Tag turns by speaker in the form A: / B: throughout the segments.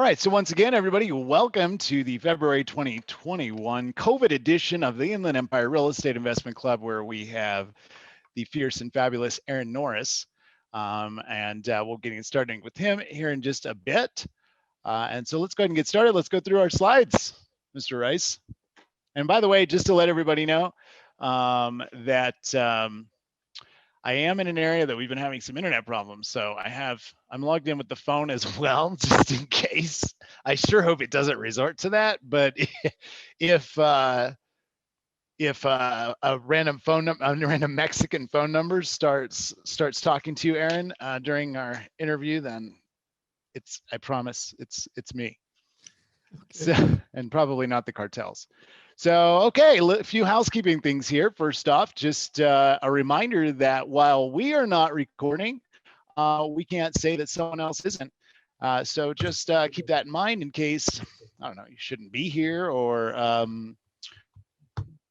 A: All right, so once again, everybody, welcome to the February 2021 COVID edition of the Inland Empire Real Estate Investment Club, where we have the fierce and fabulous Aaron Norris. We'll get started with him here in just a bit. And so let's go ahead and get started. Let's go through our slides, Mr. Rice. And by the way, just to let everybody know I am in an area that we've been having some internet problems. So I'm logged in with the phone as well, just in case. I sure hope it doesn't resort to that. But if a random Mexican phone number starts talking to you, Aaron, during our interview, then I promise it's me. Okay. So, and probably not the cartels. So, okay, a few housekeeping things here. First off, just a reminder that while we are not recording, we can't say that someone else isn't. So just keep that in mind in case, I don't know, you shouldn't be here or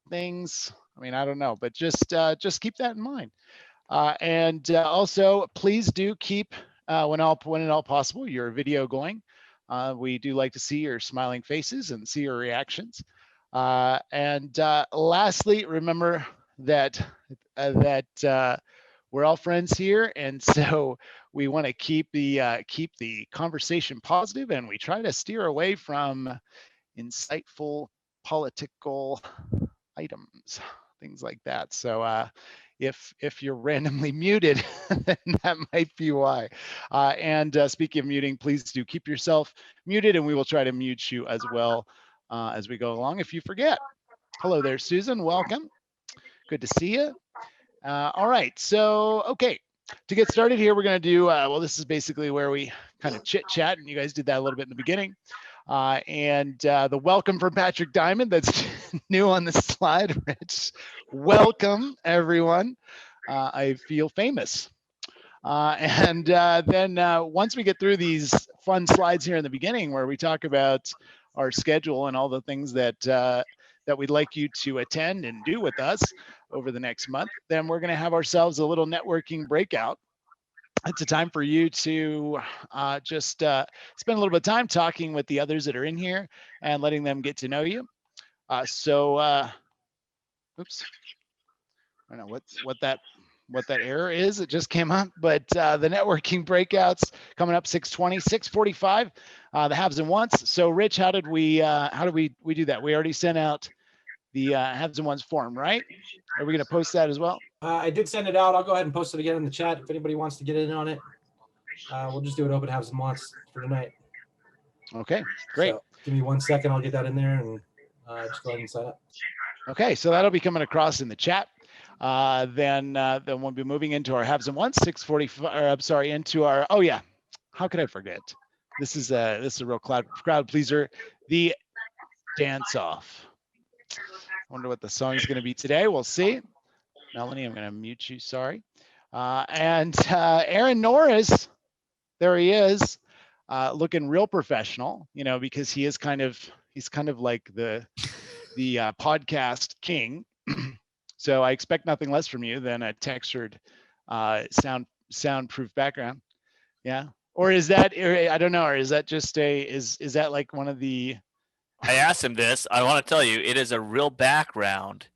A: things. I mean, I don't know, but just keep that in mind. Also, please do keep, when at all possible, your video going. We do like to see your smiling faces and see your reactions. Lastly, remember that we're all friends here, and so we want to keep the conversation positive, and we try to steer away from insightful political items, things like that. So if you're randomly muted, then that might be why. Speaking of muting, please do keep yourself muted, and we will try to mute you as well as we go along if you forget. Hello there, Susan. Welcome. Good to see you. All right. So, okay. To get started here, we're going to do, this is basically where we kind of chit chat, and you guys did that a little bit in the beginning. The welcome from Patrick Diamond, that's new on the slide, Rich. Welcome, everyone. I feel famous. Then once we get through these fun slides here in the beginning where we talk about our schedule and all the things that we'd like you to attend and do with us over the next month, then we're going to have ourselves a little networking breakout. It's a time for you to just spend a little bit of time talking with the others that are in here and letting them get to know you. Oops, I don't know what that error is. It just came up, but the networking breakouts coming up 6:20, 6:45, the haves and wants. So Rich, how did we do that? We already sent out the haves and wants form, right? Are we going to post that as well?
B: I did send it out. I'll go ahead and post it again in the chat if anybody wants to get in on it. We'll just do it open haves and wants for tonight.
A: Okay, great.
B: So give me 1 second. I'll get that in there and just go ahead and sign up.
A: Okay, so that'll be coming across in the chat. Then we'll be moving into our haves and wants, 6:45. I'm sorry, into our. Oh yeah, how could I forget? This is a real crowd pleaser. The dance off. Wonder what the song is going to be today. We'll see. Melanie, I'm going to mute you. Sorry. Aaron Norris, there he is, looking real professional. You know, because he's kind of like the podcast king. So I expect nothing less from you than a textured, soundproof background. Yeah. Or is that, I don't know, or is that just is that like one of the?
C: I asked him this. I want to tell you, it is a real background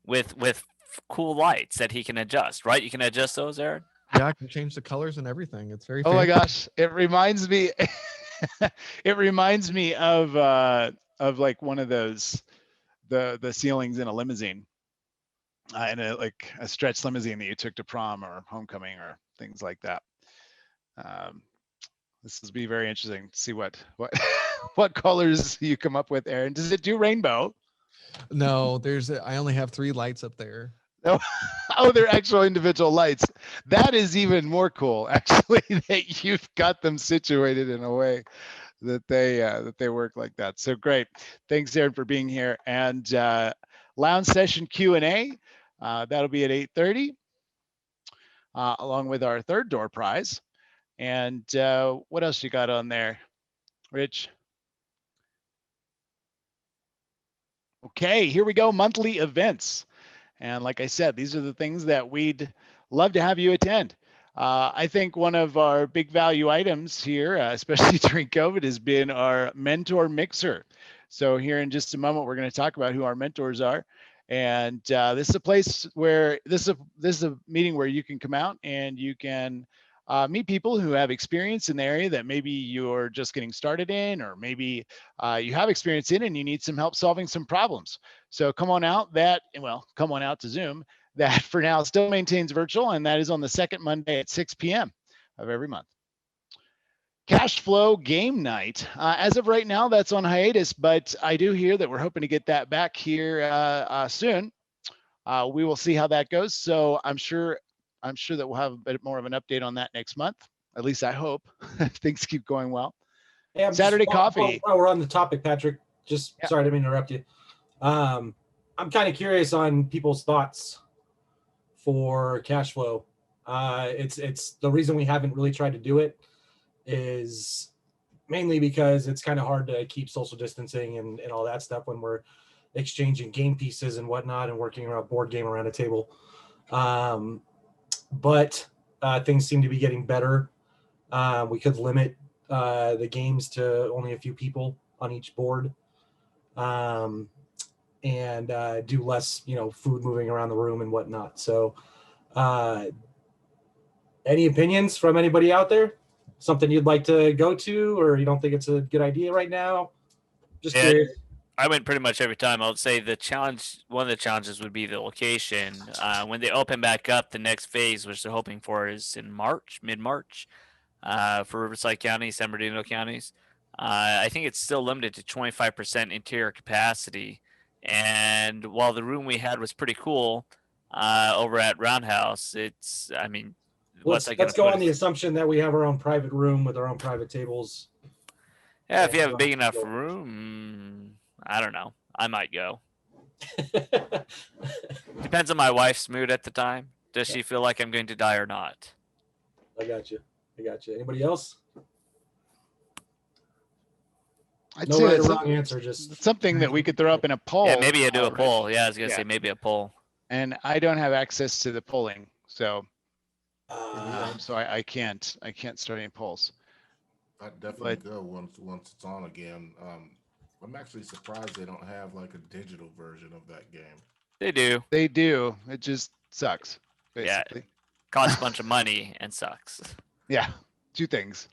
C: with cool lights that he can adjust, right? You can adjust those, Aaron?
D: Yeah, I can change the colors and everything. It's very
A: fancy. My gosh. It reminds me of like one of those the ceilings in a limousine. In a stretch limousine that you took to prom or homecoming or things like that. This will be very interesting to see what colors you come up with, Aaron. Does it do rainbow?
D: No, I only have 3 lights up there.
A: Oh, they're actual individual lights. That is even more cool, actually, that you've got them situated in a way that they work like that. So great. Thanks, Aaron, for being here. And lounge session Q&A. That'll be at 8:30, along with our third door prize. And what else you got on there, Rich? Okay, here we go, monthly events. And like I said, these are the things that we'd love to have you attend. I think one of our big value items here, especially during COVID, has been our mentor mixer. So here in just a moment, we're going to talk about who our mentors are. And this is a place where this is a meeting where you can come out and you can meet people who have experience in the area that maybe you're just getting started in, or maybe you have experience in and you need some help solving some problems. So come on out come on out to Zoom. That for now still maintains virtual, and that is on the second Monday at 6 p.m. of every month. Cash flow game night. As of right now, that's on hiatus, but I do hear that we're hoping to get that back here soon. We will see how that goes. So I'm sure that we'll have a bit more of an update on that next month. At least I hope. Things keep going well.
B: Hey,
A: Saturday coffee.
B: While we're on the topic, Patrick, sorry to interrupt you. I'm kind of curious on people's thoughts for cash flow. It's the reason we haven't really tried to do it is mainly because it's kind of hard to keep social distancing and all that stuff when we're exchanging game pieces and whatnot and working around a board game around a table. But things seem to be getting better. We could limit the games to only a few people on each board, and do less, food moving around the room and whatnot. So any opinions from anybody out there? Something you'd like to go to, or you don't think it's a good idea right now? Just curious.
C: I went pretty much every time. I would say one of the challenges would be the location. When they open back up, the next phase, which they're hoping for, is in mid-March, for Riverside County, San Bernardino counties. I think it's still limited to 25% interior capacity. And while the room we had was pretty cool over at Roundhouse,
B: let's go on the assumption that we have our own private room with our own private tables.
C: Yeah, if you have a big enough room, I don't know. I might go. Depends on my wife's mood at the time. Does she feel like I'm going to die or not?
B: I got you. Anybody else?
A: I'd
B: no
A: say
B: right or wrong answer. Just
A: something that we could throw up in a poll.
C: Yeah, maybe you do a poll. Yeah, I was gonna say maybe a poll.
A: And I don't have access to the polling, so I can't start any polls.
E: I'd definitely go once it's on again. I'm actually surprised they don't have like a digital version of that game.
C: They do.
A: They do. It just sucks, basically.
C: Yeah, costs a bunch of money and sucks.
A: Yeah, two things.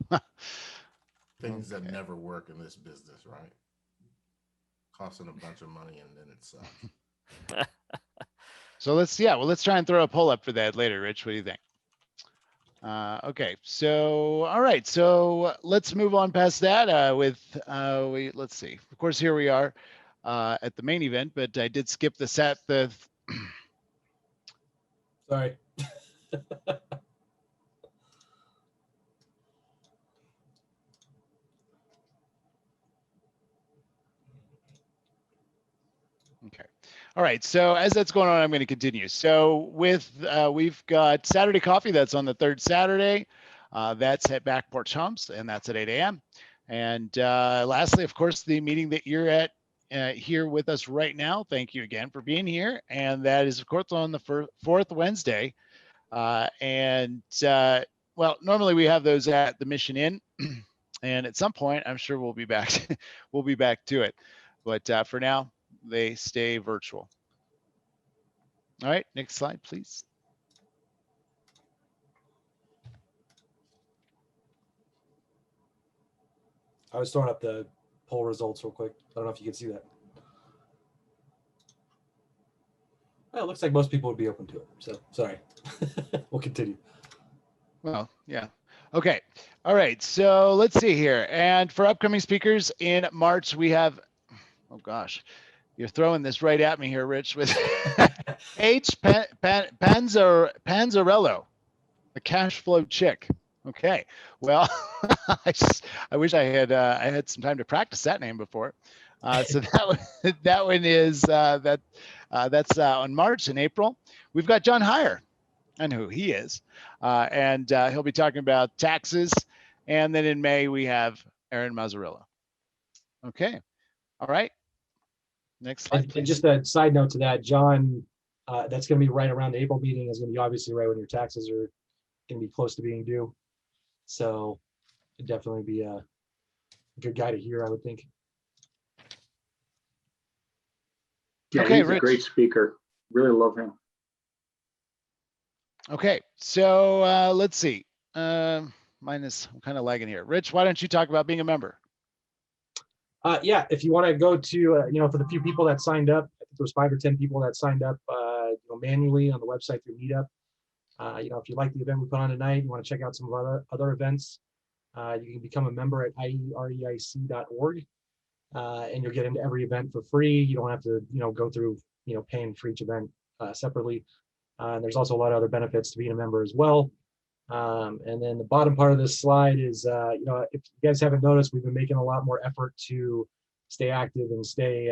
E: Things that never work in this business, right? Costing a bunch of money and then it sucks.
A: So let's try and throw a poll up for that later. Rich, what do you think? Okay, so all right, so let's move on past that let's see. Of course, here we are at the main event, but I did skip the
B: Sorry.
A: Okay. All right. So as that's going on, I'm going to continue. So we've got Saturday coffee. That's on the third Saturday. That's at Back Porch Homes, and that's at 8 a.m. And lastly, of course, the meeting that you're at here with us right now. Thank you again for being here. And that is, of course, on the fourth Wednesday. Well, normally we have those at the Mission Inn, and at some point, I'm sure we'll be back. We'll be back to it. But for now, they stay virtual. All right, next slide, please.
B: I was throwing up the poll results real quick. I don't know if you can see that. Well, it looks like most people would be open to it. So sorry. We'll continue.
A: Well, yeah. Okay. All right. So let's see here. And for upcoming speakers in March, we have, oh gosh, you're throwing this right at me here, Rich, with Panzarello, the cash flow chick. Okay. Well, I wish I had some time to practice that name before. So that one is that's on March and April. We've got John Heyer, and who he is, and he'll be talking about taxes. And then in May we have Aaron Mazzarella. Okay. All right. Next slide, please.
B: And just a side note to that, John, that's going to be right around the April meeting. Is going to be obviously right when your taxes are going to be close to being due. So it'd definitely be a good guy to hear, I would think.
F: Yeah,
A: Okay,
F: he's a
A: Rich.
F: great speaker. Really love him.
A: Okay, so let's see. I'm kind of lagging here. Rich, why don't you talk about being a member?
B: Yeah, if you want to go to, for the few people that signed up, I think there was 5 or 10 people that signed up, manually on the website through Meetup. If you like the event we put on tonight, you want to check out some of other events, you can become a member at IEREIC.org, and you'll get into every event for free. You don't have to, go through, paying for each event separately. And there's also a lot of other benefits to being a member as well. And then the bottom part of this slide is, if you guys haven't noticed, we've been making a lot more effort to stay active and stay,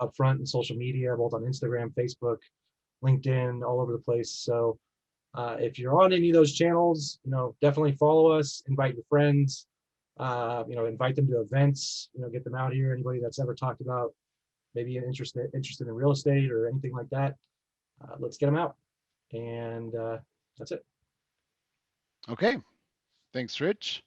B: upfront in social media, both on Instagram, Facebook, LinkedIn, all over the place. So if you're on any of those channels, definitely follow us, invite your friends, invite them to events, get them out here. Anybody that's ever talked about maybe interested in real estate or anything like that, let's get them out. And that's it.
A: Okay, thanks, Rich.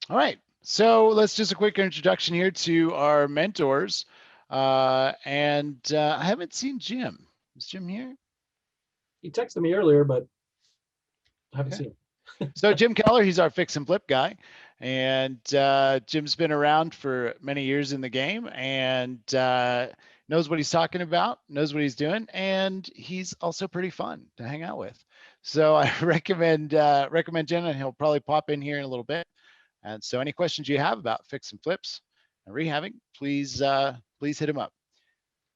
A: All right, so let's just a quick introduction here to our mentors. I haven't seen Jim. Is Jim here?
B: He texted me earlier, but I haven't seen him.
A: So Jim Keller, he's our fix and flip guy. And Jim's been around for many years in the game and knows what he's talking about, knows what he's doing, and he's also pretty fun to hang out with. So I recommend Jim, and he'll probably pop in here in a little bit. And so any questions you have about fix and flips and rehabbing, please hit him up.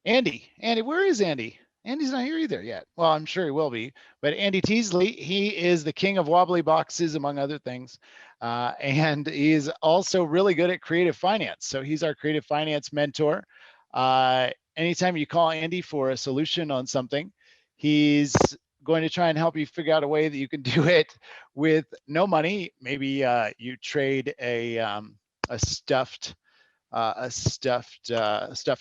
A: Andy, where is Andy? Andy's not here either yet. Well, I'm sure he will be. But Andy Teasley, he is the king of wobbly boxes, among other things. And he is also really good at creative finance. So he's our creative finance mentor. Anytime you call Andy for a solution on something, he's going to try and help you figure out a way that you can do it with no money. Maybe you trade a stuffed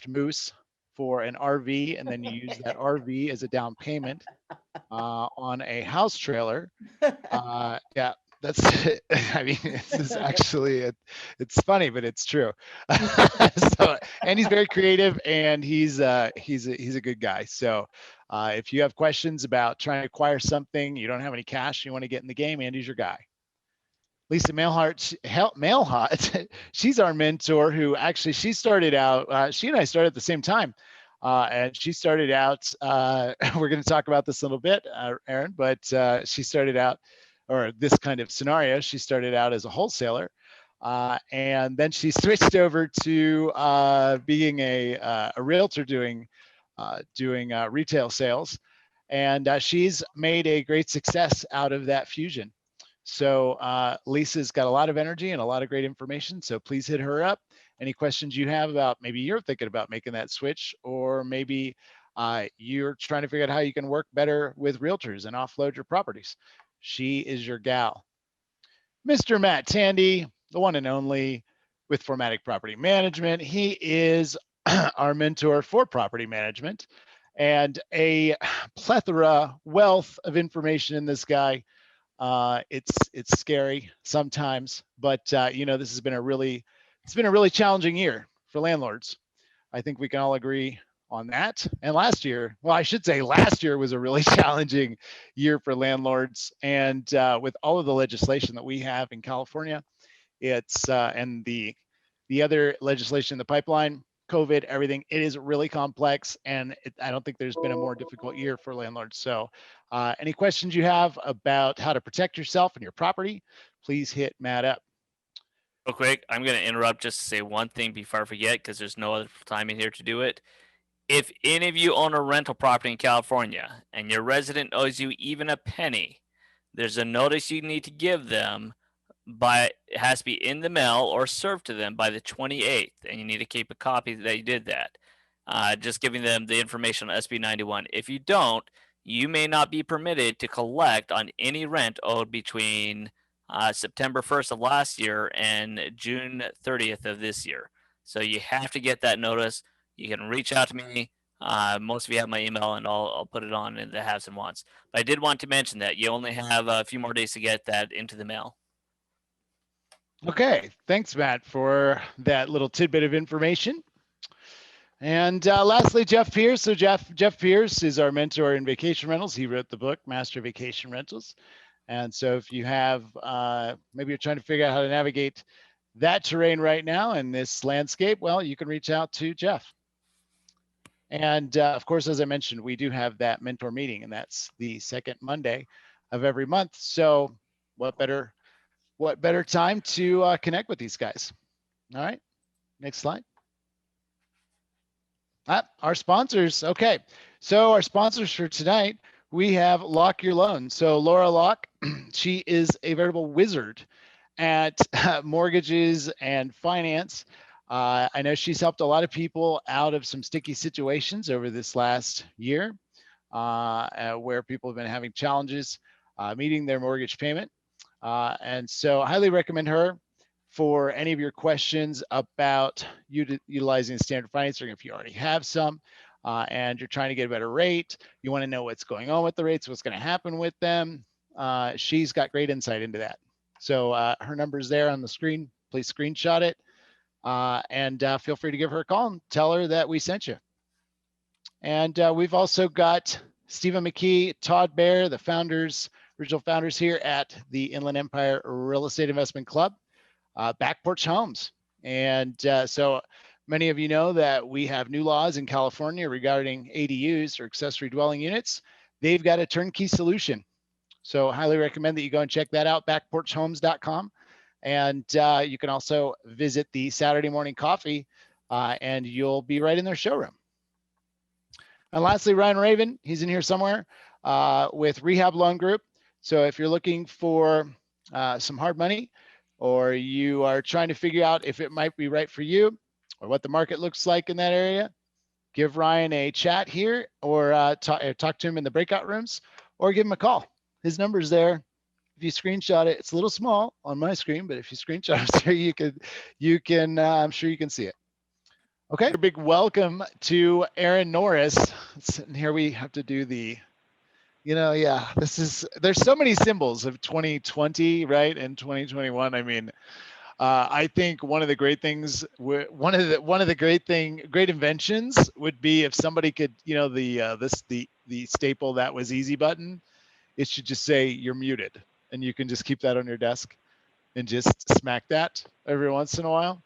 A: moose for an RV, and then you use that RV as a down payment on a house trailer. Yeah, that's. I mean, this is actually it's funny, but it's true. So, and he's very creative, and he's a good guy. So, if you have questions about trying to acquire something, you don't have any cash, you want to get in the game, Andy's your guy. Lisa Mailhot, she's our mentor who actually, she started out, she and I started at the same time. And she started out, we're going to talk about this a little bit, Aaron, but she started out, or this kind of scenario, she started out as a wholesaler. And then she switched over to being a realtor doing retail sales. And she's made a great success out of that fusion. So Lisa's got a lot of energy and a lot of great information. So please hit her up. Any questions you have about maybe you're thinking about making that switch, or maybe you're trying to figure out how you can work better with realtors and offload your properties. She is your gal. Mr. Matt Tandy, the one and only with Formatic Property Management. He is our mentor for property management, and a wealth of information in this guy. It's scary sometimes, but this has been a really challenging year for landlords. I think we can all agree on that. And last year was a really challenging year for landlords. And with all of the legislation that we have in California, it's and the other legislation in the pipeline, COVID, everything, it is really complex. And I don't think there's been a more difficult year for landlords. So any questions you have about how to protect yourself and your property, please hit Matt up.
C: Real quick, I'm going to interrupt just to say one thing before I forget, because there's no other time in here to do it. If any of you own a rental property in California and your resident owes you even a penny, there's a notice you need to give them. It has to be in the mail or served to them by the 28th, and you need to keep a copy that you did that. Just giving them the information on SB 91. If you don't, you may not be permitted to collect on any rent owed between September 1st of last year and June 30th of this year. So you have to get that notice. You can reach out to me. Most of you have my email, and I'll put it on in the haves and wants. But I did want to mention that you only have a few more days to get that into the mail.
A: Okay, thanks, Matt, for that little tidbit of information. And lastly, Jeff Pierce. So Jeff Pierce is our mentor in vacation rentals. He wrote the book, Master Vacation Rentals. And so if you have, maybe you're trying to figure out how to navigate that terrain right now in this landscape, well, you can reach out to Jeff. And of course, as I mentioned, we do have that mentor meeting, and that's the second Monday of every month. So what better time to connect with these guys? All right, next slide. Our sponsors. Okay, so our sponsors for tonight, we have Lock Your Loan. So Laura Locke, she is a veritable wizard at mortgages and finance. I know she's helped a lot of people out of some sticky situations over this last year, where people have been having challenges meeting their mortgage payment. And so I highly recommend her for any of your questions about utilizing standard financing. If you already have some and you're trying to get a better rate, you want to know what's going on with the rates, what's going to happen with them. She's got great insight into that. So her number's there on the screen. Please screenshot it and feel free to give her a call and tell her that we sent you. And we've also got Stephen McKee, Todd Baer, the original founders here at the Inland Empire Real Estate Investment Club, Back Porch Homes. And so many of you know that we have new laws in California regarding ADUs or accessory dwelling units. They've got a turnkey solution. So highly recommend that you go and check that out, backporchhomes.com. And you can also visit the Saturday morning coffee and you'll be right in their showroom. And lastly, Ryan Raven, he's in here somewhere with Rehab Loan Group. So if you're looking for some hard money, or you are trying to figure out if it might be right for you or what the market looks like in that area, give Ryan a chat here or talk to him in the breakout rooms or give him a call. His number's there. If you screenshot it, it's a little small on my screen, but if you screenshot it there, you can I'm sure you can see it. Okay, a big welcome to Aaron Norris. And here we have to do the, yeah, there's so many symbols of 2020, right? And 2021. I mean, I think one of the great things, one of the great inventions would be if somebody could, the staple that was easy button, it should just say you're muted, and you can just keep that on your desk and just smack that every once in a while.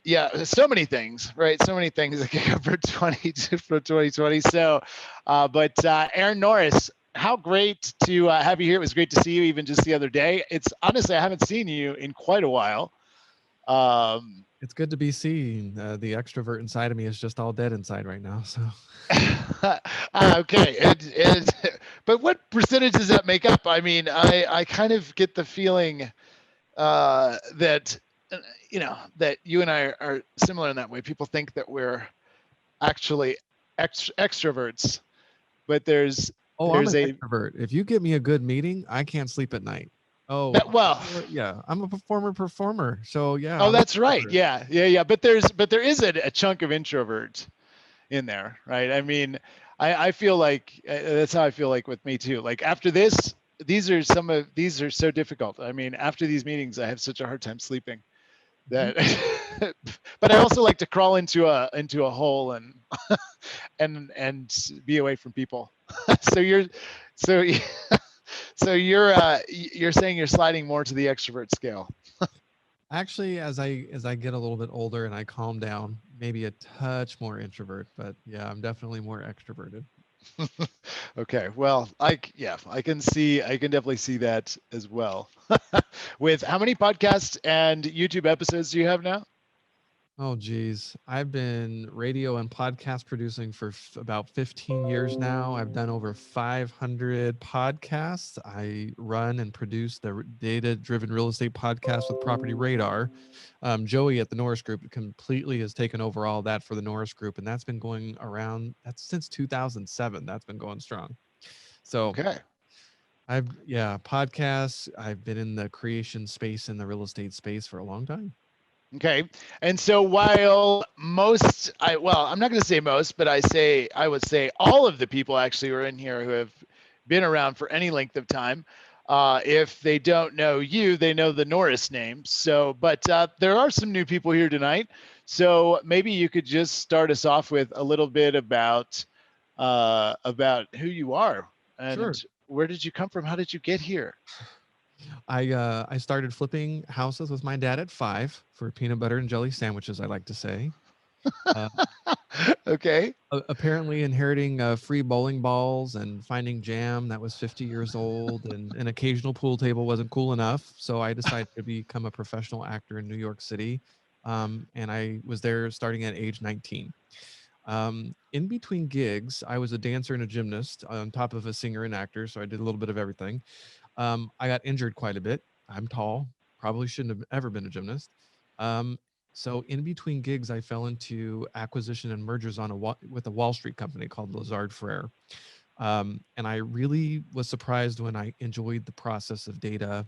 A: Yeah. So many things, right? So many things that came up for 2020. So, but Aaron Norris, how great to have you here. It was great to see you even just the other day. It's honestly, I haven't seen you in quite a while.
D: It's good to be seen. The extrovert inside of me is just all dead inside right now. So.
A: Okay. But what percentage does that make up? I mean, I kind of get the feeling that, that you and I are similar in that way. People think that we're actually extroverts, but there's
D: I'm an extrovert. If you give me a good meeting, I can't sleep at night. Yeah, I'm a performer. So yeah.
A: Oh, that's right. Yeah. But there is a chunk of introvert in there, right? I mean, I feel like that's how I feel like with me too. Like after this, these are so difficult. I mean, after these meetings, I have such a hard time sleeping that, but I also like to crawl into a hole and be away from people. So you're saying you're sliding more to the extrovert scale.
D: Actually, as I get a little bit older and I calm down, maybe a touch more introvert, but yeah, I'm definitely more extroverted.
A: Okay, well, I can definitely see that as well. With how many podcasts and YouTube episodes do you have now?
D: Oh, geez. I've been radio and podcast producing for about 15 years now. I've done over 500 podcasts. I run and produce the data-driven real estate podcast with Property Radar. Joey at the Norris Group completely has taken over all that for the Norris Group, and that's been going around. That's since 2007. That's been going strong. So
A: okay.
D: Podcasts. I've been in the creation space in the real estate space for a long time.
A: Okay. And so while most, I'm not going to say most, but I would say all of the people actually who are in here who have been around for any length of time, if they don't know you, they know the Norris name. So, but there are some new people here tonight. So maybe you could just start us off with a little bit about who you are and
D: Sure.
A: where did you come from? How did you get here?
D: I started flipping houses with my dad at 5 for peanut butter and jelly sandwiches, I like to say. Uh,
A: Okay.
D: Apparently inheriting free bowling balls and finding jam that was 50 years old, and an occasional pool table wasn't cool enough. So I decided to become a professional actor in New York City. And I was there starting at age 19. In between gigs, I was a dancer and a gymnast on top of a singer and actor. So I did a little bit of everything. I got injured quite a bit. I'm tall, probably shouldn't have ever been a gymnast. Um, so in between gigs, I fell into acquisition and mergers with a Wall Street company called Lazard Frere. And I really was surprised when I enjoyed the process of data.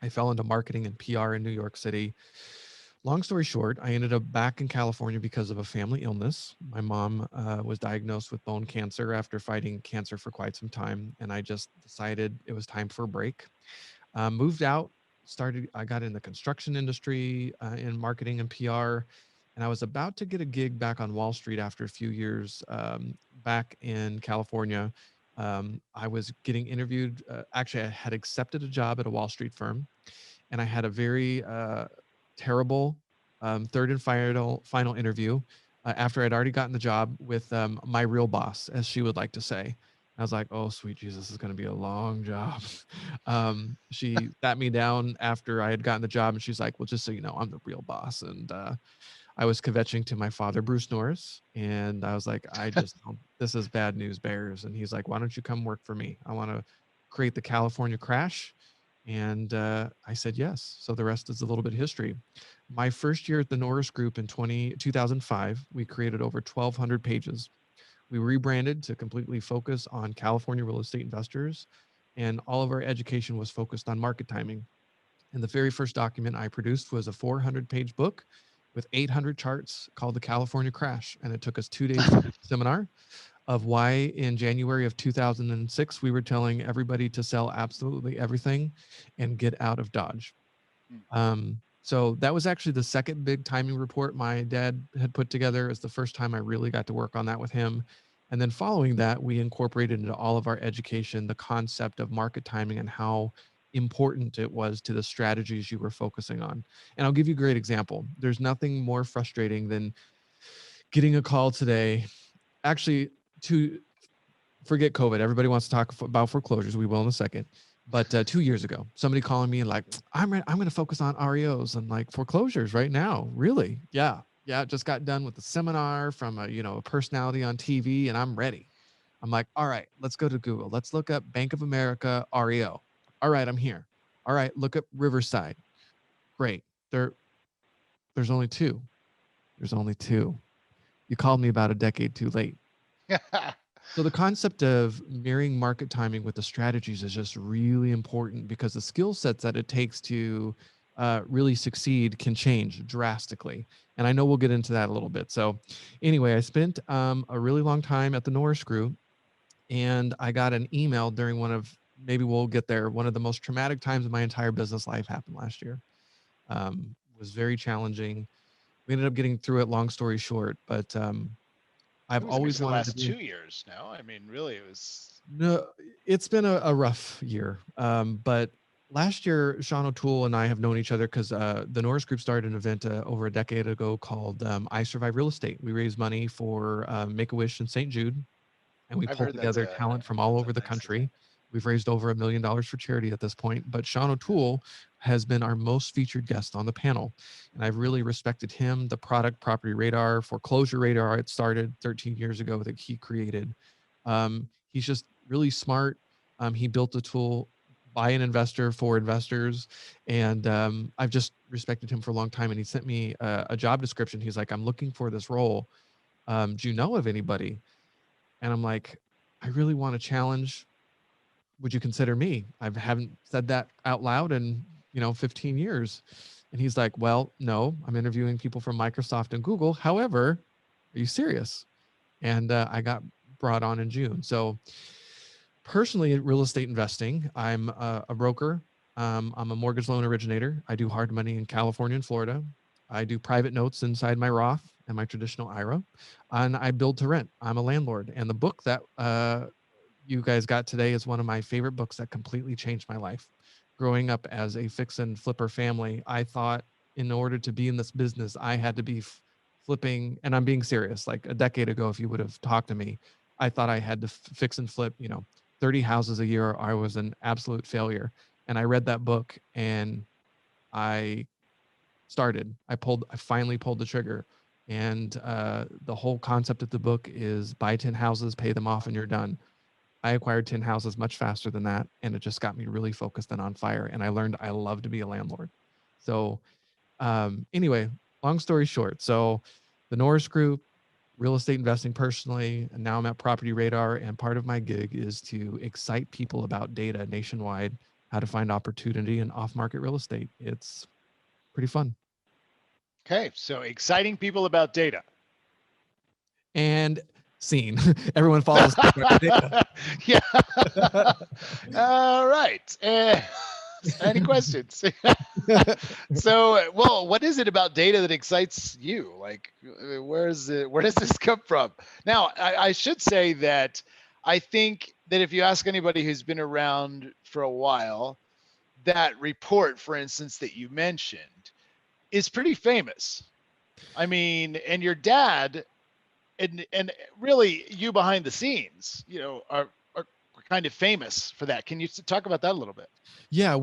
D: I fell into marketing and PR in New York City. Long story short, I ended up back in California because of a family illness. My mom was diagnosed with bone cancer after fighting cancer for quite some time. And I just decided it was time for a break. Moved out, I got in the construction industry in marketing and PR. And I was about to get a gig back on Wall Street after a few years back in California. I was getting interviewed. Actually, I had accepted a job at a Wall Street firm, and I had a very terrible third and final interview after I'd already gotten the job with my real boss, as she would like to say. I was like, oh, sweet Jesus, this is going to be a long job. She sat me down after I had gotten the job, and she's like, well, just so you know, I'm the real boss. And I was kvetching to my father, Bruce Norris, and I was like, this is bad news bears. And he's like, why don't you come work for me? I want to create the California crash. And I said yes. So the rest is a little bit of history. My first year at the Norris Group in 2005, we created over 1,200 pages. We rebranded to completely focus on California real estate investors, and all of our education was focused on market timing. And the very first document I produced was a 400-page book with 800 charts called The California Crash. And it took us 2 days to do the seminar of why in January of 2006, we were telling everybody to sell absolutely everything and get out of Dodge. So that was actually the second big timing report my dad had put together. It was the first time I really got to work on that with him. And then following that, we incorporated into all of our education the concept of market timing and how important it was to the strategies you were focusing on. And I'll give you a great example. There's nothing more frustrating than getting a call today. Actually, to forget COVID, everybody wants to talk about foreclosures. We will in a second. But 2 years ago, somebody calling me and like, I'm going to focus on REOs and like foreclosures right now. Really? Yeah. Just got done with the seminar from a personality on TV, and I'm ready. I'm like, all right, let's go to Google. Let's look up Bank of America REO. All right, I'm here. All right, look up Riverside. Great. There's only two. There's only two. You called me about a decade too late. So the concept of mirroring market timing with the strategies is just really important, because the skill sets that it takes to really succeed can change drastically. And I know we'll get into that a little bit. So anyway, I spent a really long time at the Norris Group, and I got an email during one of the most traumatic times in my entire business life happened last year. Was very challenging. We ended up getting through it, long story short, but I've always wanted to
A: last
D: be
A: 2 years now. I mean, really, it was.
D: No, it's been a rough year. But last year, Sean O'Toole and I have known each other because the Norris Group started an event over a decade ago called I Survive Real Estate. We raise money for Make-A-Wish and St. Jude, and we
A: I've
D: pull
A: heard
D: together talent from all over the country. We've raised over $1 million for charity at this point. But Sean O'Toole has been our most featured guest on the panel, and I've really respected him. The product Property Radar, Foreclosure Radar, it started 13 years ago that he created. He's just really smart. He built a tool by an investor for investors, and I've just respected him for a long time. And he sent me a job description. He's like, I'm looking for this role. Do you know of anybody? And I'm like, I really want a challenge. Would you consider me? I haven't said that out loud in 15 years. And he's like, well, no, I'm interviewing people from Microsoft and Google. However, are you serious? And I got brought on in June. So personally, real estate investing, I'm a broker. I'm a mortgage loan originator. I do hard money in California and Florida. I do private notes inside my Roth and my traditional IRA. And I build to rent. I'm a landlord. And the book that you guys got today is one of my favorite books that completely changed my life. Growing up as a fix and flipper family, I thought in order to be in this business, I had to be flipping, and I'm being serious. Like a decade ago, if you would have talked to me, I thought I had to fix and flip, 30 houses a year. I was an absolute failure. And I read that book and I finally pulled the trigger. And the whole concept of the book is buy 10 houses, pay them off, and you're done. I acquired 10 houses much faster than that. And it just got me really focused and on fire. And I learned I love to be a landlord. So anyway, long story short. So the Norris Group, real estate investing personally, and now I'm at Property Radar. And part of my gig is to excite people about data nationwide, how to find opportunity in off-market real estate. It's pretty fun.
A: Okay, so exciting people about data.
D: And scene. Everyone falls asleep.
A: Yeah. All right. Any questions? So, well, what is it about data that excites you? Like, where does this come from? Now, I should say that I think that if you ask anybody who's been around for a while, that report, for instance, that you mentioned is pretty famous. I mean, and your dad and really you behind the scenes, are kind of famous for that. Can you talk about that a little bit?
D: Yeah,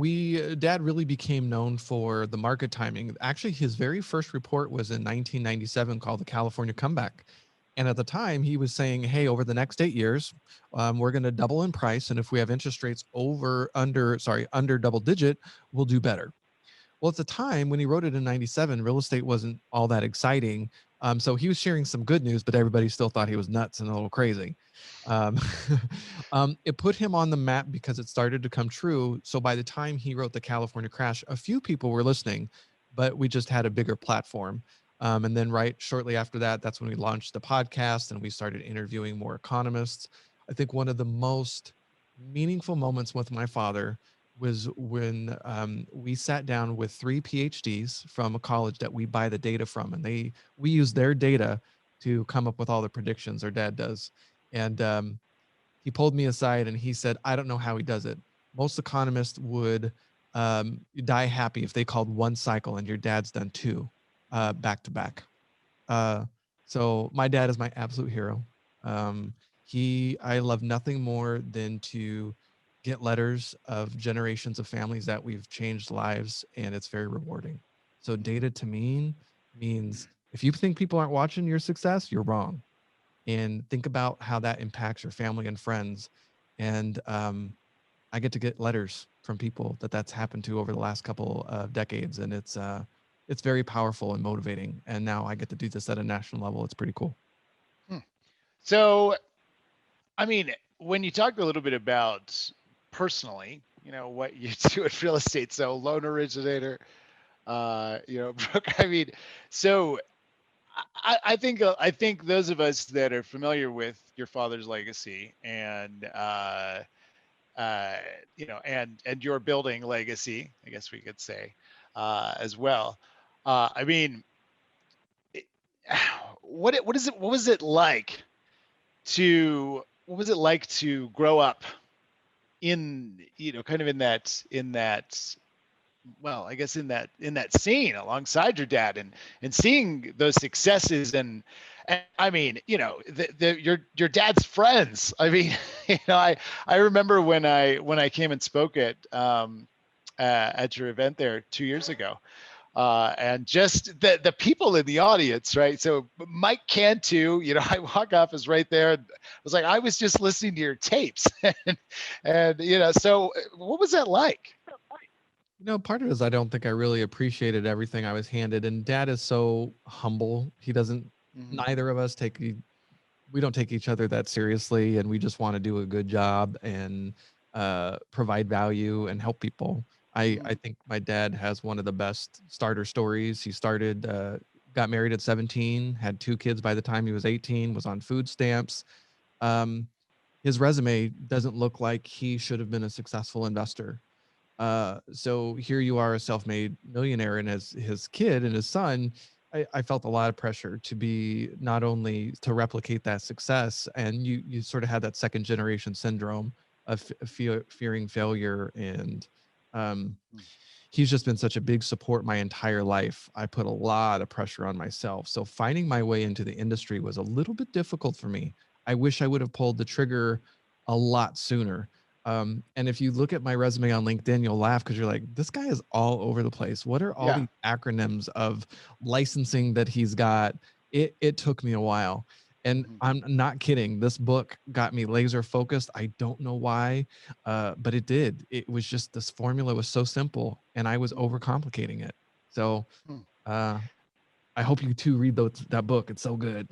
D: Dad really became known for the market timing. Actually, his very first report was in 1997 called the California Comeback. And at the time, he was saying, hey, over the next 8 years, we're going to double in price. And if we have interest rates under double digit, we'll do better. Well, at the time when he wrote it in 97, real estate wasn't all that exciting. So he was sharing some good news, but everybody still thought he was nuts and a little crazy. It put him on the map because it started to come true. So by the time he wrote the California crash, a few people were listening, but we just had a bigger platform. And then shortly after that, that's when we launched the podcast and we started interviewing more economists. I think one of the most meaningful moments with my father was when we sat down with 3 PhDs from a college that we buy the data from, and we use their data to come up with all the predictions. Our dad does. And he pulled me aside and he said, I don't know how he does it. Most economists would die happy if they called one cycle, and your dad's done 2 back to back. So my dad is my absolute hero. I love nothing more than to get letters of generations of families that we've changed lives, and it's very rewarding. So data to me means if you think people aren't watching your success, you're wrong. And think about how that impacts your family and friends. And I get to get letters from people that's happened to over the last couple of decades, and it's very powerful and motivating. And now I get to do this at a national level. It's pretty cool.
A: So, I mean, when you talked a little bit about personally, what you do in real estate, so loan originator, Brooke, I mean, so I think those of us that are familiar with your father's legacy and and your building legacy, I guess we could say, as well. I mean, what was it like to grow up in, kind of in that well, I guess in that scene alongside your dad and seeing those successes and I mean, your dad's friends. I mean, I remember when I came and spoke at your event there 2 years ago. And just the people in the audience, right? So Mike Cantu, I walk up is right there. And I was like, I was just listening to your tapes, and so what was that like?
D: Part of it is I don't think I really appreciated everything I was handed. And Dad is so humble. He doesn't. Neither of us we don't take each other that seriously, and we just want to do a good job and provide value and help people. I think my dad has one of the best starter stories. He started, got married at 17, had 2 kids by the time he was 18, was on food stamps. His resume doesn't look like he should have been a successful investor. So here you are, a self-made millionaire, and as his kid and his son, I felt a lot of pressure to be not only to replicate that success, and you sort of had that second generation syndrome of fearing failure, and um, he's just been such a big support my entire life. I put a lot of pressure on myself, so finding my way into the industry was a little bit difficult for me. I wish I would have pulled the trigger a lot sooner. And if you look at my resume on LinkedIn, you'll laugh because you're like, this guy is all over the place. What are all these acronyms of licensing that he's got? It took me a while. And I'm not kidding. This book got me laser focused. I don't know why, but it did. It was just, this formula was so simple and I was overcomplicating it. So I hope you too read that book. It's so good.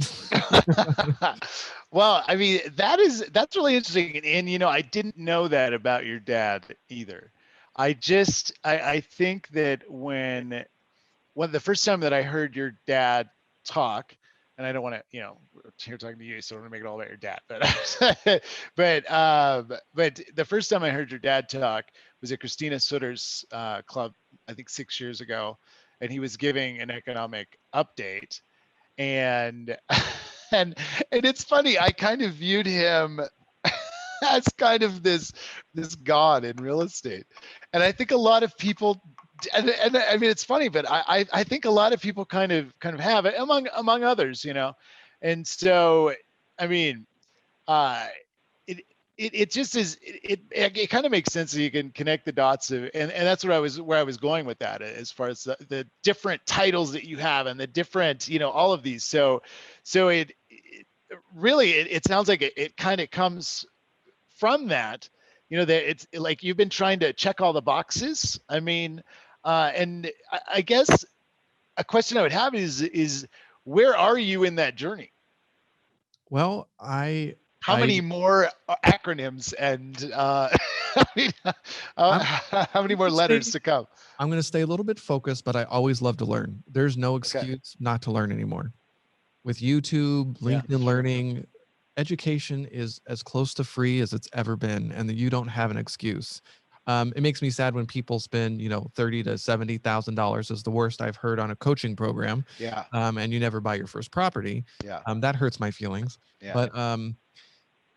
A: Well, I mean, that's really interesting. And, you know, I didn't know that about your dad either. I think that when the first time that I heard your dad talk, and I don't want to, you know, here talking to you, so I don't want to make it all about your dad, but the first time I heard your dad talk was at Christina Sutter's club, I think 6 years ago, and he was giving an economic update, and and it's funny, I kind of viewed him as kind of this god in real estate, and I think a lot of people, and I mean, it's funny, but I think a lot of people kind of have it, among others, you know. And so, I mean, it just is, it kind of makes sense that you can connect the dots of, and that's where I was going with that, as far as the different titles that you have and the different, you know, all of these. So it really, it sounds like it kind of comes from that, you know, that it's like you've been trying to check all the boxes. I mean, and I guess a question I would have is where are you in that journey?
D: Well,
A: how many more acronyms and I mean, how many more letters to come?
D: I'm going to stay a little bit focused, but I always love to learn. There's no excuse not to learn anymore. With YouTube, LinkedIn Learning, education is as close to free as it's ever been, and that you don't have an excuse. It makes me sad when people spend, you know, $30,000 to $70,000 is the worst I've heard on a coaching program.
A: Yeah.
D: And you never buy your first property.
A: Yeah.
D: That hurts my feelings.
A: Yeah.
D: But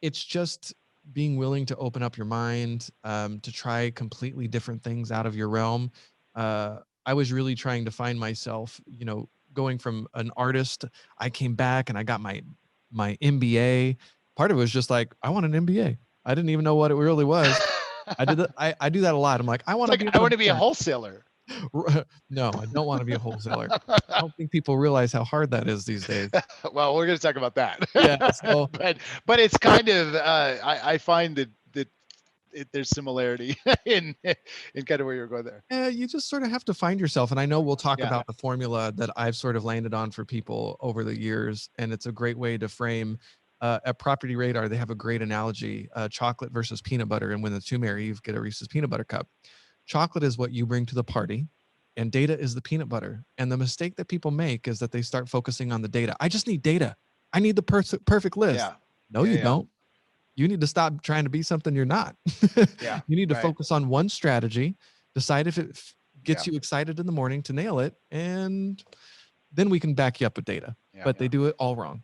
D: it's just being willing to open up your mind, to try completely different things out of your realm. I was really trying to find myself, you know, going from an artist. I came back and I got my MBA. Part of it was just like, I want an MBA. I didn't even know what it really was. I did that. I do that a lot. I'm like, I want to
A: be a wholesaler.
D: No, I don't want to be a wholesaler. I don't think people realize how hard that is these days.
A: Well, we're going to talk about that.
D: Yeah. So,
A: but it's kind of, I find that there's similarity in kind of where you're going there.
D: Yeah, you just sort of have to find yourself. And I know we'll talk about the formula that I've sort of landed on for people over the years. And it's a great way to frame at Property Radar. They have a great analogy, chocolate versus peanut butter. And when the two marry, you get a Reese's peanut butter cup. Chocolate is what you bring to the party, and data is the peanut butter. And the mistake that people make is that they start focusing on the data. I just need data. I need the perfect list.
A: Yeah.
D: No, you don't. You need to stop trying to be something you're not. You need to focus on one strategy, decide if it gets you excited in the morning to nail it, and then we can back you up with data. But they do it all wrong.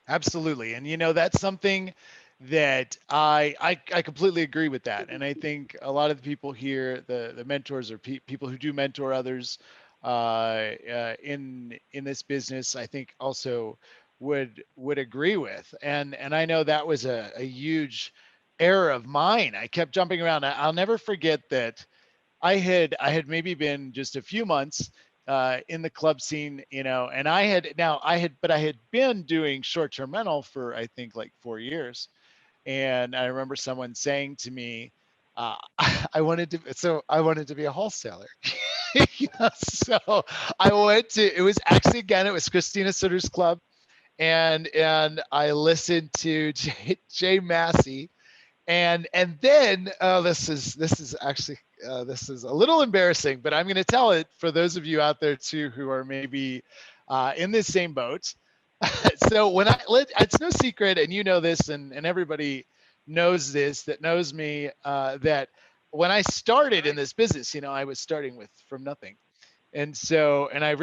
A: Absolutely. And, you know, that's something that I completely agree with that. And I think a lot of the people here, the mentors or people who do mentor others in this business, I think also would agree with. And I know that was a huge error of mine. I kept jumping around. I'll never forget that I had maybe been just a few months in the club scene, you know, and I had been doing short-term rental for, I think, like 4 years. And I remember someone saying to me, I wanted to be a wholesaler. You know, so I went to, it was Christina Sutter's club. And I listened to Jay Massey, And then this is actually this is a little embarrassing, but I'm going to tell it for those of you out there too who are maybe in this same boat. So it's no secret, and you know this, and everybody knows this that knows me, that when I started in this business, I was starting from nothing. And so, and I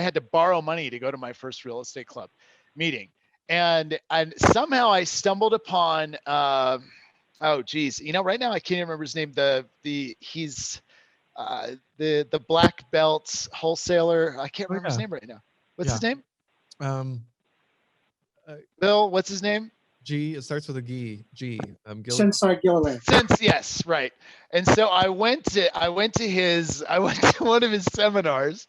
A: had to borrow money to go to my first real estate club meeting. And somehow I stumbled upon, oh geez, right now I can't even remember his name. He's the black belt wholesaler. I can't remember his name right now. What's his name? Bill, what's his name?
D: G. It starts with a G. G.
F: Sensei Gilliland.
A: Yes, right. And so I went to one of his seminars,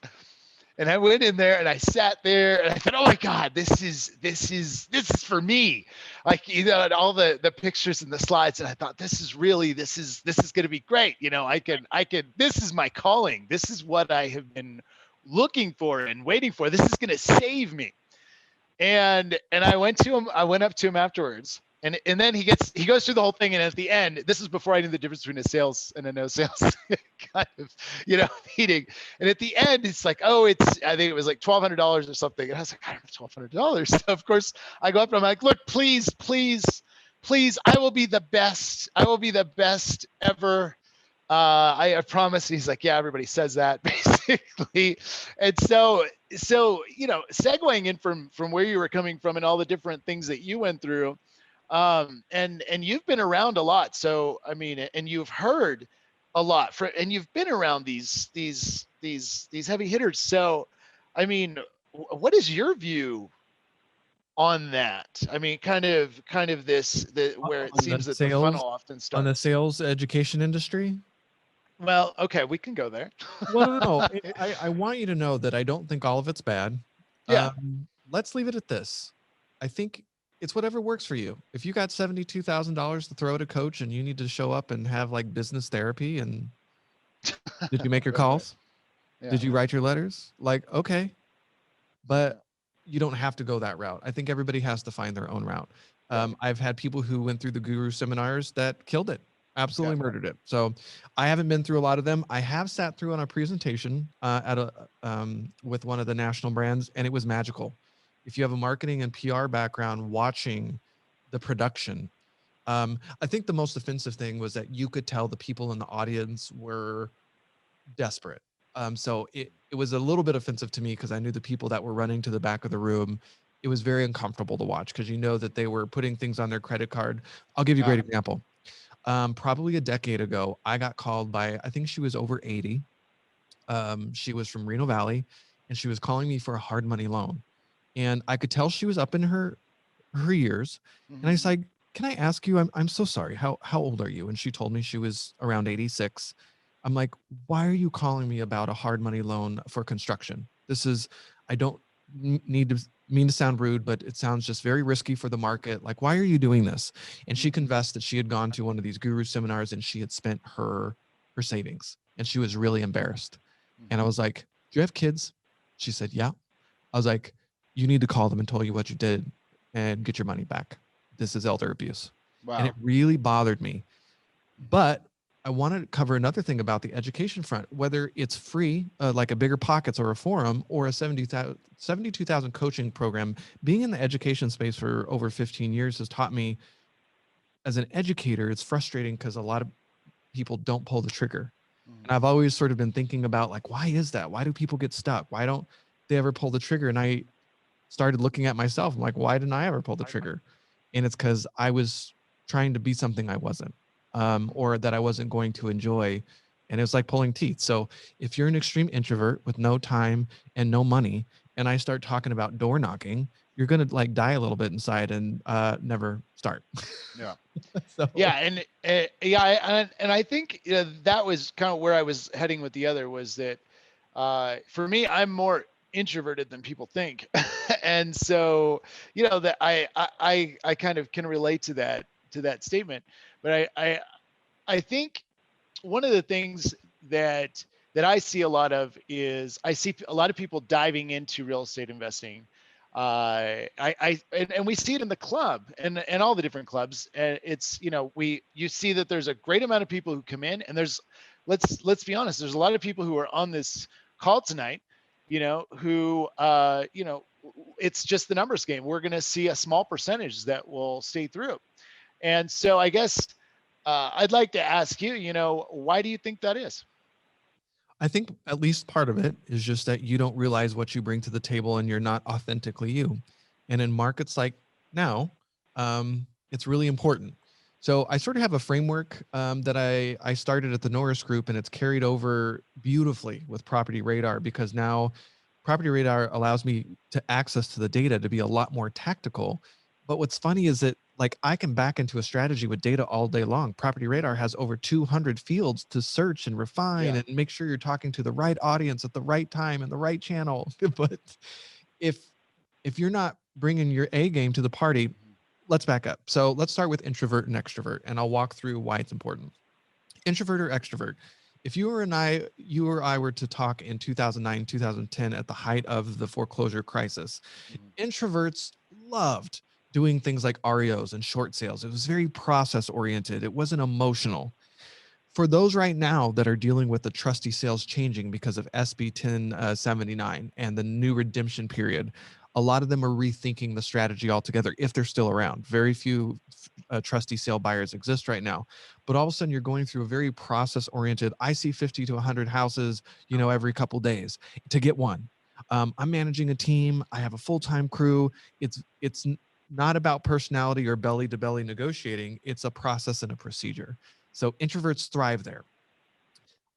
A: and I went in there and I sat there and I thought, oh my God, this is for me. Like, and all the pictures and the slides, and I thought, this is going to be great. This is my calling. This is what I have been looking for and waiting for. This is going to save me. And I went up to him afterwards, and then he goes through the whole thing, and at the end, this is before I knew the difference between a sales and a no sales kind of meeting. And at the end, it's like, I think it was like $1,200 or something, and I was like, I don't have $1,200. So of course I go up and I'm like, look, please, I will be the best ever. I promise. He's like, yeah, everybody says that basically. And so, segueing in from where you were coming from and all the different things that you went through, and you've been around a lot. So, I mean, and you've heard a lot and you've been around these heavy hitters. So, I mean, what is your view on that? I mean, kind of where it seems that the funnel often starts.
D: On the sales education industry?
A: Well, okay, we can go there.
D: Well, no. I want you to know that I don't think all of it's bad.
A: Yeah.
D: Let's leave it at this. I think it's whatever works for you. If you got $72,000 to throw at a coach and you need to show up and have like business therapy, and did you make your calls? Yeah. Did you write your letters? Like, okay, but you don't have to go that route. I think everybody has to find their own route. I've had people who went through the guru seminars that killed it. Absolutely murdered it. So I haven't been through a lot of them. I have sat through on a presentation with one of the national brands, and it was magical. If you have a marketing and PR background, watching the production, I think the most offensive thing was that you could tell the people in the audience were desperate. So it was a little bit offensive to me because I knew the people that were running to the back of the room. It was very uncomfortable to watch because that they were putting things on their credit card. I'll give you a great example. Probably a decade ago, I got called by, I think she was over 80. She was from Reno Valley, and she was calling me for a hard money loan. And I could tell she was up in her years. Mm-hmm. And I was like, can I ask you, I'm so sorry. How old are you? And she told me she was around 86. I'm like, why are you calling me about a hard money loan for construction? I don't mean to sound rude, but it sounds just very risky for the market. Like, why are you doing this? And she confessed that she had gone to one of these guru seminars and she had spent her savings, and she was really embarrassed. And I was like, do you have kids? She said, yeah. I was like, you need to call them and tell you what you did and get your money back. This is elder abuse. Wow. And it really bothered me. But I wanted to cover another thing about the education front, whether it's free, like a Bigger Pockets or a forum, or a 72,000 coaching program. Being in the education space for over 15 years has taught me, as an educator, it's frustrating because a lot of people don't pull the trigger. And I've always sort of been thinking about, like, why is that? Why do people get stuck? Why don't they ever pull the trigger? And I started looking at myself. I'm like, why didn't I ever pull the trigger? And it's because I was trying to be something I wasn't. Or that I wasn't going to enjoy. And it was like pulling teeth. So if you're an extreme introvert with no time and no money, and I start talking about door knocking, you're going to like die a little bit inside and never start.
A: Yeah.
D: So.
A: Yeah. And I think that was kind of where I was heading with the other, was that for me, I'm more introverted than people think. And so, that I kind of can relate to that statement. But I think one of the things that I see a lot of is I see a lot of people diving into real estate investing And we see it in the club and all the different clubs. And it's, you see that there's a great amount of people who come in, and let's be honest, there's a lot of people who are on this call tonight, who, it's just the numbers game. We're going to see a small percentage that will stay through. And so I guess I'd like to ask you, why do you think that is?
D: I think at least part of it is just that you don't realize what you bring to the table and you're not authentically you. And in markets like now, it's really important. So I sort of have a framework that I started at the Norris Group, and it's carried over beautifully with Property Radar, because now Property Radar allows me to access to the data to be a lot more tactical. But what's funny is that, like, I can back into a strategy with data all day long. Property Radar has over 200 fields to search and refine and make sure you're talking to the right audience at the right time and the right channel. But if you're not bringing your A game to the party, let's back up. So let's start with introvert and extrovert, and I'll walk through why it's important. Introvert or extrovert. If you or I were to talk in 2009, 2010 at the height of the foreclosure crisis, introverts loved doing things like REOs and short sales. It was very process oriented. It wasn't emotional. For those right now that are dealing with the trustee sales changing because of SB 1079 and the new redemption period, a lot of them are rethinking the strategy altogether if they're still around. Very few trustee sale buyers exist right now, but all of a sudden you're going through a very process oriented. I see 50 to 100 houses, every couple days to get one. I'm managing a team. I have a full-time crew. It's not about personality or belly to belly negotiating. It's a process and a procedure. So introverts thrive there.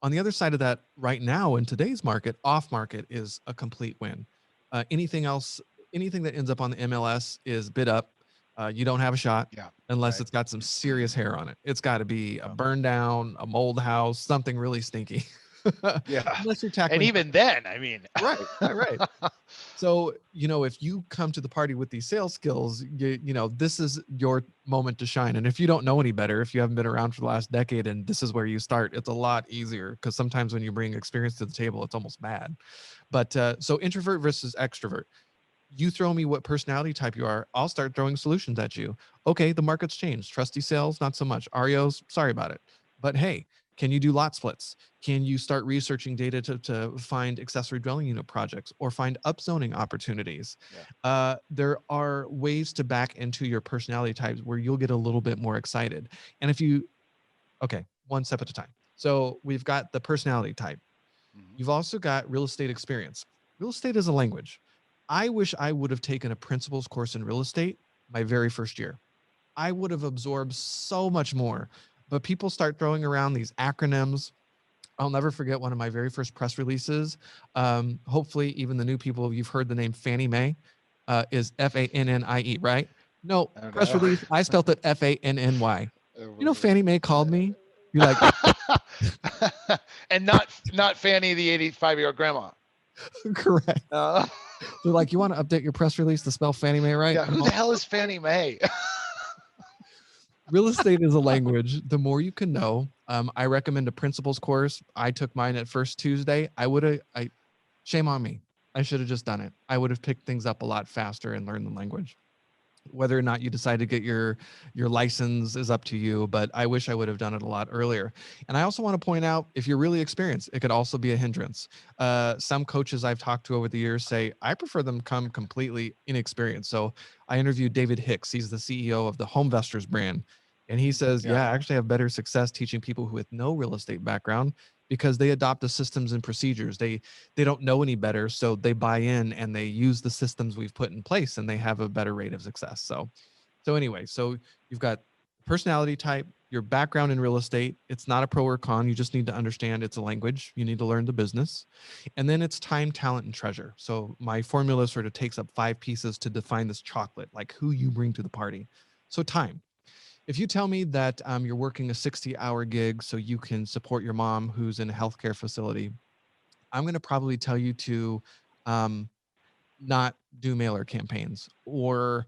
D: On the other side of that, right now in today's market, off market is a complete win. Anything that ends up on the MLS is bid up. You don't have a shot unless it's got some serious hair on it. It's got to be a burn down, a mold house, something really stinky. Unless you're tackling.
A: And even then, I mean,
D: right. So, if you come to the party with these sales skills, this is your moment to shine. And if you don't know any better, if you haven't been around for the last decade and this is where you start, it's a lot easier, because sometimes when you bring experience to the table, it's almost bad. But so introvert versus extrovert. You throw me what personality type you are, I'll start throwing solutions at you. Okay, the market's changed. Trustee sales, not so much. REOs, sorry about it. But hey, can you do lot splits? Can you start researching data to find accessory dwelling unit projects or find upzoning opportunities? There are ways to back into your personality types where you'll get a little bit more excited. And okay, one step at a time. So we've got the personality type. You've also got real estate experience. Real estate is a language. I wish I would have taken a principles course in real estate my very first year. I would have absorbed so much more. But people start throwing around these acronyms. I'll never forget one of my very first press releases. Hopefully, even the new people, you've heard the name Fannie Mae, is Fannie, right? No, press release. I spelled it Fanny. Fannie Mae called me. You're like,
A: and not Fanny, the 85-year-old grandma.
D: Correct. They're like, you want to update your press release to spell Fannie Mae right?
A: Yeah, who the hell is Fannie Mae?
D: Real estate is a language. The more you can know. I recommend a principles course. I took mine at First Tuesday. Shame on me. I should have just done it. I would have picked things up a lot faster and learned the language. Whether or not you decide to get your license is up to you, but I wish I would have done it a lot earlier. And I also want to point out, if you're really experienced, it could also be a hindrance. Some coaches I've talked to over the years say, I prefer them come completely inexperienced. So I interviewed David Hicks. He's the CEO of the Homevestors brand. And he says, I actually have better success teaching people who with no real estate background, because they adopt the systems and procedures. They don't know any better, so they buy in and they use the systems we've put in place, and they have a better rate of success. So anyway, so you've got personality type, your background in real estate. It's not a pro or con. You just need to understand it's a language. You need to learn the business. And then it's time, talent, and treasure. So my formula sort of takes up 5 pieces to define this chocolate, like who you bring to the party. So time. If you tell me that you're working a 60-hour gig so you can support your mom who's in a healthcare facility, I'm going to probably tell you to not do mailer campaigns or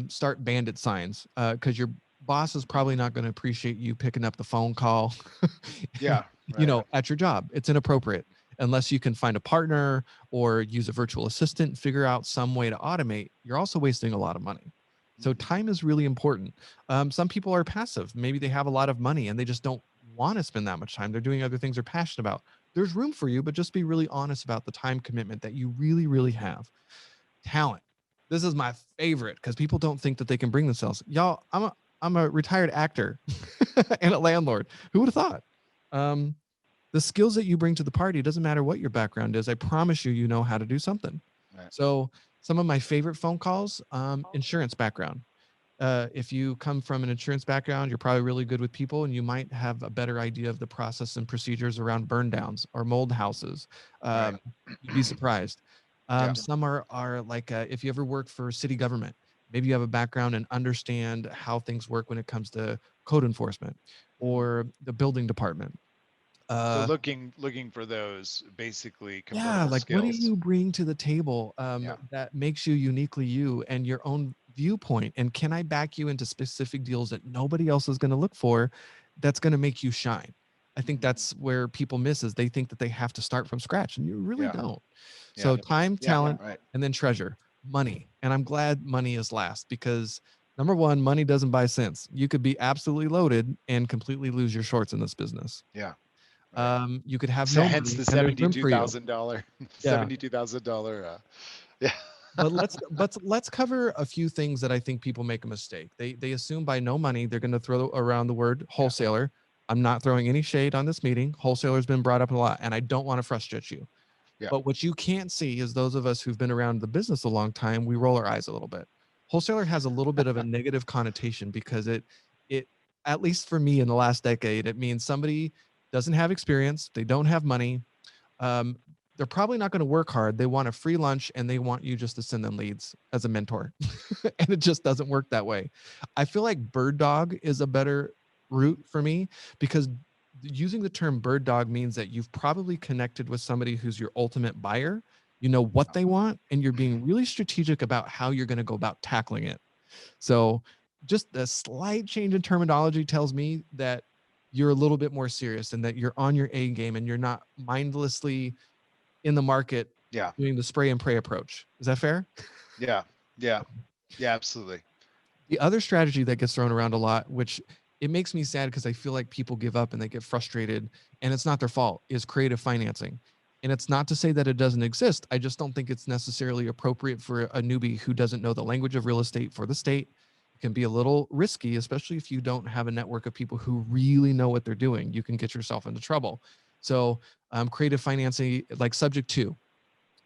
D: start bandit signs, because your boss is probably not going to appreciate you picking up the phone call, at your job. It's inappropriate. unless you can find a partner or use a virtual assistant, figure out some way to automate, you're also wasting a lot of money. So time is really important. Some people are passive. Maybe they have a lot of money and they just don't want to spend that much time. They're doing other things they're passionate about. There's room for you, but just be really honest about the time commitment that you really, really have. Talent. This is my favorite because people don't think that they can bring themselves. Y'all, I'm a retired actor and a landlord. Who would have thought? The skills that you bring to the party, doesn't matter what your background is. I promise you, you know how to do something.
A: Right.
D: So some of my favorite phone calls, insurance background. If you come from an insurance background, you're probably really good with people and you might have a better idea of the process and procedures around burn downs or mold houses.
A: Right.
D: You'd be surprised. Some are like, if you ever work for city government, maybe you have a background and understand how things work when it comes to code enforcement or the building department.
A: So looking for those basically convertible
D: Yeah, like
A: skills.
D: what do you bring to the table that makes you uniquely you and your own viewpoint? And can I back you into specific deals that nobody else is going to look for that's going to make you shine? I think that's where people miss is they think that they have to start from scratch and you really don't. So time, talent, and then treasure, money. And I'm glad money is last because number one, money doesn't buy sense. You could be absolutely loaded and completely lose your shorts in this business.
A: Yeah.
D: You could have
A: So
D: no
A: hence
D: money
A: the
D: and there's room for you.
A: $72,000 $72,000 yeah.
D: But let's cover a few things that I think people make a mistake. They assume by no money they're going to throw around the word wholesaler. I'm not throwing any shade on this meeting. Wholesaler's been brought up a lot and I don't want to frustrate you. But what you can't see is those of us who've been around the business a long time, we roll our eyes a little bit. Wholesaler has a little bit of a negative connotation because it at least for me in the last decade, it means somebody doesn't have experience, they don't have money, they're probably not going to work hard. They want a free lunch and they want you just to send them leads as a mentor. And it just doesn't work that way. I feel like bird dog is a better route for me because using the term bird dog means that you've probably connected with somebody who's your ultimate buyer. You know what they want and you're being really strategic about how you're going to go about tackling it. So just a slight change in terminology tells me that you're a little bit more serious and that you're on your A game and you're not mindlessly in the market doing the spray and pray approach. Is that fair?
A: Yeah, absolutely.
D: The other strategy that gets thrown around a lot, which it makes me sad because I feel like people give up and they get frustrated and it's not their fault, is creative financing. And it's not to say that it doesn't exist. I just don't think it's necessarily appropriate for a newbie who doesn't know the language of real estate for the state. It can be a little risky, especially if you don't have a network of people who really know what they're doing. You can get yourself into trouble. So creative financing, like subject to.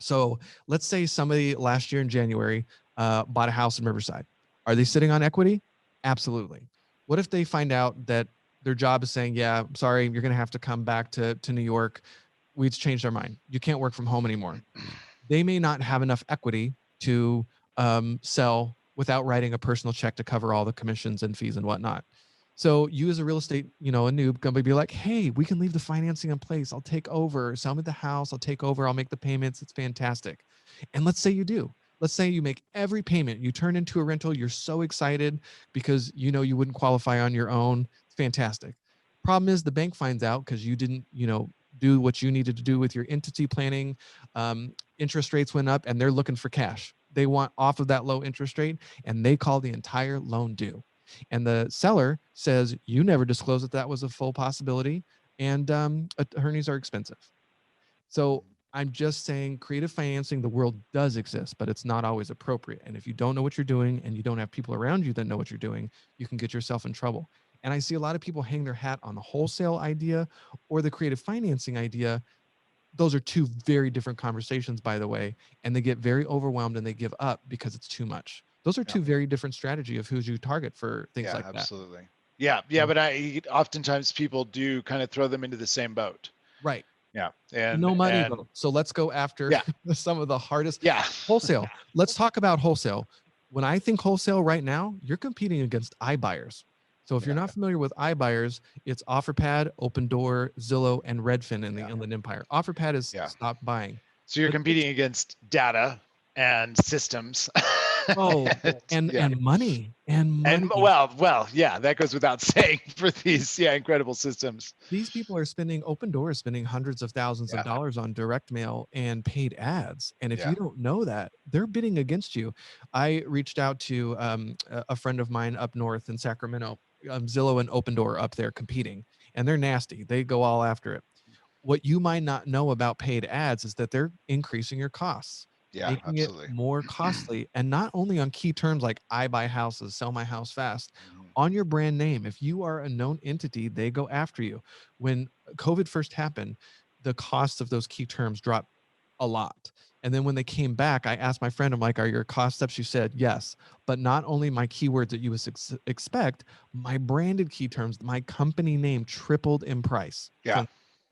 D: So let's say somebody last year in January bought a house in Riverside. Are they sitting on equity? Absolutely. What if they find out that their job is saying, yeah, I'm sorry, you're going to have to come back to New York. We've changed our mind. You can't work from home anymore. They may not have enough equity to sell without writing a personal check to cover all the commissions and fees and whatnot. So you as a real estate, a noob, gonna be like, hey, we can leave the financing in place. I'll take over. Sell me the house. I'll take over. I'll make the payments. It's fantastic. And let's say you do. Let's say you make every payment. You turn into a rental. You're so excited because you wouldn't qualify on your own. It's fantastic. Problem is the bank finds out because you didn't, do what you needed to do with your entity planning. Interest rates went up and they're looking for cash. They want off of that low interest rate and they call the entire loan due. And the seller says, you never disclosed that was a full possibility. And attorneys are expensive. So I'm just saying creative financing, the world does exist, but it's not always appropriate. And if you don't know what you're doing and you don't have people around you that know what you're doing, you can get yourself in trouble. And I see a lot of people hang their hat on the wholesale idea or the creative financing idea. Those are two very different conversations, by the way, and they get very overwhelmed and they give up because it's too much. Those are two very different strategies of who you target for things like that.
A: Absolutely. Yeah. But oftentimes people do kind of throw them into the same boat.
D: Right.
A: Yeah. And
D: no money though. So let's go after some of the hardest. Wholesale. Let's talk about wholesale. When I think wholesale right now, you're competing against Ibuyers. So if you're not familiar with Ibuyers, it's Offerpad, Opendoor, Zillow, and Redfin in the Inland Empire. Offerpad is stop buying.
A: So you're competing against data and systems.
D: Oh, and
A: Yeah.
D: money and money.
A: And well, yeah, that goes without saying for these incredible systems.
D: These people are spending Opendoor is spending hundreds of thousands of dollars on direct mail and paid ads. And if you don't know that, they're bidding against you. I reached out to a friend of mine up north in Sacramento, Zillow and Opendoor up there competing, and they're nasty. They go all after it. What you might not know about paid ads is that they're increasing your costs, making
A: Absolutely.
D: it more costly. And not only on key terms like I buy houses, sell my house fast, on your brand name. If you are a known entity, they go after you. When COVID first happened, the cost of those key terms dropped a lot. And then when they came back, I asked my friend, I'm like, are your costs up? She said, yes. But not only my keywords that you would expect, my branded key terms, my company name tripled in price.
A: Yeah.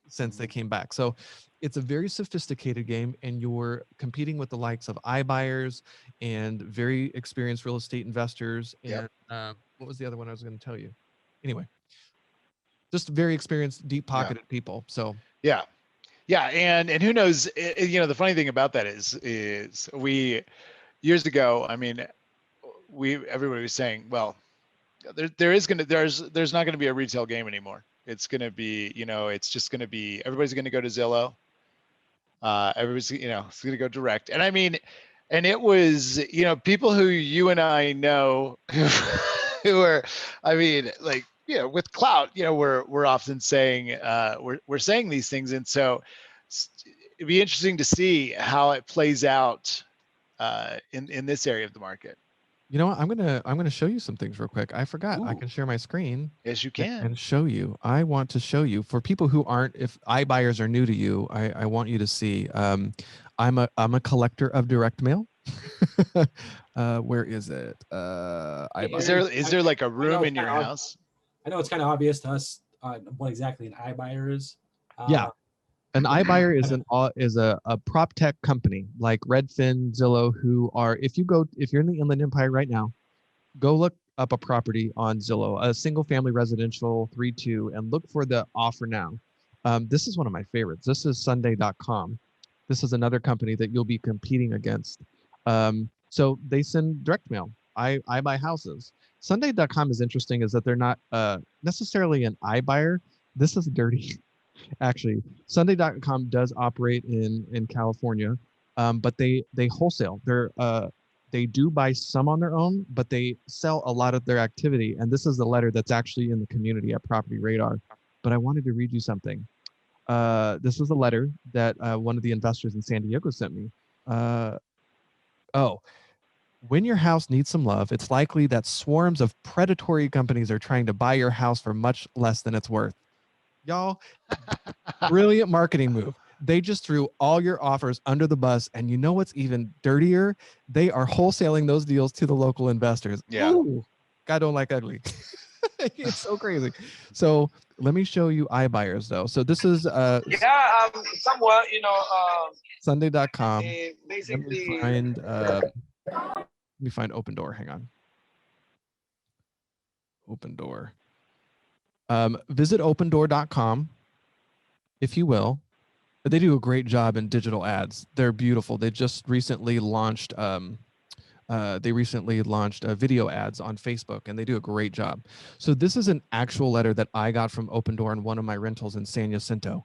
D: Since they came back. So it's a very sophisticated game, and you're competing with the likes of Ibuyers and very experienced real estate investors. And what was the other one I was going to tell you? Anyway, just very experienced, deep pocketed people. So
A: yeah. And who knows, the funny thing about that is we years ago, I mean, everybody was saying, well, there's not going to be a retail game anymore. It's going to be, it's just going to be, everybody's going to go to Zillow. Everybody's, it's going to go direct. And I mean, and it was, people who you and I know who are, I mean, like, with clout, we're often saying, we're saying these things. And so it'd be interesting to see how it plays out in this area of the market.
D: You know what? I'm gonna show you some things real quick. I forgot. I can share my screen.
A: Yes, you can.
D: And show you. I want to show you, for people who aren't, if iBuyers are new to you, I want you to see. I'm a collector of direct mail. Where is it?
A: Is there like a room in your house?
B: I know it's kind of obvious to us what exactly an iBuyer is.
D: Yeah. An iBuyer is a prop tech company like Redfin, Zillow, who are, if you're in the Inland Empire right now, go look up a property on Zillow, a single family residential 3-2, and look for the offer now. This is one of my favorites. This is Sunday.com. This is another company that you'll be competing against. So they send direct mail. I buy houses. Sunday.com is interesting, is that they're not necessarily an iBuyer. This is dirty. Actually, Sunday.com does operate in California, but they wholesale. They do buy some on their own, but they sell a lot of their activity. And this is the letter that's actually in the community at Property Radar. But I wanted to read you something. This was a letter that one of the investors in San Diego sent me. When your house needs some love, it's likely that swarms of predatory companies are trying to buy your house for much less than it's worth. Y'all, brilliant marketing move. They just threw all your offers under the bus. And you know what's even dirtier? They are wholesaling those deals to the local investors.
A: Yeah.
D: Ooh, God don't like ugly. It's so crazy. So let me show you iBuyers though. So this is
G: somewhat,
D: Sunday.com.
G: basically
D: Let me find Opendoor. Hang on. Opendoor. Visit opendoor.com, if you will. They do a great job in digital ads. They're beautiful. They just recently launched video ads on Facebook, and they do a great job. So this is an actual letter that I got from Opendoor in one of my rentals in San Jacinto.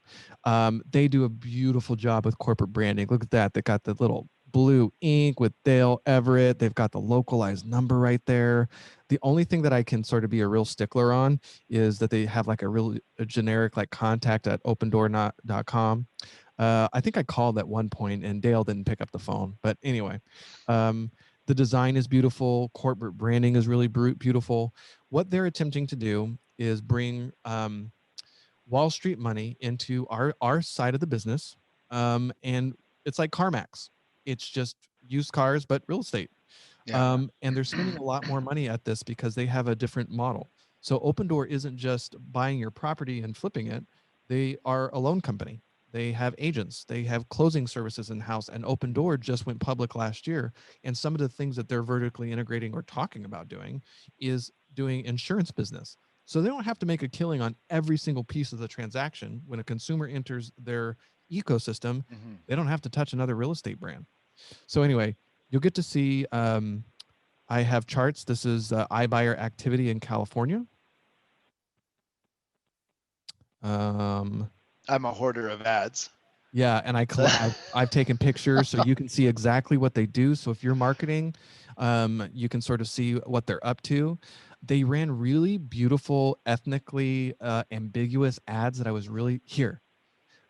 D: They do a beautiful job with corporate branding. Look at that. They got the little blue ink with Dale Everett. They've got the localized number right there. The only thing that I can sort of be a real stickler on is that they have like a generic like contact at opendoor.com. I think I called at one point and Dale didn't pick up the phone. But anyway, the design is beautiful. Corporate branding is really beautiful. What they're attempting to do is bring Wall Street money into our side of the business. And it's like CarMax. It's just used cars, but real estate.
A: Yeah.
D: And they're spending a lot more money at this because they have a different model. So Opendoor isn't just buying your property and flipping it. They are a loan company. They have agents. They have closing services in-house. And Opendoor just went public last year. And some of the things that they're vertically integrating or talking about doing is doing insurance business. So they don't have to make a killing on every single piece of the transaction. When a consumer enters their ecosystem, they don't have to touch another real estate brand. So anyway, you'll get to see I have charts. This is iBuyer activity in California.
A: I'm a hoarder of ads.
D: Yeah, and I've taken pictures so you can see exactly what they do. So if you're marketing, you can sort of see what they're up to. They ran really beautiful, ethnically ambiguous ads that I was really here.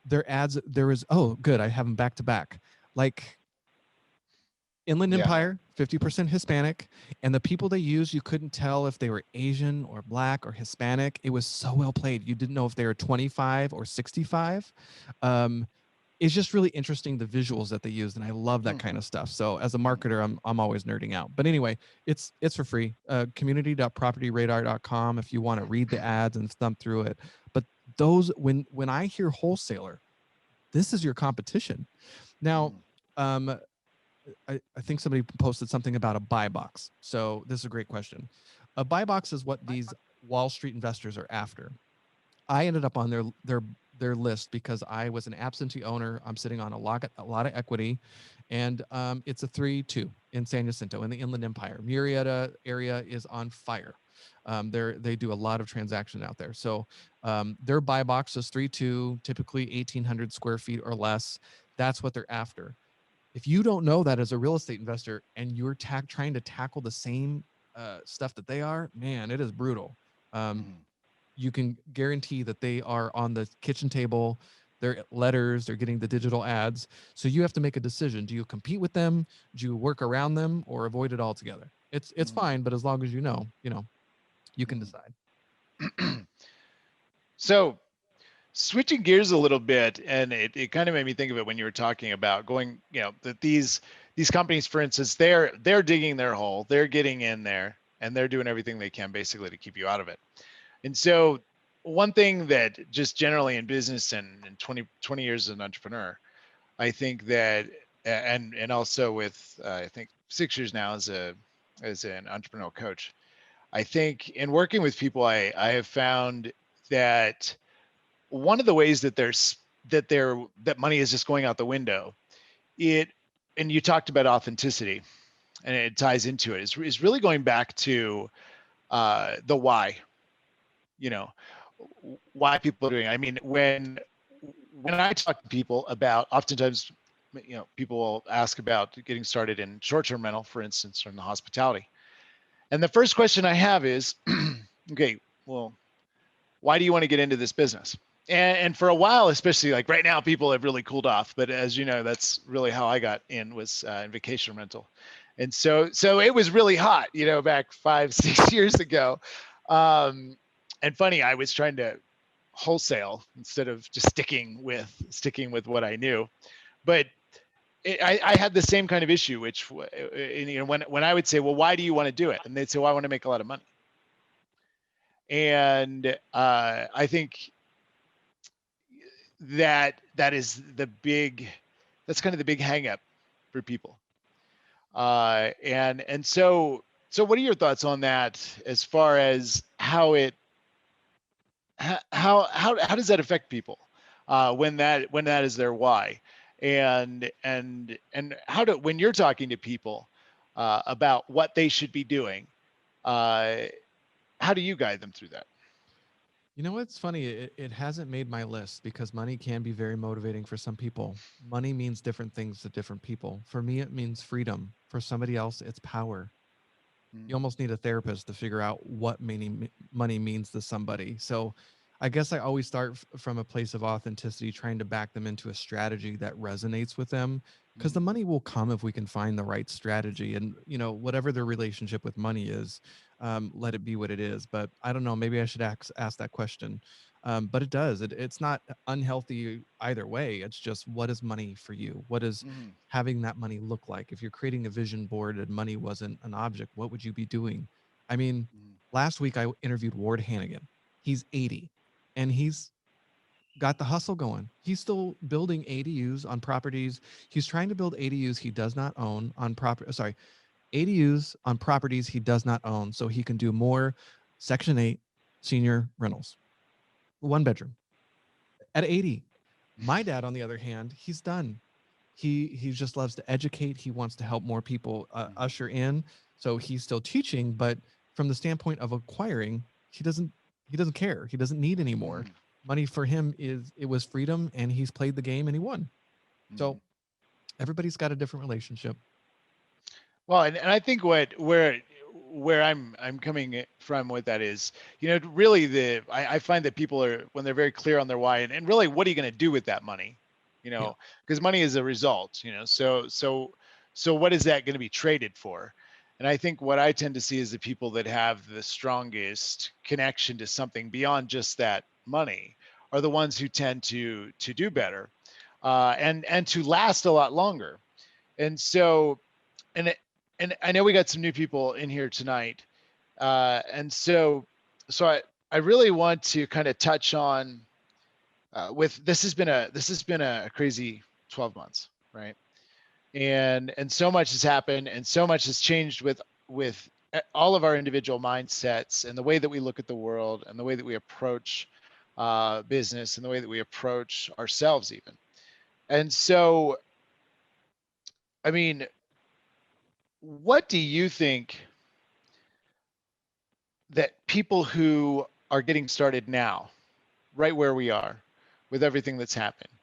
D: Their ads, there was, oh, good, I have them back to back. Like Inland Empire, 50% Hispanic, and the people they used, you couldn't tell if they were Asian or Black or Hispanic. It was so well played. You didn't know if they were 25 or 65. It's just really interesting, the visuals that they used, and I love that kind of stuff. So as a marketer, I'm always nerding out. But anyway, it's for free. Community.propertyradar.com if you want to read the ads and thumb through it. But those, when I hear wholesaler, this is your competition. Now, I think somebody posted something about a buy box. So this is a great question. A buy box is what these Wall Street investors are after. I ended up on their list because I was an absentee owner. I'm sitting on a lot of equity, and it's a 3-2 in San Jacinto in the Inland Empire. Murrieta area is on fire. They do a lot of transaction out there. So their buy box is 3-2, typically 1,800 square feet or less. That's what they're after. If you don't know that as a real estate investor and you're trying to tackle the same stuff that they are, man, it is brutal. You can guarantee that they are on the kitchen table, their letters, they're getting the digital ads. So you have to make a decision. Do you compete with them? Do you work around them or avoid it altogether? It's fine, but as long as you know, you can decide.
A: So switching gears a little bit, and it kind of made me think of it when you were talking about going, that these companies, for instance, they're digging their hole, they're getting in there, and they're doing everything they can basically to keep you out of it. And so one thing that just generally in business and in 20 years as an entrepreneur, I think that, and also with I think 6 years now as an entrepreneurial coach, I think in working with people, I have found that one of the ways that that money is just going out the window, and you talked about authenticity, and it ties into it, is really going back to the why. Why people are doing it. I mean, when I talk to people about, oftentimes, people will ask about getting started in short-term rental, for instance, or in the hospitality. And the first question I have is, okay, well, why do you want to get into this business? And for a while, especially like right now, people have really cooled off. But as you know, that's really how I got in, was in vacation rental. And so it was really hot, back 5-6 years ago. And funny, I was trying to wholesale instead of just sticking with what I knew. But I had the same kind of issue, which, when I would say, well, why do you want to do it? And they'd say, well, I want to make a lot of money. And I think that's kind of the big hang up for people. And so what are your thoughts on that, as far as how does that affect people when that is their why? And when you're talking to people about what they should be doing, how do you guide them through that?
D: You know what's funny? It hasn't made my list because money can be very motivating for some people. Money means different things to different people. For me, it means freedom. For somebody else, it's power. You almost need a therapist to figure out what money means to somebody. So I guess I always start from a place of authenticity, trying to back them into a strategy that resonates with them, because the money will come if we can find the right strategy. And, whatever their relationship with money is, let it be what it is. But I don't know, maybe I should ask that question. But it does. It's not unhealthy either way. It's just, what is money for you? What is having that money look like? If you're creating a vision board and money wasn't an object, what would you be doing? I mean, last week I interviewed Ward Hannigan. He's 80 and he's got the hustle going. He's still building ADUs on properties. He's trying to build ADUs he does not own on ADUs on properties he does not own, so he can do more Section 8 senior rentals. 1 bedroom at 80. My dad, on the other hand, he's done. he just loves to educate. He wants to help more people usher in. So he's still teaching, but from the standpoint of acquiring, he doesn't care. He doesn't need any more money. For him it was freedom, and he's played the game and he won. So everybody's got a different relationship.
A: Well, and I think where I'm coming from with that is, really I find that people are, when they're very clear on their why, and really, what are you going to do with that money? Because money is a result, so what is that going to be traded for? And I think what I tend to see is the people that have the strongest connection to something beyond just that money are the ones who tend to do better, and to last a lot longer. And so, and I know we got some new people in here tonight, and so I really want to kind of touch on with this has been a crazy 12 months, right? And so much has happened, and so much has changed with all of our individual mindsets, and the way that we look at the world, and the way that we approach business, and the way that we approach ourselves even. And so, I mean, what do you think that people who are getting started now, right where we are, with everything that's happened,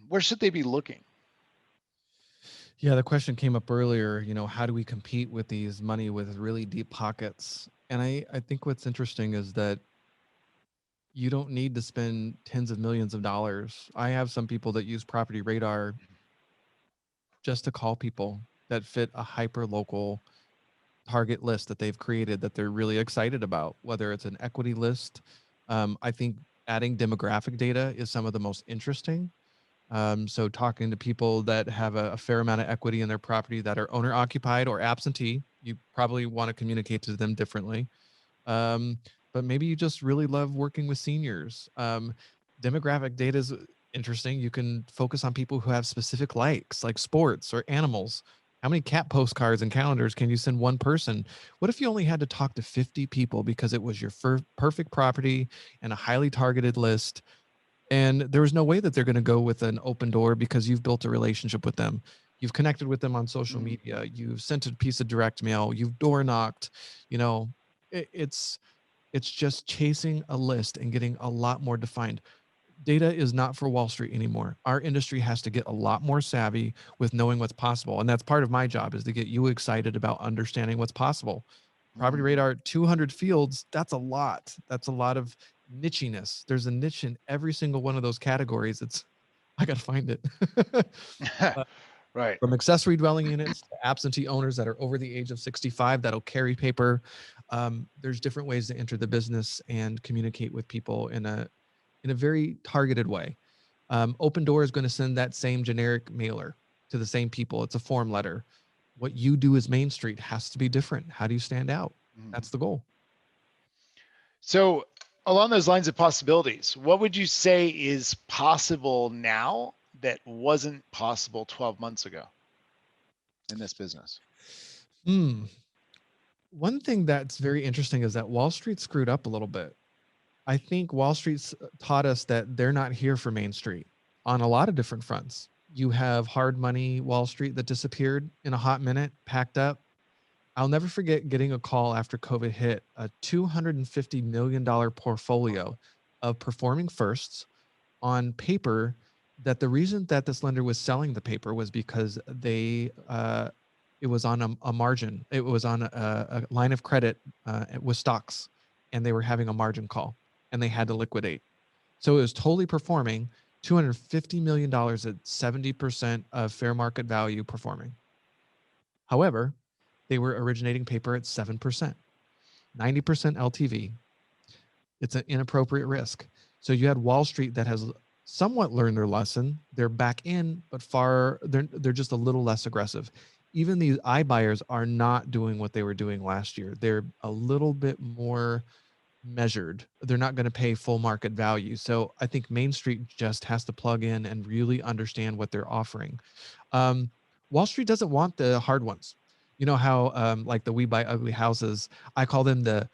A: where should they be looking?
D: Yeah, the question came up earlier, how do we compete with these money with really deep pockets? And I think what's interesting is that you don't need to spend tens of millions of dollars. I have some people that use Property Radar just to call people that fit a hyper local target list that they've created that they're really excited about, whether it's an equity list. I think adding demographic data is some of the most interesting. So talking to people that have a fair amount of equity in their property that are owner occupied or absentee, you probably want to communicate to them differently. But maybe you just really love working with seniors. Demographic data is interesting. You can focus on people who have specific likes, like sports or animals. How many cat postcards and calendars can you send one person? What if you only had to talk to 50 people because it was your perfect property and a highly targeted list? And there was no way that they're going to go with an Opendoor because you've built a relationship with them. You've connected with them on social media. You've sent a piece of direct mail. You've door knocked. It's just chasing a list and getting a lot more defined. Data is not for Wall Street anymore. Our industry has to get a lot more savvy with knowing what's possible. And that's part of my job, is to get you excited about understanding what's possible. Property Radar, 200 fields, that's a lot. That's a lot of nichiness. There's a niche in every single one of those categories. I got to find it.
A: Right.
D: From accessory dwelling units to absentee owners that are over the age of 65 that'll carry paper. There's different ways to enter the business and communicate with people in a very targeted way. Opendoor is going to send that same generic mailer to the same people. It's a form letter. What you do as Main Street has to be different. How do you stand out? That's the goal.
A: So along those lines of possibilities, what would you say is possible now that wasn't possible 12 months ago in this business?
D: One thing that's very interesting is that Wall Street screwed up a little bit. I think Wall Street's taught us that they're not here for Main Street on a lot of different fronts. You have hard money Wall Street that disappeared in a hot minute, packed up. I'll never forget getting a call after COVID hit, a $250 million portfolio of performing firsts on paper, that the reason that this lender was selling the paper was because it was on a margin. It was on a line of credit with stocks, and they were having a margin call, and they had to liquidate. So it was totally performing, $250 million at 70% of fair market value performing. However, they were originating paper at 7%, 90% LTV. It's an inappropriate risk. So you had Wall Street that has somewhat learned their lesson. They're back in, but they're just a little less aggressive. Even these Ibuyers are not doing what they were doing last year. They're a little bit more measured. They're not going to pay full market value. So I think Main Street just has to plug in and really understand what they're offering. Wall Street doesn't want the hard ones. You know how like the We Buy Ugly houses, I call them the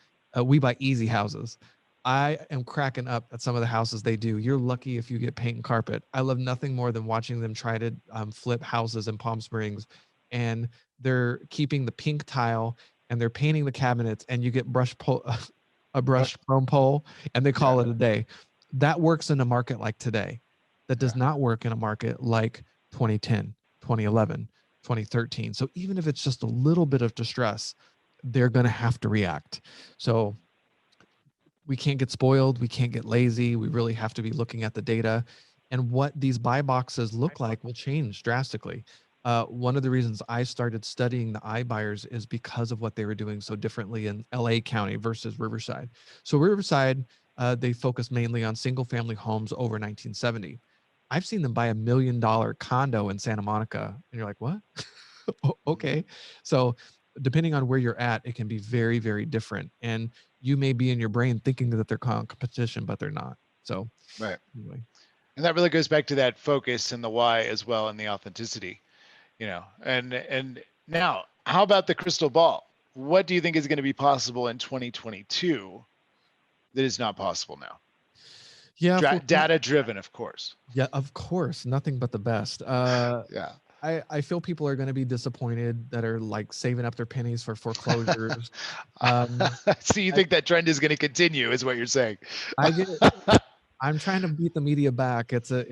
D: We Buy Easy houses. I am cracking up at some of the houses they do. You're lucky if you get paint and carpet. I love nothing more than watching them try to flip houses in Palm Springs, and they're keeping the pink tile and they're painting the cabinets, and you get a brushed chrome pole, and they call it a day. That works in a market like today. That does not work in a market like 2010, 2011, 2013. So even if it's just a little bit of distress, they're going to have to react. So we can't get spoiled. We can't get lazy. We really have to be looking at the data, and what these buy boxes look like will change drastically. One of the reasons I started studying the Ibuyers is because of what they were doing so differently in LA County versus Riverside. So Riverside, they focus mainly on single family homes over 1970. I've seen them buy $1 million condo in Santa Monica, and you're like, what? Okay. So depending on where you're at, it can be very, very different. And you may be in your brain thinking that they're competition, but they're not. So anyway.
A: And that really goes back to that focus and the why as well, and the authenticity, and now how about the crystal ball? What do you think is going to be possible in 2022 that is not possible now?
D: Yeah.
A: Data driven, of course.
D: Yeah, of course. Nothing but the best. I feel people are going to be disappointed that are like saving up their pennies for foreclosures.
A: So you think that trend is going to continue, is what you're saying?
D: I get it. I'm trying to beat the media back. It's a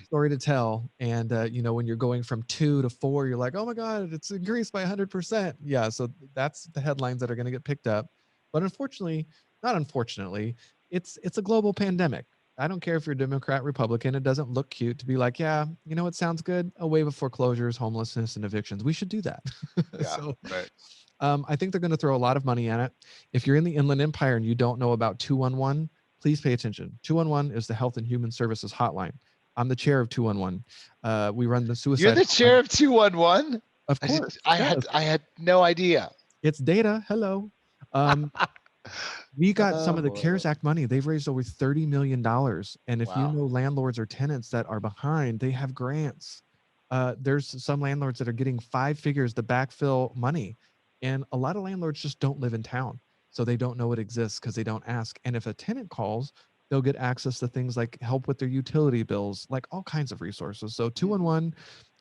D: story to tell. And when you're going from 2 to 4, you're like, oh my God, it's increased by 100%. Yeah. So that's the headlines that are going to get picked up. But not unfortunately, it's a global pandemic. I don't care if you're Democrat, Republican. It doesn't look cute to be like, yeah, it sounds good. A wave of foreclosures, homelessness, and evictions. We should do that. I think they're going to throw a lot of money at it. If you're in the Inland Empire and you don't know about 211, please pay attention. 211 is the Health and Human Services hotline. I'm the chair of 211. We run the suicide.
A: You're the chair of 211?
D: Of course.
A: I had no idea.
D: It's data. Hello. We got some of the CARES Act money. They've raised over $30 million. And if you know landlords or tenants that are behind, they have grants. There's some landlords that are getting 5 figures to backfill money. And a lot of landlords just don't live in town. So they don't know it exists because they don't ask. And if a tenant calls, they'll get access to things like help with their utility bills, like all kinds of resources. So 211,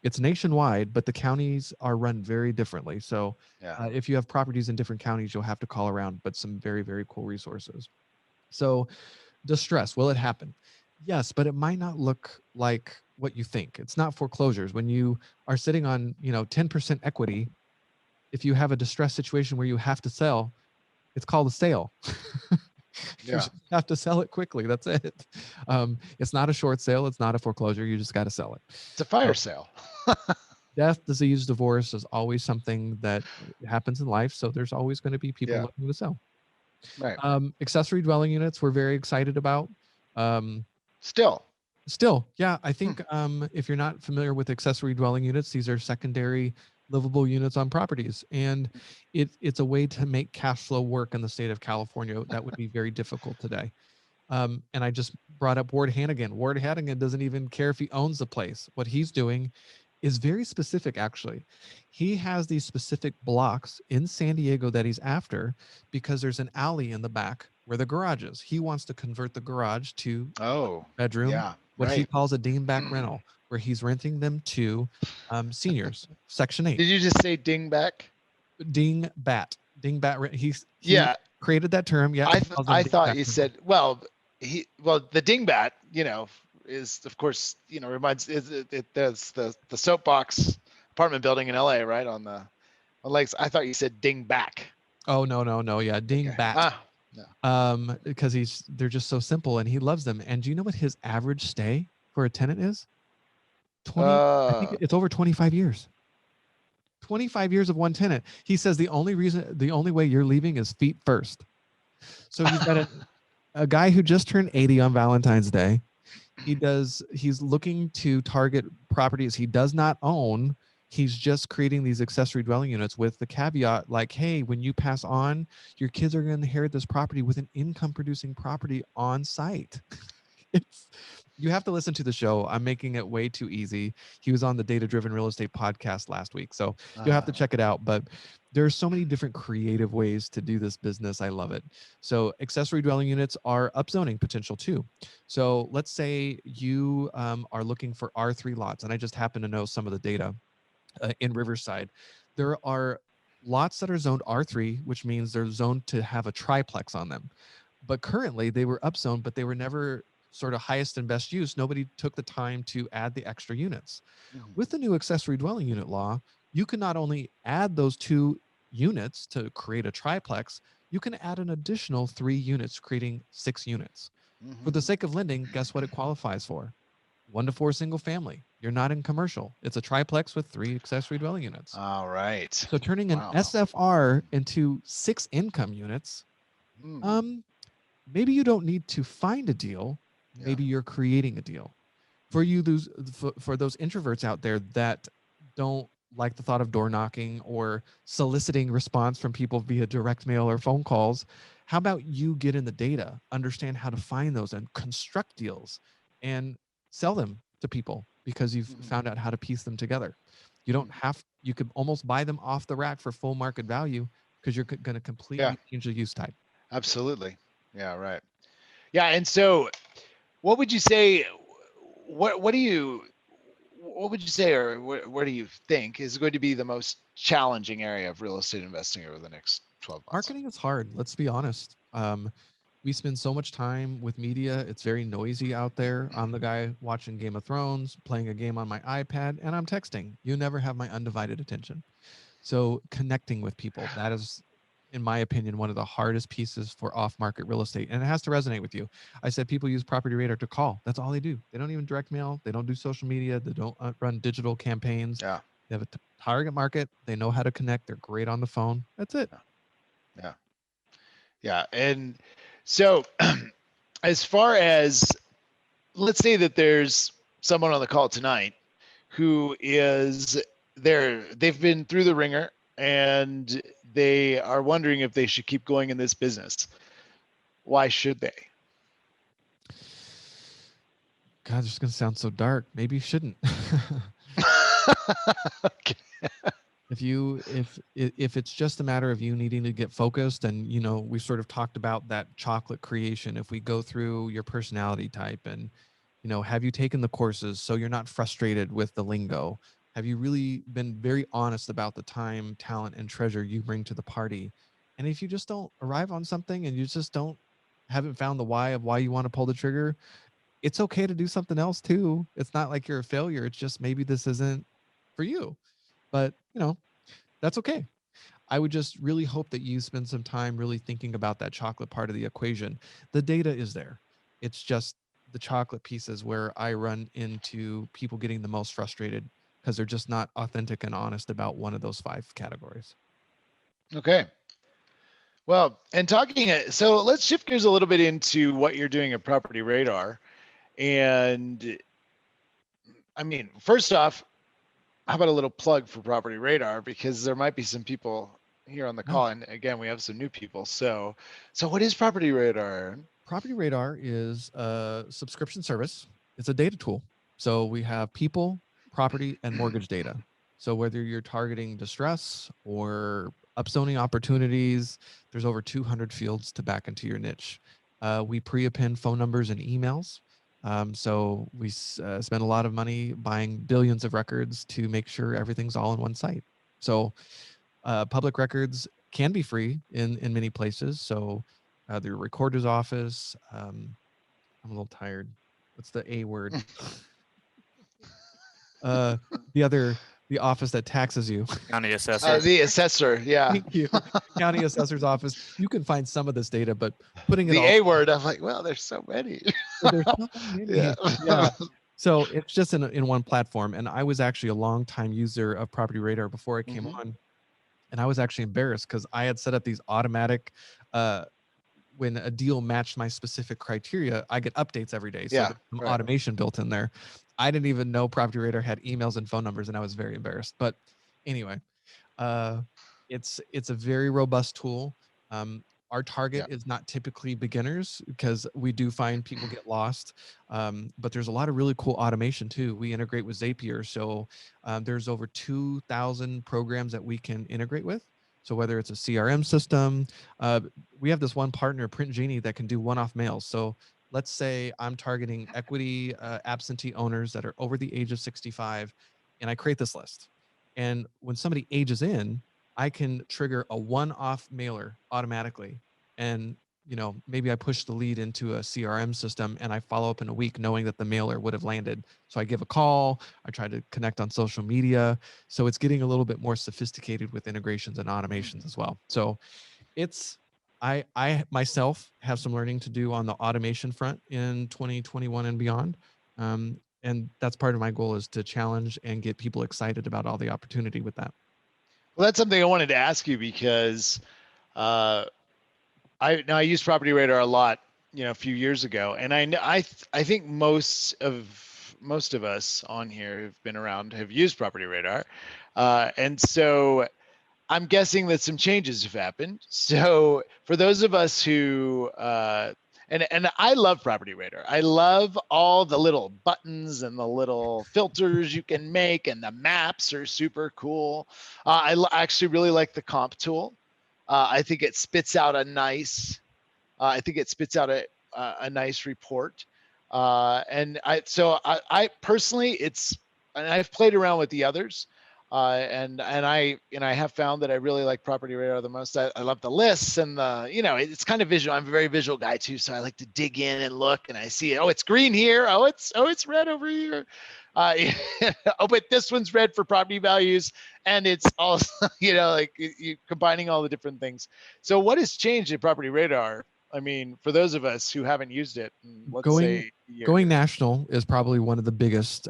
D: it's nationwide, but the counties are run very differently. So if you have properties in different counties, you'll have to call around, but some very, very cool resources. So distress, will it happen? Yes, but it might not look like what you think. It's not foreclosures. When you are sitting on, 10% equity, if you have a distress situation where you have to sell, it's called a sale. You just have to sell it quickly. That's it. It's not a short sale. It's not a foreclosure. You just got to sell it.
A: It's a fire sale.
D: Death, disease, divorce is always something that happens in life. So there's always going to be people looking to sell.
A: Right.
D: Accessory dwelling units, we're very excited about.
A: Still.
D: Yeah. I think if you're not familiar with accessory dwelling units, these are secondary livable units on properties, and it's a way to make cash flow work in the state of California that would be very difficult today. And I just brought up Ward Hannigan. Ward Hannigan doesn't even care if he owns the place. What he's doing is very specific, actually. He has these specific blocks in San Diego that he's after because there's an alley in the back where the garage is. He wants to convert the garage to bedroom, what he calls a dingback rental, where he's renting them to seniors, Section 8.
A: Did you just say dingback?
D: Dingbat. He created that term. Yeah.
A: I thought you said, the dingbat, is of course, reminds there's the soapbox apartment building in LA, right? On lakes. I thought you said dingback.
D: Oh, no. Yeah. Dingbat.
A: No.
D: Because they're just so simple and he loves them. And do you know what his average stay for a tenant is? I think it's over 25 years. 25 years of one tenant. He says the only way you're leaving is feet first. So he's got a guy who just turned 80 on Valentine's Day. He's looking to target properties he does not own. He's just creating these accessory dwelling units with the caveat like, hey, when you pass on, your kids are going to inherit this property with an income producing property on site. it's, you have to listen to the show. I'm making it way too easy. He was on the Data Driven Real Estate podcast last week, so you'll have to check it out. But there's so many different creative ways to do this business. I love it. So accessory dwelling units are upzoning potential too. So let's say you are looking for R3 lots, and I just happen to know some of the data in Riverside. There are lots that are zoned R3, which means they're zoned to have a triplex on them. But currently they were upzoned, but they were never sort of highest and best use. Nobody took the time to add the extra units. With the new accessory dwelling unit law, you can not only add those 2 units to create a triplex, you can add an additional 3 units, creating 6 units. For the sake of lending, guess what it qualifies for? 1 to 4 single family. You're not in commercial. It's a triplex with 3 accessory dwelling units.
A: All right.
D: So turning an SFR into 6 income units, maybe you don't need to find a deal. Maybe you're creating a deal. For you, for those introverts out there that don't like the thought of door knocking or soliciting response from people via direct mail or phone calls, how about you get in the data, understand how to find those and construct deals and sell them to people because you've found out how to piece them together. You don't have, you could almost buy them off the rack for full market value because you're going to completely change the use type.
A: Absolutely. Yeah, right. Yeah, and so what would you say, what would you say, or where do you think is going to be the most challenging area of real estate investing over the next 12 months?
D: Marketing is hard. Let's be honest. We spend so much time with media. It's very noisy out there. I'm the guy watching Game of Thrones, playing a game on my iPad, and I'm texting. You never have my undivided attention. So connecting with people, that is, in my opinion, one of the hardest pieces for off-market real estate. And it has to resonate with you. I said people use Property Radar to call. That's all they do. They don't even direct mail. They don't do social media. They don't run digital campaigns.
A: Yeah.
D: They have a target market. They know how to connect. They're great on the phone. That's it.
A: Yeah. Yeah. And so as far as, let's say that there's someone on the call tonight who is there, they've been through the ringer and they are wondering if they should keep going in this business. Why should they?
D: God, this is going to sound so dark. Maybe you shouldn't.
A: Okay.
D: If it's just a matter of you needing to get focused, and you know, we sort of talked about that chocolate creation. If we go through your personality type and, you know, have you taken the courses so you're not frustrated with the lingo? Have you really been very honest about the time, talent, and treasure you bring to the party? And if you just don't arrive on something and you just haven't found the why of why you want to pull the trigger, it's okay to do something else too. It's not like you're a failure. It's just maybe this isn't for you. But, you know, that's okay. I would just really hope that you spend some time really thinking about that chocolate part of the equation. The data is there. It's just the chocolate pieces where I run into people getting the most frustrated because they're just not authentic and honest about one of those 5 categories.
A: Okay. Well, and talking, so let's shift gears a little bit into what you're doing at Property Radar. And I mean, first off, how about a little plug for Property Radar? Because there might be some people here on the call. And again, we have some new people. So what is Property Radar?
D: Property Radar is a subscription service. It's a data tool. So we have people, property, and mortgage data. So whether you're targeting distress or upzoning opportunities, there's over 200 fields to back into your niche. We pre-append phone numbers and emails. So we spend a lot of money buying billions of records to make sure everything's all in one site. So public records can be free in many places. So the recorder's office. I'm a little tired. What's the A word? The office that taxes you.
C: County assessor.
A: The assessor. Yeah.
D: Thank you. County assessor's office. You can find some of this data, but putting it
A: The
D: all
A: A word, I'm like, well, there's so many.
D: there's so many.
A: Yeah.
D: So it's just in one platform. And I was actually a long time user of Property Radar before I came on. And I was actually embarrassed because I had set up these automatic, when a deal matched my specific criteria, I get updates every day. So there's some automation built in there. I didn't even know Property Radar had emails and phone numbers, and I was very embarrassed. But anyway, it's a very robust tool. Our target is not typically beginners because we do find people get lost. But there's a lot of really cool automation too. We integrate with Zapier. So there's over 2,000 programs that we can integrate with. So whether it's a CRM system, we have this one partner, Print Genie, that can do one-off mails. So let's say I'm targeting equity absentee owners that are over the age of 65, and I create this list. And when somebody ages in, I can trigger a one-off mailer automatically. And, maybe I push the lead into a CRM system and I follow up in a week knowing that the mailer would have landed. So I give a call, I try to connect on social media. So it's getting a little bit more sophisticated with integrations and automations as well. So I myself have some learning to do on the automation front in 2021 and beyond. And that's part of my goal, is to challenge and get people excited about all the opportunity with that.
A: Well, that's something I wanted to ask you because I used Property Radar a lot, a few years ago, and I think most of us on here who've been around have used Property Radar, and so I'm guessing that some changes have happened. So for those of us who and I love Property Radar. I love all the little buttons and the little filters you can make, and the maps are super cool. Actually really like the comp tool. I think it spits out a nice. I think it spits out a nice report. And I personally, and I've played around with the others. And I have found that I really like Property Radar the most. I love the lists and it's kind of visual. I'm a very visual guy too, so I like to dig in and look, and I see it. Oh, it's green here. Oh, it's red over here. Oh, but this one's red for property values, and it's also like you combining all the different things. So what has changed in Property Radar? I mean, for those of us who haven't used it,
D: going national is probably one of the biggest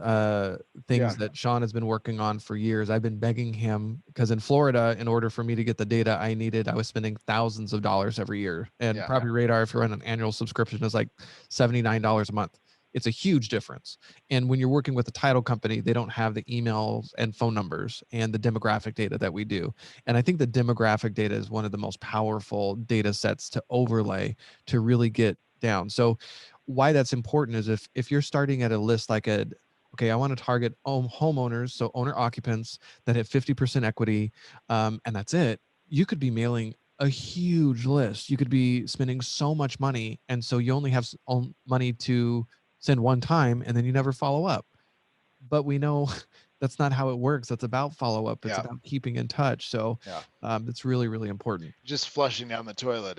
D: things that Sean has been working on for years. I've been begging him, because in Florida, in order for me to get the data I needed, I was spending thousands of dollars every year. And Property Radar, if you're on an annual subscription, is like $79 a month. It's a huge difference. And when you're working with a title company, they don't have the emails and phone numbers and the demographic data that we do. And I think the demographic data is one of the most powerful data sets to overlay to really get down. So why that's important is if you're starting at a list like okay, I want to target homeowners, so owner occupants that have 50% equity, and that's it. You could be mailing a huge list. You could be spending so much money, and so you only have money to send one time, and then you never follow up. But we know that's not how it works. It's about follow-up. It's about keeping in touch. So it's really, really important.
A: Just flushing down the toilet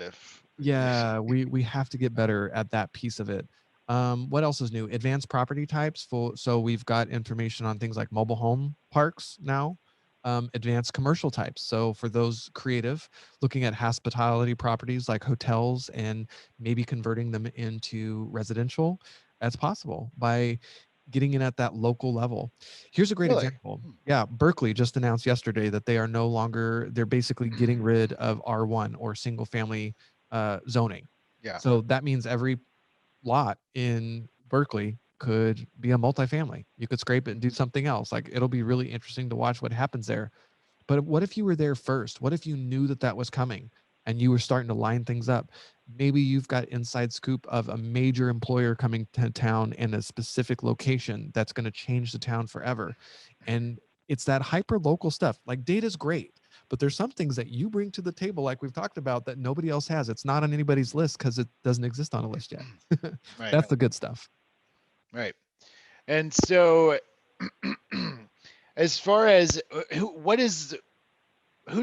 D: we have to get better at that piece of it. What else is new? Advanced property types. So we've got information on things like mobile home parks now. Advanced commercial types. So for those creative, looking at hospitality properties like hotels and maybe converting them into residential, that's possible by getting in at that local level. Here's a great example. Yeah, Berkeley just announced yesterday that they're basically getting rid of R1 or single family zoning.
A: Yeah.
D: So that means every lot in Berkeley could be a multifamily. You could scrape it and do something else. Like, it'll be really interesting to watch what happens there. But what if you were there first? What if you knew that was coming and you were starting to line things up? Maybe you've got inside scoop of a major employer coming to town in a specific location that's going to change the town forever. And it's that hyper local stuff. Like, data's great, but there's some things that you bring to the table, like we've talked about, that nobody else has. It's not on anybody's list because it doesn't exist on a list yet.
A: Right.
D: That's the good stuff.
A: Right. And so as far as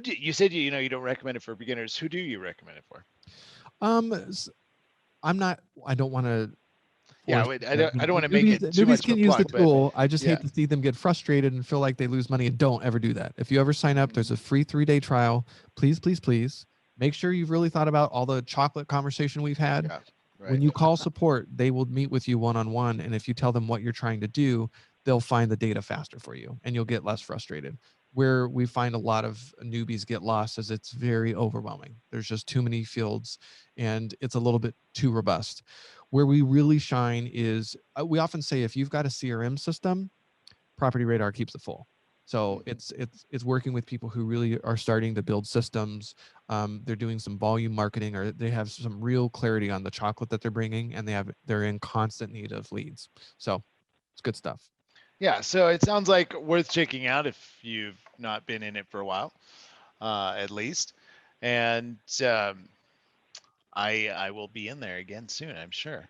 A: you said you don't recommend it for beginners. Who do you recommend it for?
D: I don't want to.
A: Yeah, I don't want to make it too much
D: can
A: of a
D: use
A: plug,
D: the tool. I just hate to see them get frustrated and feel like they lose money, and don't ever do that. If you ever sign up, there's a free 3-day trial. Please, please, please make sure you've really thought about all the chocolate conversation we've had.
A: Yeah, right.
D: When you call support, they will meet with you one-on-one. And if you tell them what you're trying to do, they'll find the data faster for you and you'll get less frustrated. Where we find a lot of newbies get lost is it's very overwhelming. There's just too many fields and it's a little bit too robust. Where we really shine is we often say, if you've got a CRM system, Property Radar keeps it full. So it's working with people who really are starting to build systems. They're doing some volume marketing, or they have some real clarity on the chocolate that they're bringing, and they're in constant need of leads. So it's good stuff.
A: Yeah, so it sounds like worth checking out if you've not been in it for a while, at least. And I will be in there again soon, I'm sure.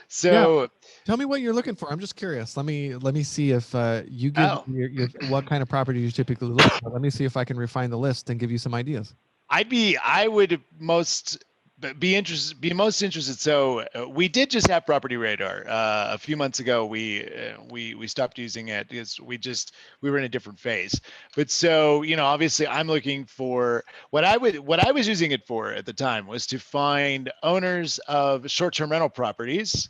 A: So
D: yeah, tell me what you're looking for. I'm just curious. Let me see if you give
A: Oh.
D: me your what kind of property you typically look for. Let me see if I can refine the list and give you some ideas.
A: I would be most interested. So we did just have Property Radar a few months ago. We stopped using it because we were in a different phase. But so, you know, obviously I'm looking for what I was using it for at the time was to find owners of short-term rental properties.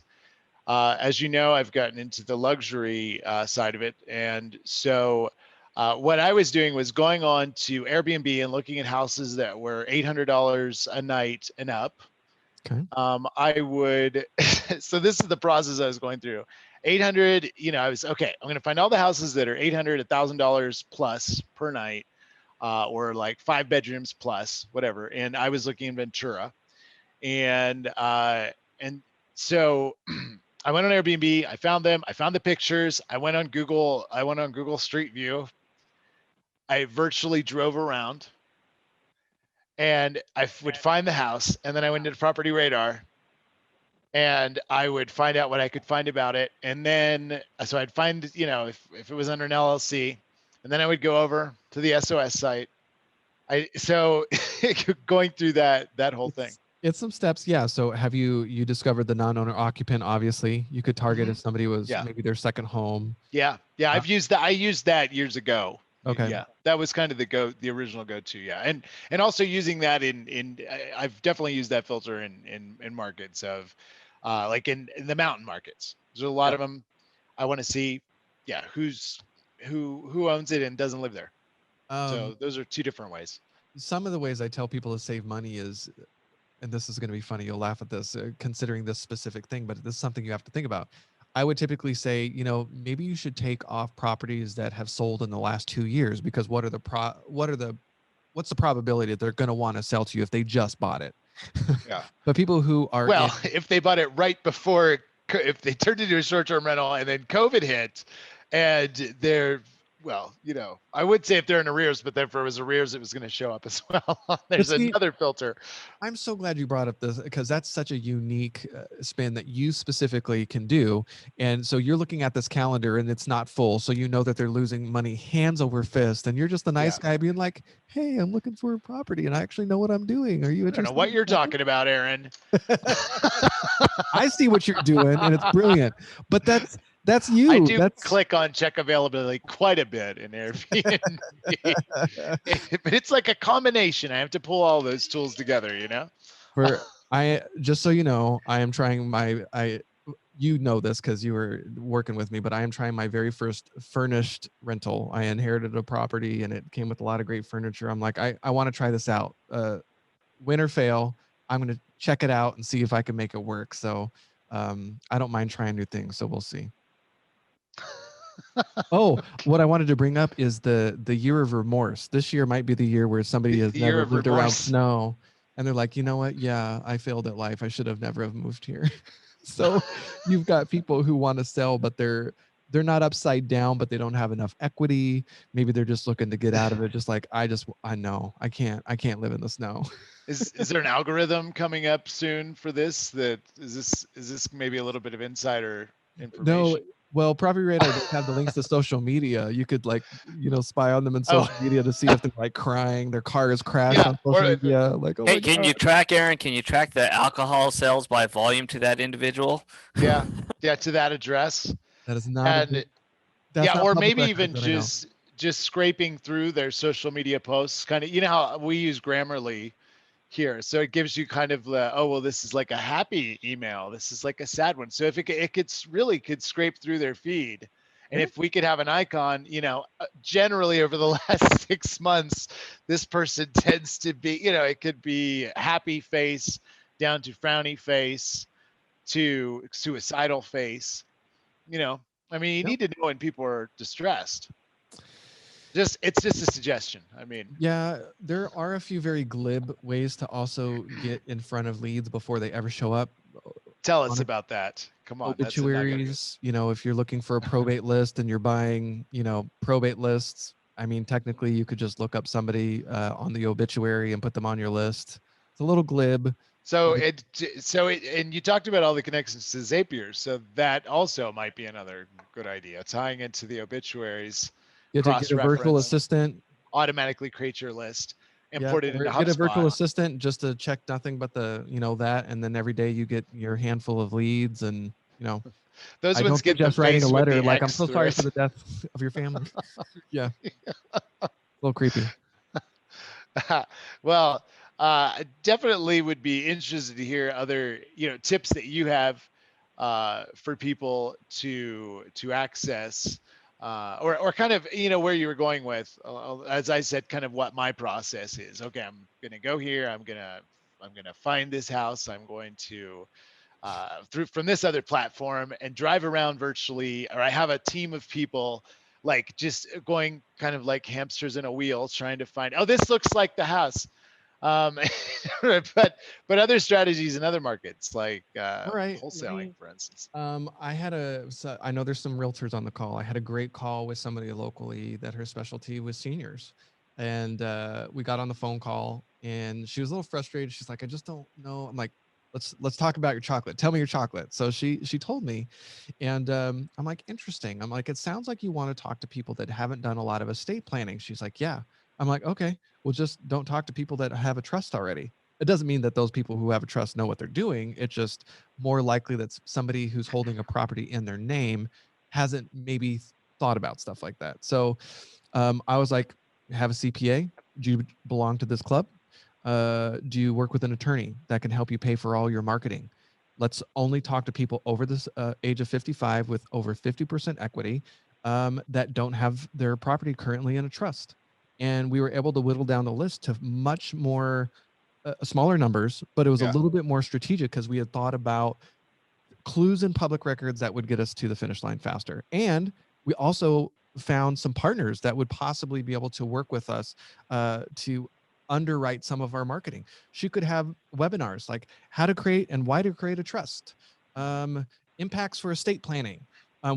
A: As you know, I've gotten into the luxury side of it, and so what I was doing was going on to Airbnb and looking at houses that were $800 a night and up.
D: Okay.
A: I would, so this is the process I was going through. 800, you know, I was, okay, I'm going to find all the houses that are $800, $1,000 plus per night, or like 5 bedrooms plus, whatever. And I was looking in Ventura. And so I went on Airbnb, I found them, I found the pictures, I went on Google Street View. I virtually drove around and I would find the house, and then I went into Property Radar and I would find out what I could find about it. And then, so I'd find, you know, if it was under an LLC, and then I would go over to the SOS site. So going through that whole thing.
D: It's some steps. Yeah. So have you discovered the non-owner occupant? Obviously you could target if somebody was maybe their second home.
A: Yeah. I used that years ago.
D: Okay.
A: Yeah. That was kind of the original go-to. Yeah. And also using that I've definitely used that filter in markets of, like in the mountain markets. There's a lot of them. I want to see, who owns it and doesn't live there. So those are two different ways.
D: Some of the ways I tell people to save money is, and this is going to be funny, you'll laugh at this, considering this specific thing, but this is something you have to think about. I would typically say, you know, maybe you should take off properties that have sold in the last 2 years, because what's the probability that they're going to want to sell to you if they just bought it?
A: Yeah.
D: But people who are
A: if they bought it right before, if they turned it into a short-term rental and then COVID hit, and they're, well, you know, I would say if they're in arrears, but if there was arrears, it was going to show up as well. There's another filter.
D: I'm so glad you brought up this, because that's such a unique spin that you specifically can do. And so you're looking at this calendar and it's not full. So you know that they're losing money hands over fist. And you're just the nice guy being like, hey, I'm looking for a property and I actually know what I'm doing. Are you interested?
A: I don't know what you're talking about, Aaron.
D: I see what you're doing and it's brilliant. But that's you.
A: I do click on check availability quite a bit in Airbnb. But it's like a combination. I have to pull all those tools together, you know?
D: Just so you know, I am trying you know this because you were working with me, but I am trying my very first furnished rental. I inherited a property and it came with a lot of great furniture. I'm like, I want to try this out. Win or fail, I'm going to check it out and see if I can make it work. So I don't mind trying new things. So we'll see. Oh, what I wanted to bring up is the year of remorse. This year might be the year where somebody has never lived around snow and they're like, you know what? Yeah, I failed at life. I should have never have moved here. So you've got people who want to sell, but they're not upside down, but they don't have enough equity. Maybe they're just looking to get out of it. Just like, I know I can't live in the snow.
A: Is there an algorithm coming up soon for this? Is this maybe a little bit of insider information?
D: No. Well, Property Radar does have the links to social media. You could spy on them in social media to see if they're like crying, their car is crashed on social media. Like, oh
C: hey, can you track, Aaron? Can you track the alcohol sales by volume to that individual?
A: Yeah, to that address.
D: That is not.
A: Or maybe even just scraping through their social media posts. Kind of, you know how we use Grammarly here, so it gives you kind of this is like a happy email, this is like a sad one. So if it could scrape through their feed, and if we could have an icon, you know, generally over the last 6 months, this person tends to be, you know, it could be happy face down to frowny face to suicidal face. You know, I mean, you need to know when people are distressed. It's just a suggestion. I mean,
D: Yeah, there are a few very glib ways to also get in front of leads before they ever show up.
A: tell us
D: On
A: about that. Come on, that's a nugget.
D: obituaries, if you're looking for a probate list and you're buying, probate lists, I mean, technically you could just look up somebody on the obituary and put them on your list. It's a little glib.
A: So and you talked about all the connections to Zapier, so that also might be another good idea. Tying into the obituaries,
D: You have to get a virtual
A: cross-reference,
D: assistant.
A: automatically create your list and
D: Yeah,
A: put it
D: or
A: into
D: get a virtual
A: HubSpot.
D: assistant just to check nothing but the, that, and then every day you get your handful of leads, and
A: Those
D: I
A: ones
D: don't
A: get the
D: suggest writing a
A: face with
D: letter
A: the
D: like, I'm
A: X
D: so
A: through
D: sorry
A: it.
D: for the death of your family. Yeah, a little creepy.
A: Well, definitely would be interested to hear other, tips that you have for people to access, or kind of, where you were going with, as I said, kind of what my process is. Okay, I'm gonna go here. I'm gonna find this house. I'm going to through from this other platform and drive around virtually, or I have a team of people like just going kind of like hamsters in a wheel trying to find, oh, this looks like the house. um but other strategies in other markets like
D: All right,
A: wholesaling, for instance.
D: I know there's some realtors on the call. I had a great call with somebody locally that her specialty was seniors, and we got on the phone call, and she was a little frustrated. She's like, I just don't know. I'm like, let's talk about your chocolate. Tell me your chocolate. So she told me, and I'm like, interesting. I'm like, it sounds like you want to talk to people that haven't done a lot of estate planning. She's like, yeah. I'm like, okay, well, just don't talk to people that have a trust already. It doesn't mean that those people who have a trust know what they're doing. It's just more likely that somebody who's holding a property in their name hasn't maybe thought about stuff like that. So I was like, have a CPA? Do you belong to this club? Do you work with an attorney that can help you pay for all your marketing? Let's only talk to people over this age of 55 with over 50% equity that don't have their property currently in a trust. And we were able to whittle down the list to much more smaller numbers, but it was a little bit more strategic because we had thought about clues in public records that would get us to the finish line faster. And we also found some partners that would possibly be able to work with us to underwrite some of our marketing. She could have webinars like how to create and why to create a trust, impacts for estate planning.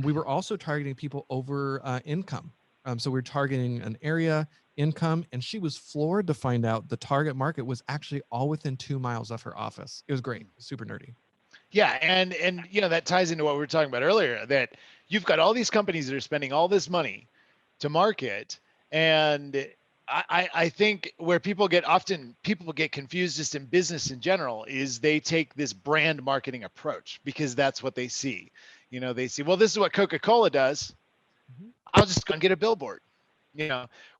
D: We were also targeting people over income. So we're targeting an area, income, and she was floored to find out the target market was actually all within 2 miles of her office. It was great, super nerdy.
A: Yeah, and that ties into what we were talking about earlier, that you've got all these companies that are spending all this money to market, and I think where people get confused just in business in general is they take this brand marketing approach because that's what they see. They see, well, this is what Coca-Cola does. I'll just go and get a billboard,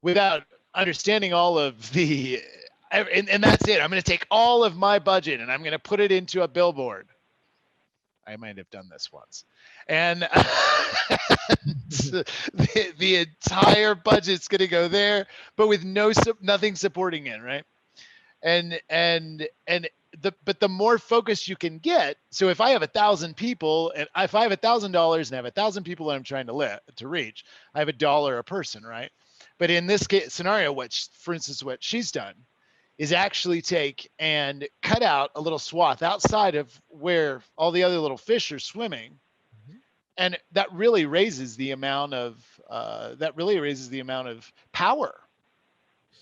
A: without understanding all of the, and that's it. I'm going to take all of my budget and I'm going to put it into a billboard. I might have done this once, and the entire budget's going to go there, but with nothing supporting it, right? And but the more focus you can get. So if I have 1,000 people, and if I have $1,000 and I have 1,000 people that I'm trying to reach, I have $1 a person, right? But in this case scenario, for instance, what she's done is actually take and cut out a little swath outside of where all the other little fish are swimming. And that really raises the amount of power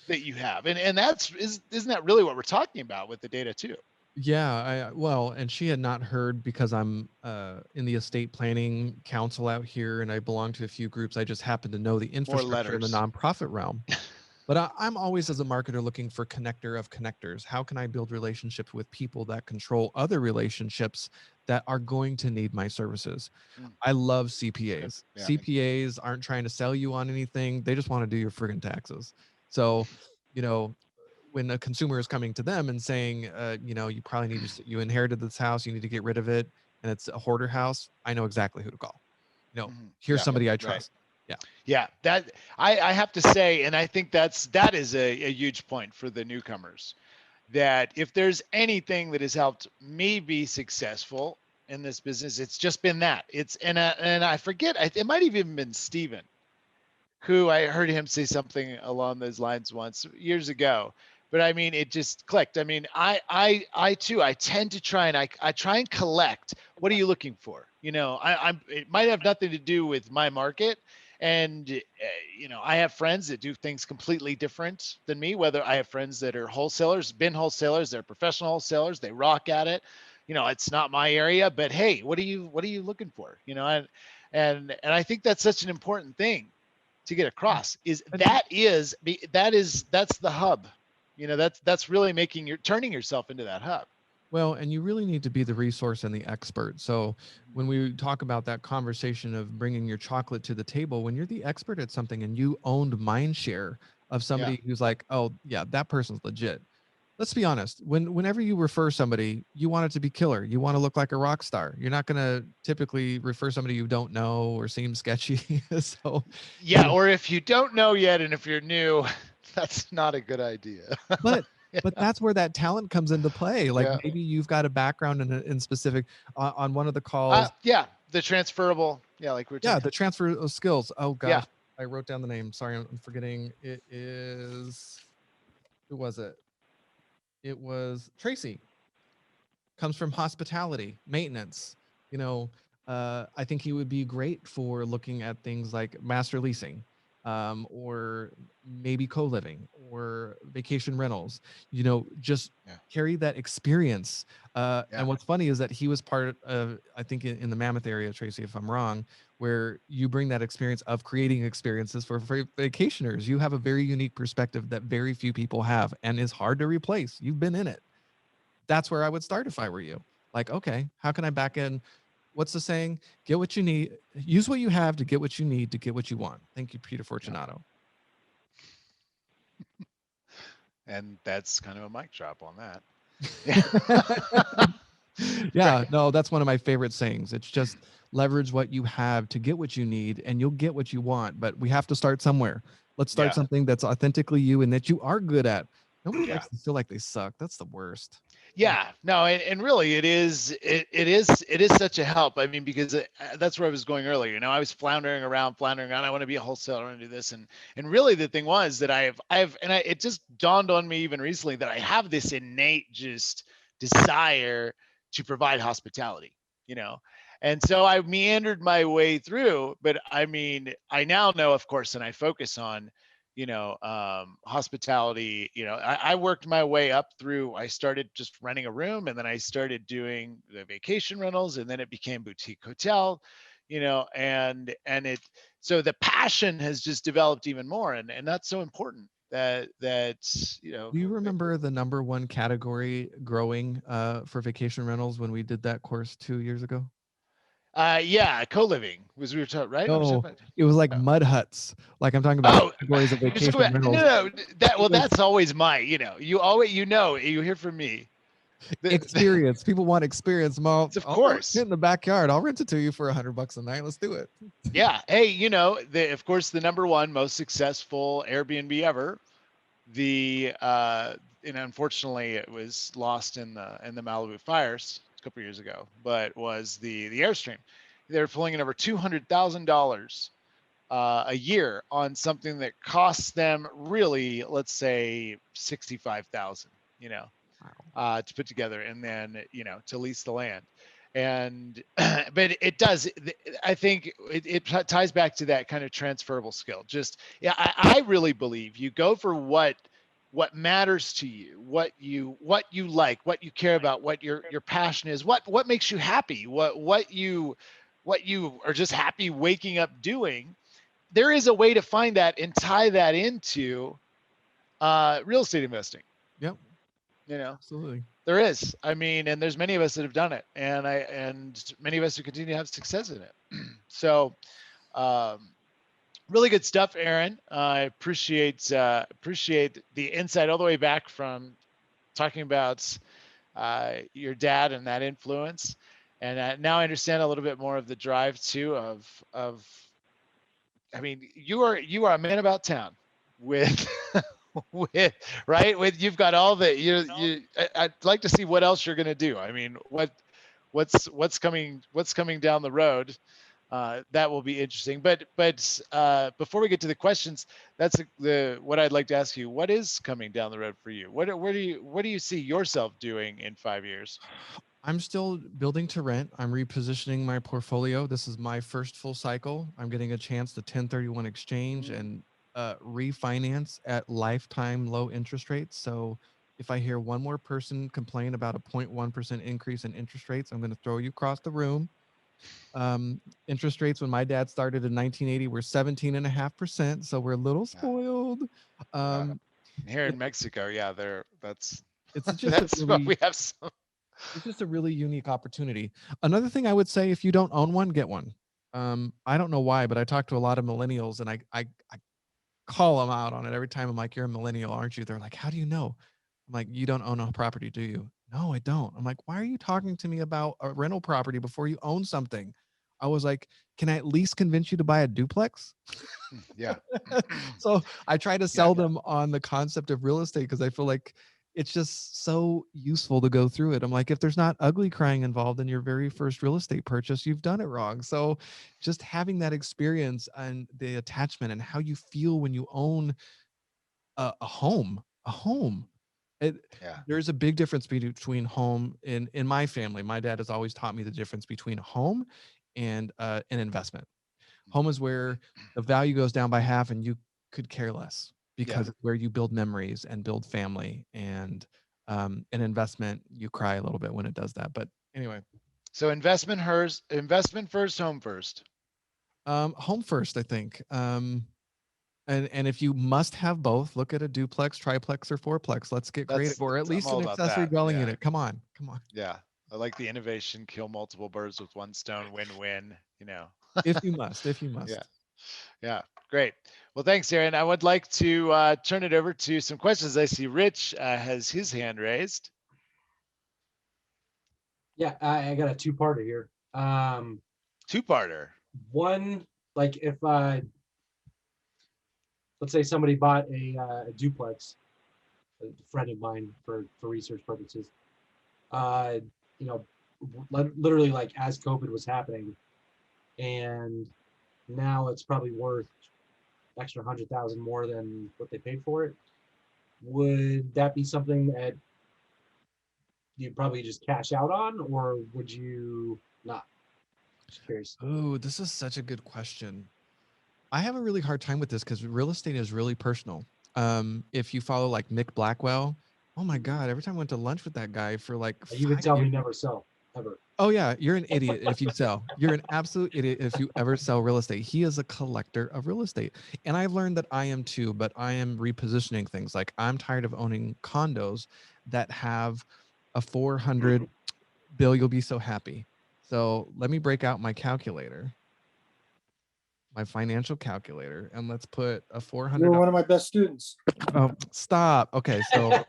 A: that you have. And isn't that really what we're talking about with the data too?
D: Yeah, and she had not heard because I'm in the estate planning council out here, and I belong to a few groups. I just happen to know the infrastructure in the nonprofit realm. But I'm always, as a marketer, looking for connector of connectors. How can I build relationships with people that control other relationships that are going to need my services? I love CPAs.
A: Yeah.
D: CPAs aren't trying to sell you on anything. They just want to do your friggin' taxes. So, when a consumer is coming to them and saying, you probably need you inherited this house, you need to get rid of it, and it's a hoarder house, I know exactly who to call. Here's somebody I trust.
A: Right. Yeah, that I have to say, and I think that is a huge point for the newcomers, that if there's anything that has helped me be successful in this business, it's just been that. And I forget, it might have even been Steven who I heard him say something along those lines once years ago. But I mean, it just clicked. I mean, I too, I tend to try and I try and collect. What are you looking for? You know, it might have nothing to do with my market. And, you know, I have friends that do things completely different than me, whether I have friends that are wholesalers, been wholesalers, they're professional wholesalers, they rock at it. You know, it's not my area, but hey, what are you looking for? You know, and I think that's such an important thing to get across is that's the hub. You know, that's really turning yourself into that hub.
D: Well, and you really need to be the resource and the expert. So when we talk about that conversation of bringing your chocolate to the table, when you're the expert at something and you owned mind share of somebody who's like, oh yeah, that person's legit. Let's be honest. Whenever you refer somebody, you want it to be killer. You want to look like a rock star. You're not going to typically refer somebody you don't know or seem sketchy. So
A: yeah, or if you don't know yet, and if you're new, that's not a good idea.
D: but that's where that talent comes into play. Like
A: Yeah.
D: maybe you've got a background in specific on one of the calls.
A: The transferable. Yeah, like we're talking.
D: Yeah, the transfer of skills. Oh gosh,
A: Yeah.
D: I wrote down the name. Sorry, I'm forgetting. It is, who was it? It was Tracy. Comes from hospitality, maintenance. You know, I think he would be great for looking at things like master leasing, or maybe co-living or vacation rentals. You know, just carry that experience. And what's funny is that he was part of, I think in the Mammoth area, Tracy, if I'm wrong, where you bring that experience of creating experiences for vacationers. You have a very unique perspective that very few people have and is hard to replace. You've been in it. That's where I would start if I were you. Like, okay, how can I back in? What's the saying? Get what you need. Use what you have to get what you need to get what you want. Thank you, Peter Fortunato.
A: And that's kind of a mic drop on that.
D: Yeah, no, that's one of my favorite sayings. It's just leverage what you have to get what you need and you'll get what you want. But we have to start somewhere. Let's start something that's authentically you and that you are good at. Nobody likes to feel like they suck. That's the worst.
A: Yeah, no, and really it is such a help. I mean, because that's where I was going earlier. You know, I was floundering around. I want to be a wholesaler. I want to do this, and really the thing was that it just dawned on me even recently that I have this innate just desire to provide hospitality. You know, and so I meandered my way through. But I mean, I now know, of course, and I focus on, you know, hospitality. You know, I worked my way up through, I started just renting a room, and then I started doing the vacation rentals, and then it became boutique hotel, you know, and so the passion has just developed even more. And that's so important that, you know.
D: Do you remember the #1 category growing for vacation rentals when we did that course 2 years ago?
A: Yeah, co-living was, we were talking, right?
D: No, it was like mud huts. Like I'm talking about categories of vacation rentals.
A: No, that's always my, you know, you hear from me.
D: Experience. People want experience.
A: Of course.
D: In the backyard. I'll rent it to you for $100 a night. Let's do it.
A: Yeah. Hey, you know, of course, the #1 most successful Airbnb ever. And unfortunately, it was lost in the Malibu fires a couple years ago, but was the Airstream. They're pulling in over $200,000 a year on something that costs them really, let's say, $65,000. You know, to put together, and then, you know, to lease the land. And but it does, I think it ties back to that kind of transferable skill. Just, yeah, I really believe you go for what matters to you, what you like, what you care about, what your passion is, what makes you happy, what you are just happy waking up doing. There is a way to find that and tie that into real estate investing.
D: Yep.
A: You know,
D: absolutely.
A: There is. I mean, and there's many of us that have done it, and many of us who continue to have success in it. So, really good stuff, Aaron. I appreciate the insight all the way back from talking about your dad and that influence, and now I understand a little bit more of the drive too of. I mean, you are a man about town with. You've got all the I'd like to see what else you're going to do. I mean, what's coming down the road that will be interesting. But before we get to the questions, that's what I'd like to ask you. What is coming down the road for you? What do you see yourself doing in 5 years?
D: I'm still building to rent. I'm repositioning my portfolio. This is my first full cycle. I'm getting a chance to 1031 exchange and refinance at lifetime low interest rates. So if I hear one more person complain about a 0.1% increase in interest rates, I'm going to throw you across the room. Interest rates when my dad started in 1980 were 17.5%. So we're a little spoiled.
A: Here in Mexico, yeah, it's
D: just
A: that's
D: really,
A: what we have.
D: It's just a really unique opportunity. Another thing I would say, if you don't own one, get one. I don't know why, but I talk to a lot of millennials and I call them out on it every time. I'm like, you're a millennial, aren't you? They're like, how do you know? I'm like, you don't own a property, do you? No, I don't. I'm like, why are you talking to me about a rental property before you own something? I was like, can I at least convince you to buy a duplex?
A: Yeah.
D: So I try to sell them on the concept of real estate because I feel like it's just so useful to go through it. I'm like, if there's not ugly crying involved in your very first real estate purchase, you've done it wrong. So just having that experience and the attachment and how you feel when you own a home, there's a big difference between home in my family. My dad has always taught me the difference between a home and an investment. Home is where the value goes down by half and you could care less because it's where you build memories and build family. And an investment, you cry a little bit when it does that. But anyway.
A: So investment first, home first.
D: Home first, I think. And if you must have both, look at a duplex, triplex, or fourplex. Let's get creative, or at least an accessory dwelling unit. Come on.
A: Yeah, I like the innovation. Kill multiple birds with one stone. Win-win.
D: If you must.
A: Yeah. Great. Well, thanks, Aaron. I would like to turn it over to some questions. I see Rich has his hand raised.
B: Yeah, I got a two-parter here.
A: Two-parter.
B: One, like if let's say somebody bought a duplex, a friend of mine for research purposes, literally like as COVID was happening, and now it's probably worth extra 100,000 more than what they paid for it. Would that be something that you'd probably just cash out on, or would you not? Just curious.
D: Oh, this is such a good question. I have a really hard time with this because real estate is really personal. If you follow like Nick Blackwell, oh my God, every time I went to lunch with that guy for like
B: you would tell me never sell ever.
D: Oh yeah, you're an idiot if you sell. You're an absolute idiot if you ever sell real estate. He is a collector of real estate. And I've learned that I am too, but I am repositioning things. Like I'm tired of owning condos that have a 400 bill. You'll be so happy. So let me break out my calculator, my financial calculator, and let's put a 400.
H: You're one of my best students.
D: Oh, stop. Okay, so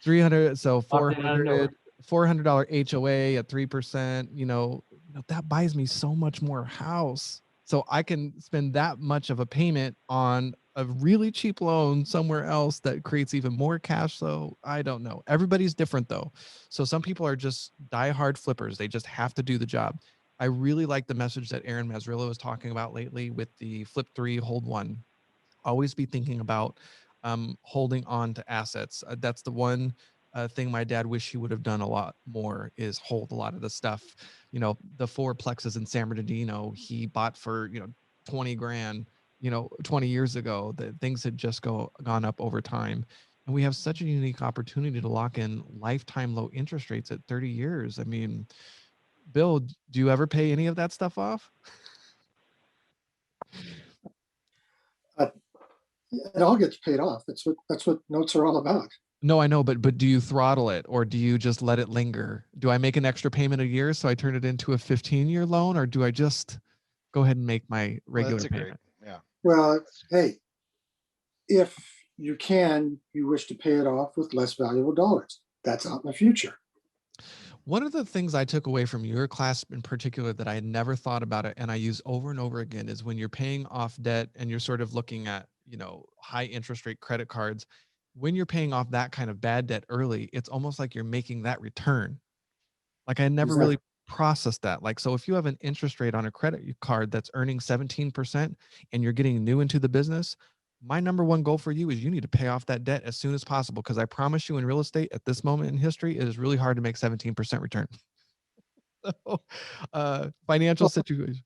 D: 300. So 400. $400 HOA at 3%, that buys me so much more house. So I can spend that much of a payment on a really cheap loan somewhere else that creates even more cash flow. I don't know. Everybody's different though. So some people are just diehard flippers. They just have to do the job. I really like the message that Aaron Mazzrillo is talking about lately with the flip 3, hold 1. Always be thinking about holding on to assets. That's the one thing my dad wished he would have done a lot more is hold a lot of the stuff. The 4 plexes in San Bernardino he bought for 20 grand 20 years ago. That things had just gone up over time, and we have such a unique opportunity to lock in lifetime low interest rates at 30 years. I mean, Bill, do you ever pay any of that stuff off?
H: It all gets paid off. That's what notes are all about.
D: No, I know, but do you throttle it or do you just let it linger? Do I make an extra payment a year so I turn it into a 15-year loan, or do I just go ahead and make my regular payment?
H: Well, hey, if you wish to pay it off with less valuable dollars. That's out in the future.
D: One of the things I took away from your class in particular that I had never thought about it and I use over and over again is when you're paying off debt and you're sort of looking at, high interest rate credit cards, when you're paying off that kind of bad debt early, it's almost like you're making that return. Like I never really process that. Like, so if you have an interest rate on a credit card that's earning 17% and you're getting new into the business, my number one goal for you is you need to pay off that debt as soon as possible. Because I promise you, in real estate at this moment in history, it is really hard to make 17% return. So, financial situation.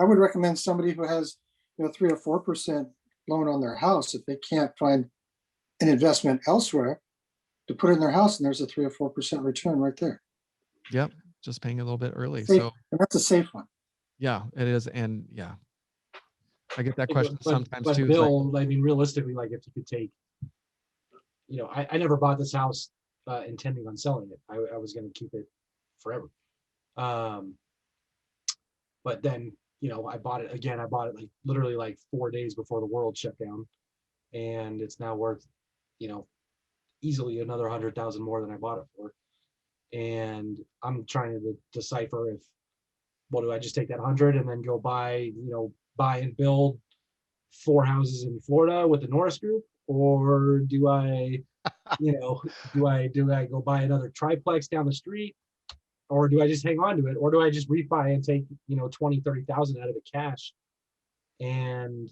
H: I would recommend somebody who has, 3 or 4% loan on their house, if they can't find an investment elsewhere, to put it in their house, and there's a 3 or 4% return right there.
D: Yep, just paying a little bit early.
H: Safe,
D: So
H: and that's a safe one.
D: yeah, it is. And yeah, I get that question
B: But
D: sometimes too. It's like,
B: Bill, I mean, realistically, like if you could take, I never bought this house intending on selling it. I was going to keep it forever. But then, I bought it again. I bought it like literally like 4 days before the world shut down, and it's now worth, easily another 100,000 more than I bought it for. And I'm trying to decipher do I just take that 100 and then go buy and build 4 houses in Florida with the Norris group, or do I, do I go buy another triplex down the street, or do I just hang on to it, or do I just refi and take 20,000-30,000 out of it cash? And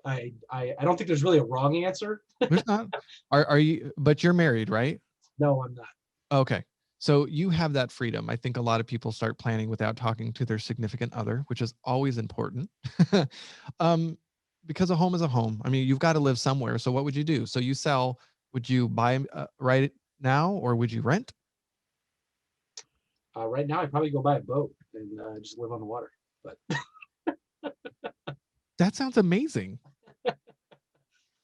B: I don't think there's really a wrong answer.
D: there's not. Are you? But you're married, right?
B: No, I'm not.
D: Okay. So you have that freedom. I think a lot of people start planning without talking to their significant other, which is always important. Because a home is a home. I mean, you've got to live somewhere. So what would you do? So you sell, would you buy right now, or would you rent?
B: Right now, I'd probably go buy a boat and just live on the water. But
D: That sounds amazing.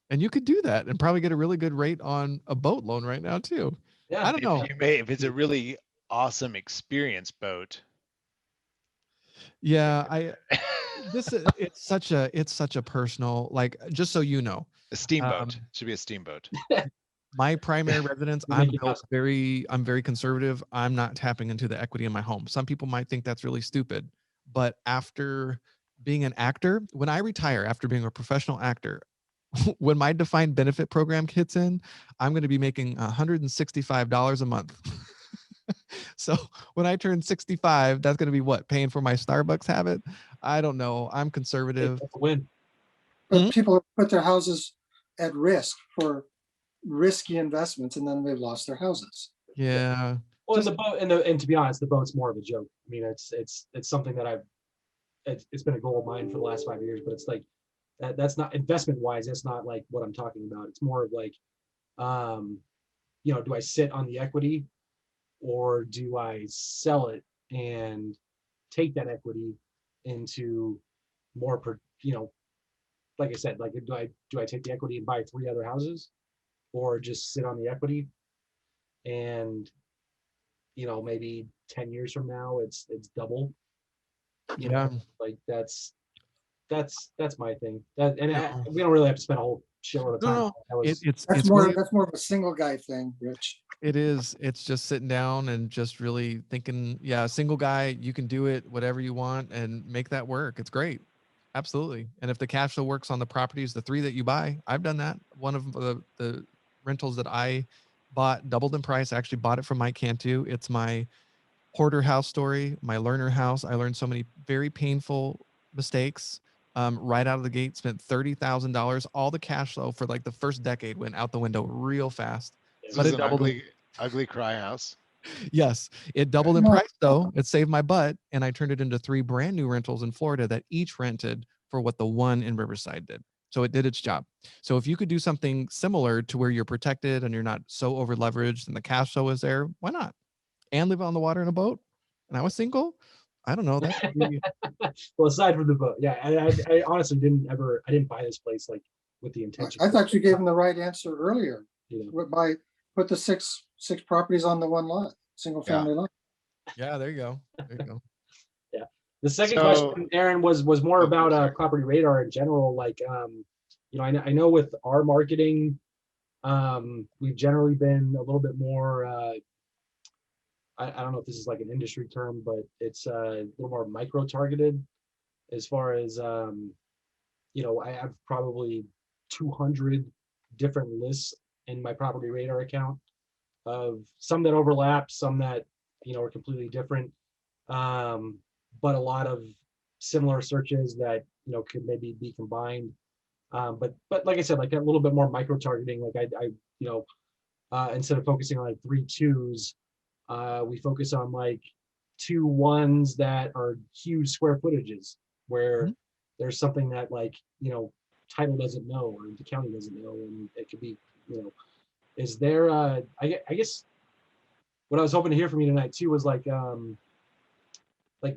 D: And you could do that and probably get a really good rate on a boat loan right now too.
B: yeah,
D: I don't know.
A: If it's a really awesome experience boat.
D: Yeah, it's such a personal, like, just so you know,
A: A steamboat. Should be a steamboat.
D: my primary residence,
B: You're
D: I'm
B: making
D: built
B: us-
D: I'm very conservative. I'm not tapping into the equity in my home. Some people might think that's really stupid, but after being an actor, when I retire after being a professional actor, when my defined benefit program kicks in, I'm going to be making $165 a month. So when I turn 65, that's going to be what? Paying for my Starbucks habit? I don't know. I'm conservative.
B: That's a win.
H: But people have put their houses at risk for risky investments, and then they've lost their houses.
D: Yeah.
B: Well,
D: Just-
B: and the boat, and to be honest, the boat's more of a joke. I mean, it's something that it's been a goal of mine for the last 5 years, but it's like that's not investment wise. That's not like what I'm talking about. It's more of like, do I sit on the equity, or do I sell it and take that equity into more like I said, like do I take the equity and buy 3 other houses, or just sit on the equity and maybe 10 years from now it's double.
D: Yeah.
B: Like that's my thing. That and
D: No.
B: we don't really have to spend a whole shitload of time.
D: No,
B: That was,
D: it's
H: That's
D: really,
H: more of a single guy thing, Rich.
D: it is. It's just sitting down and just really thinking, yeah, single guy, you can do it, whatever you want, and make that work. It's great. Absolutely. And if the cash flow works on the properties, the 3 that you buy, I've done that. One of the rentals that I bought doubled in price. I actually bought it from Mike Cantu. It's my hoarder house story, my learner house. I learned so many very painful mistakes. Right out of the gate, spent $30,000. All the cash flow for like the first decade went out the window real fast.
A: This
D: But
A: is
D: it
A: an
D: doubled.
A: ugly cry house.
D: Yes, it doubled in
H: No.
D: price though. It saved my butt, and I turned it into 3 brand new rentals in Florida that each rented for what the one in Riverside did. So it did its job. So if you could do something similar to where you're protected and you're not so over leveraged and the cash flow is there, why not? And live on the water in a boat. And I was single. I don't know. That could be,
B: well, aside from the boat, yeah. I honestly I didn't buy this place like with the intention.
H: I thought you gave him the right answer earlier.
B: You know,
H: Put the six properties on the one lot, single family lot.
D: yeah, there you go. There you go.
B: yeah. The second
A: So-
B: question, Aaron, was more
A: Oh,
B: about
A: sorry.
B: property radar in general. Like, I know with our marketing, we've generally been a little bit more. I don't know if this is like an industry term, but it's a little more micro targeted as far as I have probably 200 different lists in my property radar account, of some that overlap, some that are completely different. but a lot of similar searches that, you know, could maybe be combined. But like I said, like a little bit more micro targeting. Like I you know, instead of focusing on like 3 2s, we focus on like 2 1s that are huge square footages where there's something that, like, you know, title doesn't know or the county doesn't know, and it could be, you know, is there I guess what I was hoping to hear from you tonight too was like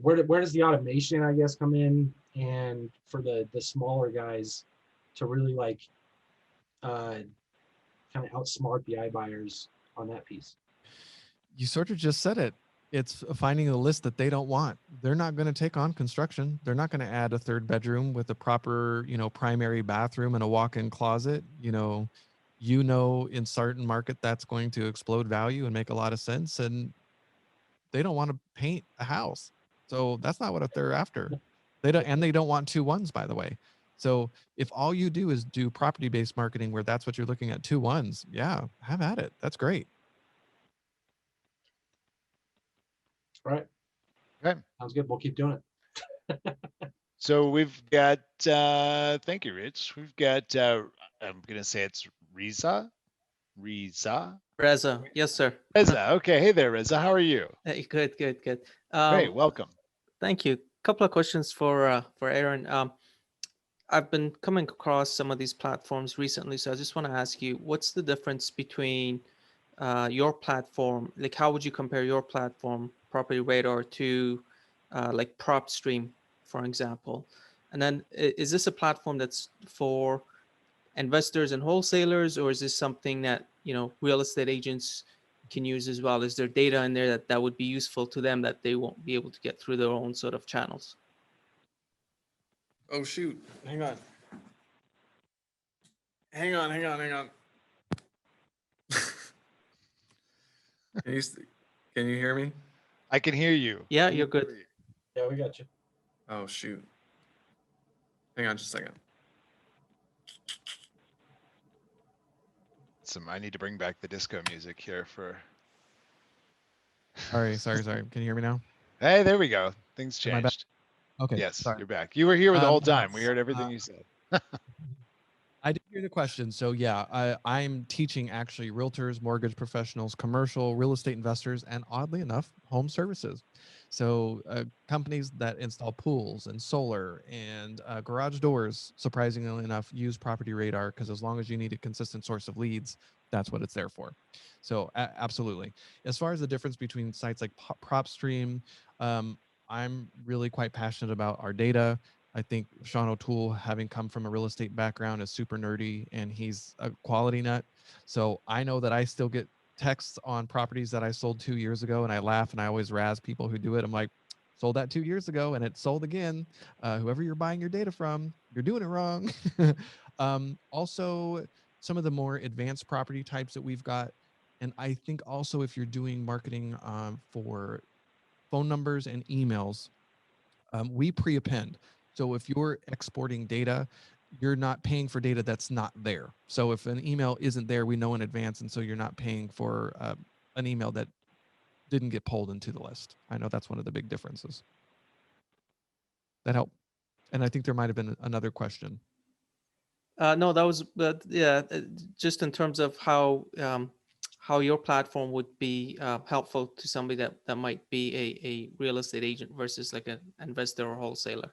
B: where does the automation, I guess, come in, and for the smaller guys to really like kind of outsmart the iBuyers on that piece.
D: You sort of just said it. It's finding a list that they don't want. They're not going to take on construction. They're not going to add a 3rd bedroom with a proper, you know, primary bathroom and a walk-in closet. You know, in certain market that's going to explode value and make a lot of sense. And they don't want to paint a house. So that's not what they're after. They don't want 2 1s, by the way. So if all you do is do property-based marketing where that's what you're looking at, 2 1s, yeah, have at it. That's great.
B: Right.
A: Okay.
B: Sounds good. We'll keep doing it.
A: So we've got, thank you, Rich. We've got, I'm going to say it's Reza.
I: Reza, yes, sir.
A: Reza. Okay. Hey there, Reza. How are you?
I: Hey, good.
A: Great. Welcome.
I: Thank you. Couple of questions for Aaron. I've been coming across some of these platforms recently, so I just want to ask you, what's the difference between your platform? Like, how would you compare your platform, Property Radar, to like PropStream, for example? And then is this a platform that's for investors and wholesalers, or is this something that, you know, real estate agents can use as well? Is there data in there that would be useful to them that they won't be able to get through their own sort of channels?
D: Oh, shoot. Hang on. Hang on. Can you hear me?
A: I can hear you.
I: Yeah, you're good.
B: Yeah, we got you.
D: Oh, shoot. Hang on just a second.
A: I need to bring back the disco music here for.
D: Sorry. Can you hear me now?
A: Hey, there we go. Things
D: Am I back?
A: changed.
D: Okay.
A: Yes,
D: Sorry.
A: you're back. You were here the whole
D: Yes,
A: time. We heard everything you said.
D: I did hear the question. So yeah, I'm teaching actually realtors, mortgage professionals, commercial real estate investors, and oddly enough, home services. So companies that install pools and solar and garage doors, surprisingly enough, use Property Radar because as long as you need a consistent source of leads, that's what it's there for. So absolutely. As far as the difference between sites like PropStream, I'm really quite passionate about our data. I think Sean O'Toole, having come from a real estate background, is super nerdy and he's a quality nut. So I know that I still get texts on properties that I sold 2 years ago, and I laugh and I always razz people who do it. I'm like, sold that 2 years ago and it sold again. Whoever you're buying your data from, you're doing it wrong. Also, some of the more advanced property types that we've got. And I think also if you're doing marketing for phone numbers and emails, we pre-append. So if you're exporting data, you're not paying for data that's not there. So if an email isn't there, we know in advance, and so you're not paying for an email that didn't get pulled into the list. I know that's one of the big differences. That help? And I think there might have been another question.
I: No, that was, yeah, just in terms of how your platform would be helpful to somebody that might be a real estate agent versus like an investor or wholesaler.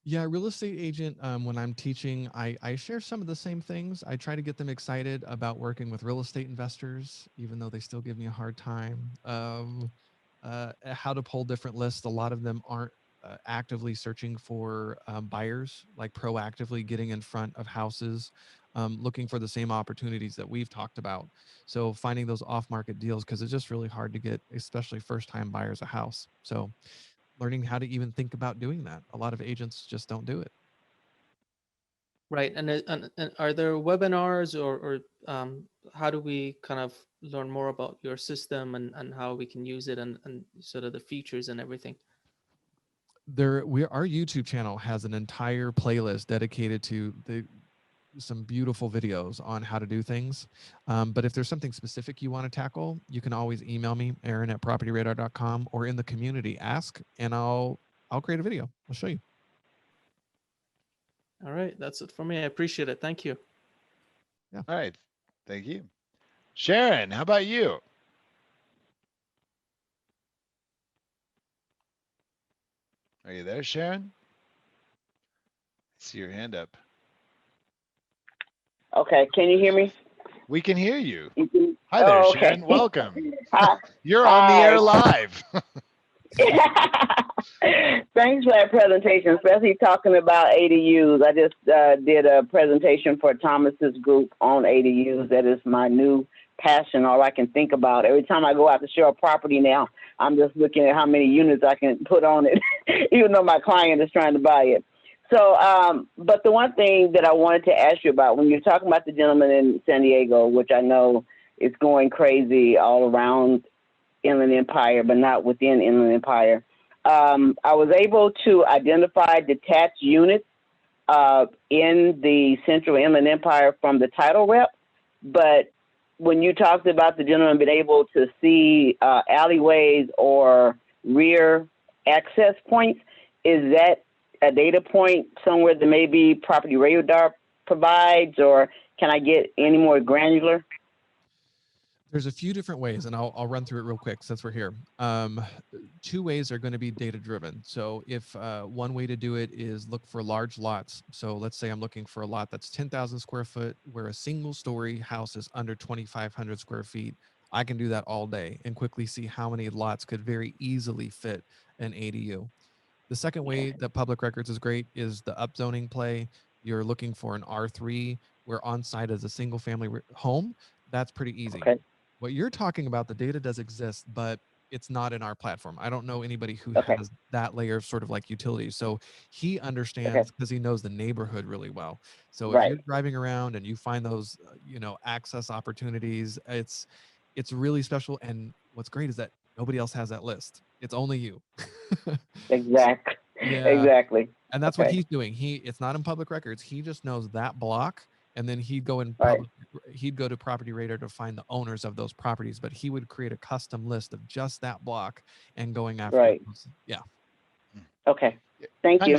D: Yeah, real estate agent, when I'm teaching, I share some of the same things. I try to get them excited about working with real estate investors, even though they still give me a hard time. How to pull different lists. A lot of them aren't actively searching for buyers, like proactively getting in front of houses, looking for the same opportunities that we've talked about. So finding those off-market deals, because it's just really hard to get, especially first-time buyers, a house. So learning how to even think about doing that. A lot of agents just don't do it.
I: Right. And are there webinars or how do we kind of learn more about your system and how we can use it and sort of the features and everything?
D: Our YouTube channel has an entire playlist dedicated to some beautiful videos on how to do things. But if there's something specific you want to tackle, you can always email me, Aaron@propertyradar.com, or in the community, ask, and I'll create a video. I'll show you.
I: All right, that's it for me. I appreciate it. Thank you.
A: All right. Thank you. Sharon, how about you? Are you there, Sharon? I see your hand up.
J: Okay, can you hear me?
A: We can hear you.
J: You can-
A: Hi there,
J: Oh, okay.
A: Sharon. Welcome.
J: Hi.
A: You're on the air
J: Hi.
A: live.
J: Thanks for that presentation, especially talking about ADUs. I just did a presentation for Thomas's group on ADUs. That is my new passion, all I can think about. Every time I go out to show a property now, I'm just looking at how many units I can put on it, even though my client is trying to buy it. So, but the one thing that I wanted to ask you about, when you're talking about the gentleman in San Diego, which I know is going crazy all around Inland Empire, but not within Inland Empire, I was able to identify detached units in the Central Inland Empire from the title rep. But when you talked about the gentleman being able to see alleyways or rear access points, is that a data point somewhere that maybe Property Radar provides, or can I get any more granular?
D: There's a few different ways, and I'll run through it real quick since we're here. Two ways are going to be data driven. So if one way to do it is look for large lots. So let's say I'm looking for a lot that's 10,000 square foot where a single story house is under 2,500 square feet. I can do that all day and quickly see how many lots could very easily fit an ADU. The second way that public records is great is the upzoning play. You're looking for an R3 where on site is a single family home. That's pretty easy.
J: Okay.
D: What you're talking about, the data does exist, but it's not in our platform. I don't know anybody who has that layer of sort of like utility. So he understands because he knows the neighborhood really well. So if you're driving around and you find those, access opportunities, it's really special. And what's great is that nobody else has that list. It's only you.
J: Exactly.
D: Yeah.
J: Exactly.
D: And that's what he's doing. It's not in public records. He just knows that block, and then he'd go he'd go to Property Radar to find the owners of those properties, but he would create a custom list of just that block and going after those. Yeah.
J: Okay. Thank you.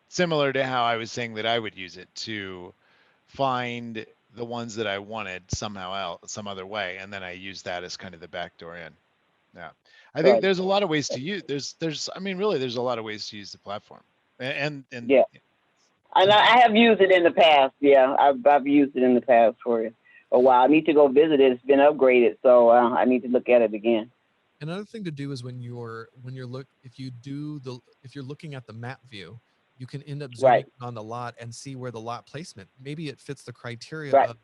A: Similar to how I was saying that I would use it to find the ones that I wanted somehow else, some other way, and then I use that as kind of the backdoor in. Yeah. I think there's a lot of ways to use, there's a lot of ways to use the platform. And
J: yeah. And I have used it in the past. Yeah, I've used it in the past for a while. I need to go visit it. It's been upgraded, so I need to look at it again.
D: Another thing to do is if you're looking at the map view, you can end up zooming on the lot and see where the lot placement. Maybe it fits the criteria of,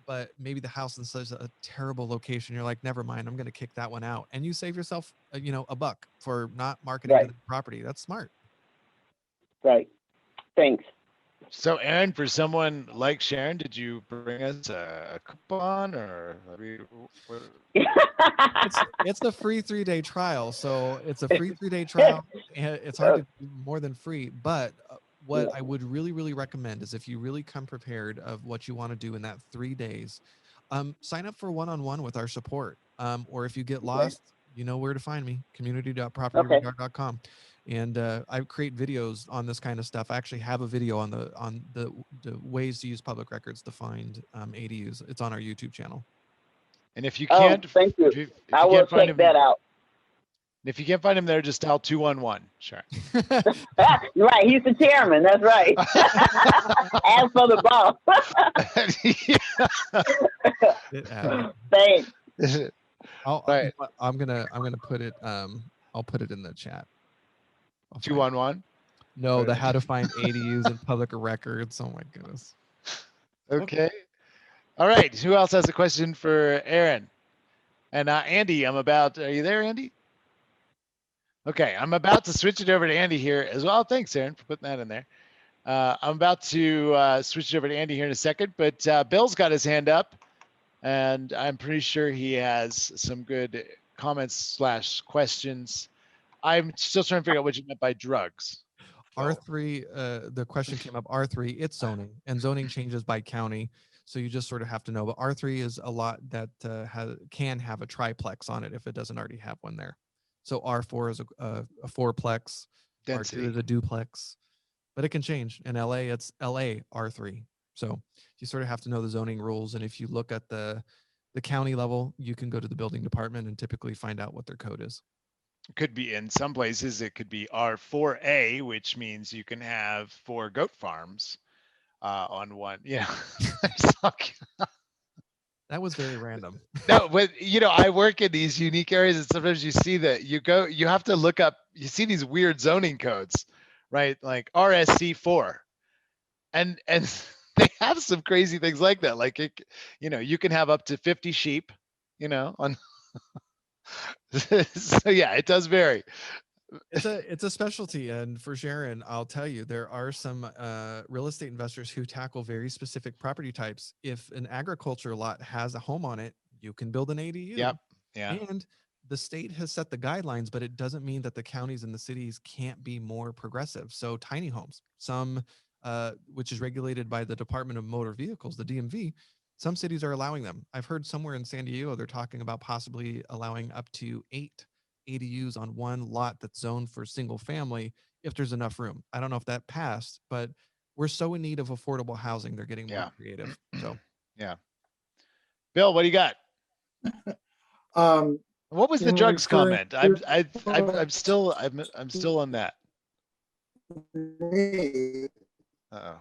D: but maybe the house in such a terrible location. You're like, never mind, I'm going to kick that one out, and you save yourself, $1 for not marketing to the property. That's smart.
J: Right. Thanks.
A: So, Aaron, for someone like Sharon, did you bring us a coupon or?
D: It's a free 3-day trial. So it's a free 3-day trial. And it's hard to do more than free. But what I would really, really recommend is if you really come prepared of what you want to do in that 3 days, sign up for one-on-one with our support. Or if you get lost, you know where to find me, community.propertyradar.com. And I create videos on this kind of stuff. I actually have a video on the ways to use public records to find ADUs. It's on our YouTube channel.
A: And if you can't,
J: thank you.
A: if
J: I will check that out.
A: If you can't find him there, just dial 211. Sure.
J: Right, he's the chairman. That's right. As for the boss. Thanks.
D: I'm gonna put it. I'll put it in the chat.
A: 211.
D: No, the how to find ADUs and public records. Oh my goodness.
A: Okay. All right. Who else has a question for Aaron? And Andy, are you there, Andy? Okay, I'm about to switch it over to Andy here as well. Thanks, Aaron, for putting that in there. I'm about to switch it over to Andy here in a second, but Bill's got his hand up, and I'm pretty sure he has some good comments / questions. I'm still trying to figure out what you meant by drugs.
D: R3, the question came up, R3, it's zoning, and zoning changes by county. So you just sort of have to know, but R3 is a lot that can have a triplex on it if it doesn't already have one there. So R4 is a fourplex,
A: Density.
D: R2 is a duplex, but it can change. In LA, it's LA R3. So you sort of have to know the zoning rules. And if you look at the county level, you can go to the building department and typically find out what their code is.
A: Could be in some places, it could be R4A, which means you can have 4 goat farms on one. Yeah.
D: That was very random.
A: No, but I work in these unique areas, and sometimes you see that you have to look up, you see these weird zoning codes, right? Like RSC4. And they have some crazy things like that. Like you can have up to 50 sheep, on so yeah, it does vary.
D: It's a specialty, and for Sharon, I'll tell you, there are some real estate investors who tackle very specific property types. If an agriculture lot has a home on it, you can build an ADU.
A: Yep. Yeah.
D: And the state has set the guidelines, but it doesn't mean that the counties and the cities can't be more progressive. So tiny homes, some which is regulated by the Department of Motor Vehicles, the DMV, some cities are allowing them. I've heard somewhere in San Diego they're talking about possibly allowing up to 8 ADUs on one lot that's zoned for single family if there's enough room. I don't know if that passed, but we're so in need of affordable housing. They're getting more creative. So
A: yeah. Bill, what do you got? What was the drugs comment? I'm still on that. Uh-oh.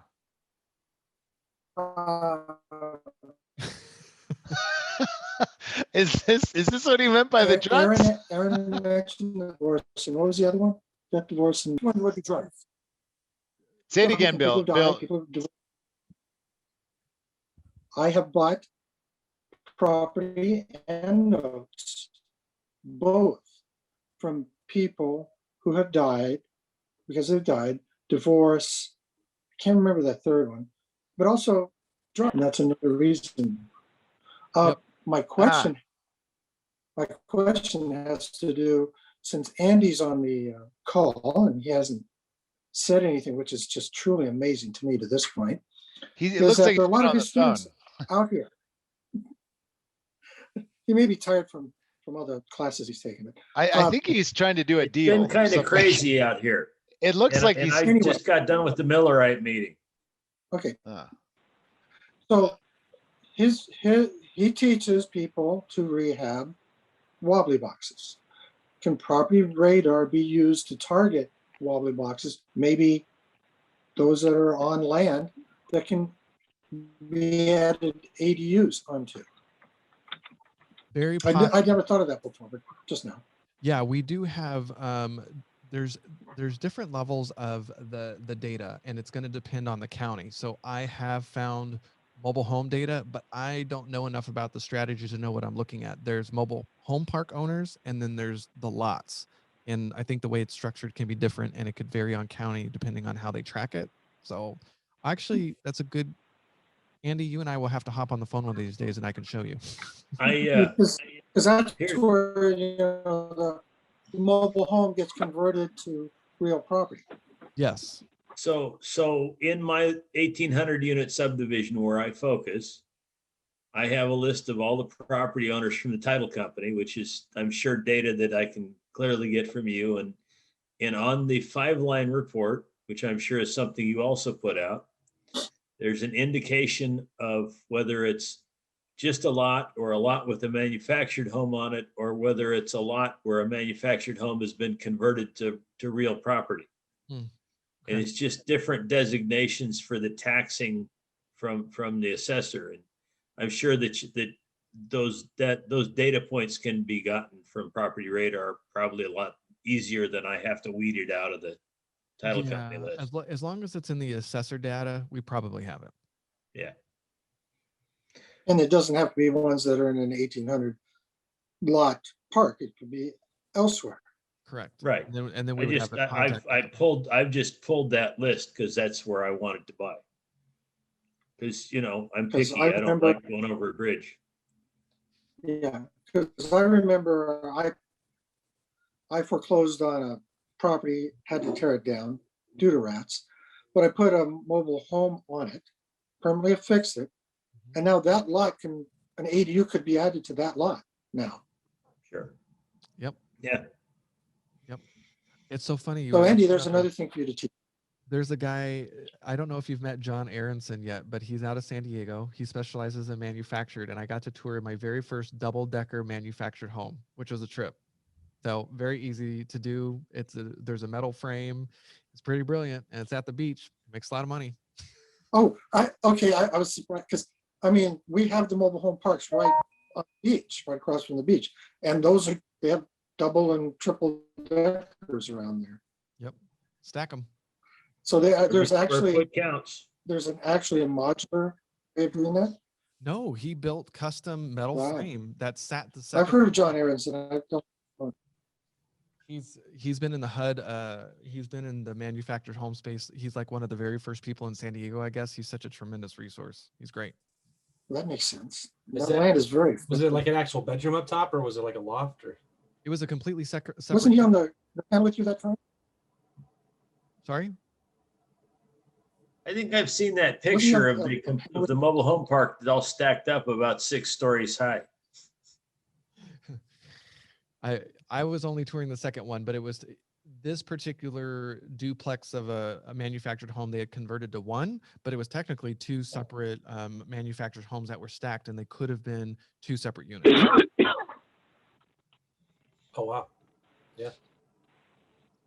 A: Is this what he meant by the drugs?
H: Aaron mentioned the divorce, and what was the other one? That divorce and one would be drugs.
A: Say it again, Bill.
H: I have bought property and notes, both from people who have died because they've died, divorce. I can't remember that third one, but also drugs. And that's another reason. My question has to do, since Andy's on the call and he hasn't said anything, which is just truly amazing to me to this point.
A: It looks like
H: there are a lot of his students out here. He may be tired from all the classes he's taken.
A: I think he's trying to do a deal.
K: It's been kind of crazy out here.
A: It looks like he's.
K: I just got done with the Millerite meeting.
H: Okay. So he teaches people to rehab wobbly boxes. Can property radar be used to target wobbly boxes? Maybe those that are on land that can be added ADUs onto.
D: Very
H: I never thought of that before, but just now.
D: Yeah, we do have there's different levels of the data, and it's going to depend on the county. So I have found mobile home data, but I don't know enough about the strategy to know what I'm looking at. There's mobile home park owners, and then there's the lots. And I think the way it's structured can be different, and it could vary on county depending on how they track it. So actually, that's a good, Andy, you and I will have to hop on the phone one of these days and I can show you.
H: Because that's where the mobile home gets converted to real property.
D: Yes.
K: So in my 1,800 unit subdivision where I focus, I have a list of all the property owners from the title company, which is, I'm sure, data that I can clearly get from you. And on the 5-line report, which I'm sure is something you also put out, there's an indication of whether it's just a lot or a lot with a manufactured home on it, or whether it's a lot where a manufactured home has been converted to real property. Okay. And it's just different designations for the taxing from the assessor. And I'm sure that those data points can be gotten from Property Radar probably a lot easier than I have to weed it out of the title company list.
D: As long as it's in the assessor data, we probably have it.
K: Yeah.
H: And it doesn't have to be ones that are in an 1,800 lot park. It could be elsewhere.
D: Correct.
K: Right.
D: And then we would have the contact.
K: I've just pulled that list because that's where I wanted to buy. Because, I'm picky. I don't like going over a bridge.
H: Yeah, because I remember I foreclosed on a property, had to tear it down, due to rats, but I put a mobile home on it, permanently affixed it, and now that lot an ADU could be added to that lot now.
K: Sure.
D: Yep.
K: Yeah.
D: Yep. It's so funny.
H: So Andy, there's another thing for you to teach.
D: There's a guy, I don't know if you've met John Aronson yet, but he's out of San Diego. He specializes in manufactured, and I got to tour my very first double-decker manufactured home, which was a trip. So very easy to do. There's a metal frame. It's pretty brilliant, and it's at the beach. It makes a lot of money.
H: Oh, I was surprised because we have the mobile home parks right on the beach, right across from the beach, and they have double and triple deckers around there.
D: Yep, stack them.
H: So there's actually
K: a
H: modular way of doing that.
D: No, he built custom metal frame that sat the second.
H: I've heard of John Aronson. I don't know.
D: He's been in the HUD. He's been in the manufactured home space. He's like one of the very first people in San Diego, I guess. He's such a tremendous resource. He's great.
H: That makes sense.
B: Was
H: That land is very.
B: Was it like an actual bedroom up top, or was it like a loft? Or
D: it was a completely separate.
H: Wasn't he on the panel with you that time?
D: Sorry.
K: I think I've seen that picture of the mobile home park all stacked up about 6 stories high.
D: I was only touring the second one, but it was this particular duplex of a manufactured home. They had converted to one, but it was technically 2 separate manufactured homes that were stacked, and they could have been 2 separate units.
B: Oh, wow. Yeah.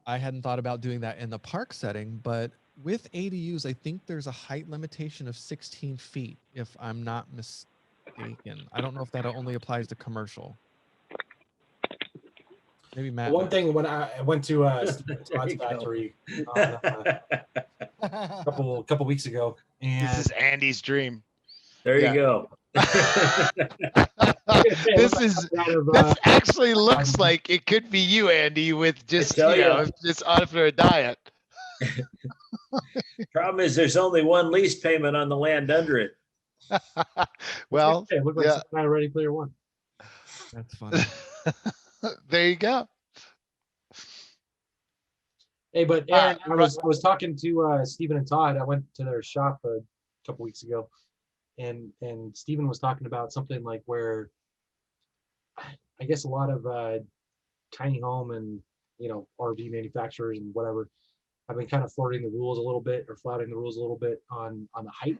D: I hadn't thought about doing that in the park setting, but with ADUs, I think there's a height limitation of 16 feet, if I'm not mistaken. I don't know if that only applies to commercial. Maybe Matt.
B: One thing, when I went to Todd's factory a couple weeks ago, and
A: this is Andy's dream.
K: There you go.
A: This actually looks like it could be you, Andy, with just just on for a diet.
K: Problem is, there's only one lease payment on the land under it.
A: Well,
B: it looked like some kind of Ready Player One.
D: That's funny.
A: There you go.
B: Hey, but Aaron, I was talking to Stephen and Todd. I went to their shop a couple weeks ago, and Stephen was talking about something like where I guess a lot of tiny home and RV manufacturers and whatever have been kind of flirting the rules a little bit, or flouting the rules a little bit on the height,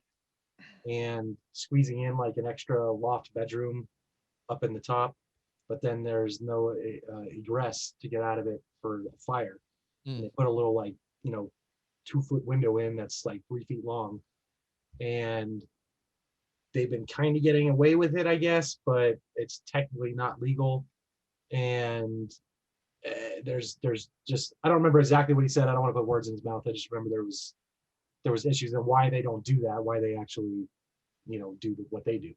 B: and squeezing in like an extra loft bedroom up in the top, but then there's no egress to get out of it for the fire. And they put a little 2-foot window in that's like 3 feet long, and they've been kind of getting away with it, I guess, but it's technically not legal. And there's just, I don't remember exactly what he said. I don't want to put words in his mouth. I just remember there was issues and why they don't do that, why they actually do what they do.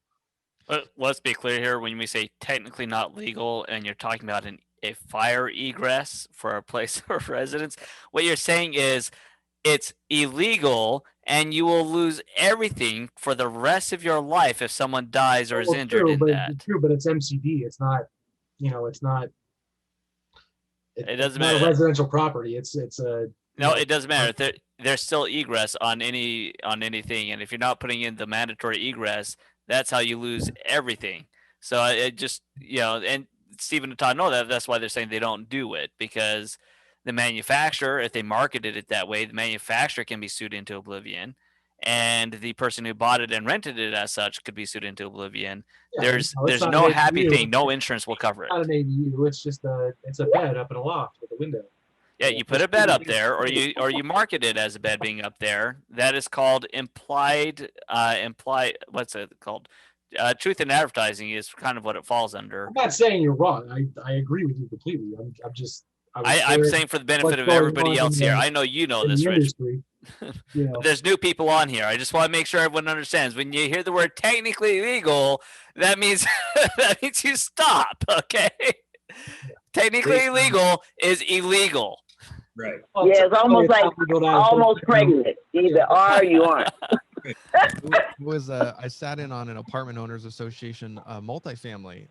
C: But let's be clear here. When we say technically not legal, and you're talking about a fire egress for a place of residence, what you're saying is it's illegal, and you will lose everything for the rest of your life if someone dies or is injured in that.
B: True, but it's MCD. It's not. It's not.
C: It doesn't
B: matter.
C: matter.
B: Residential property. It's a.
C: No, it doesn't matter. There's still egress on anything, and if you're not putting in the mandatory egress, that's how you lose everything. So it just and Stephen and Todd know that. That's why they're saying they don't do it, because the manufacturer, if they marketed it that way, the manufacturer can be sued into oblivion, and the person who bought it and rented it as such could be sued into oblivion.
B: Yeah,
C: there's no happy thing. No insurance will cover it.
B: It's not an ADU. It's just a bed up in a loft with a window.
C: Yeah, you put a bed up there, or you market it as a bed being up there. That is called implied. What's it called? Truth in advertising is kind of what it falls under.
B: I'm not saying you're wrong. I agree with you completely.
C: I'm saying for the benefit of everybody else here. I know you know this, Rich. But there's new people on here. I just want to make sure everyone understands. When you hear the word technically illegal, that means you stop. Okay. Technically illegal is illegal.
K: Right.
J: Yeah, it's almost like almost pregnant. Either are or you aren't.
D: I sat in on an apartment owners association multifamily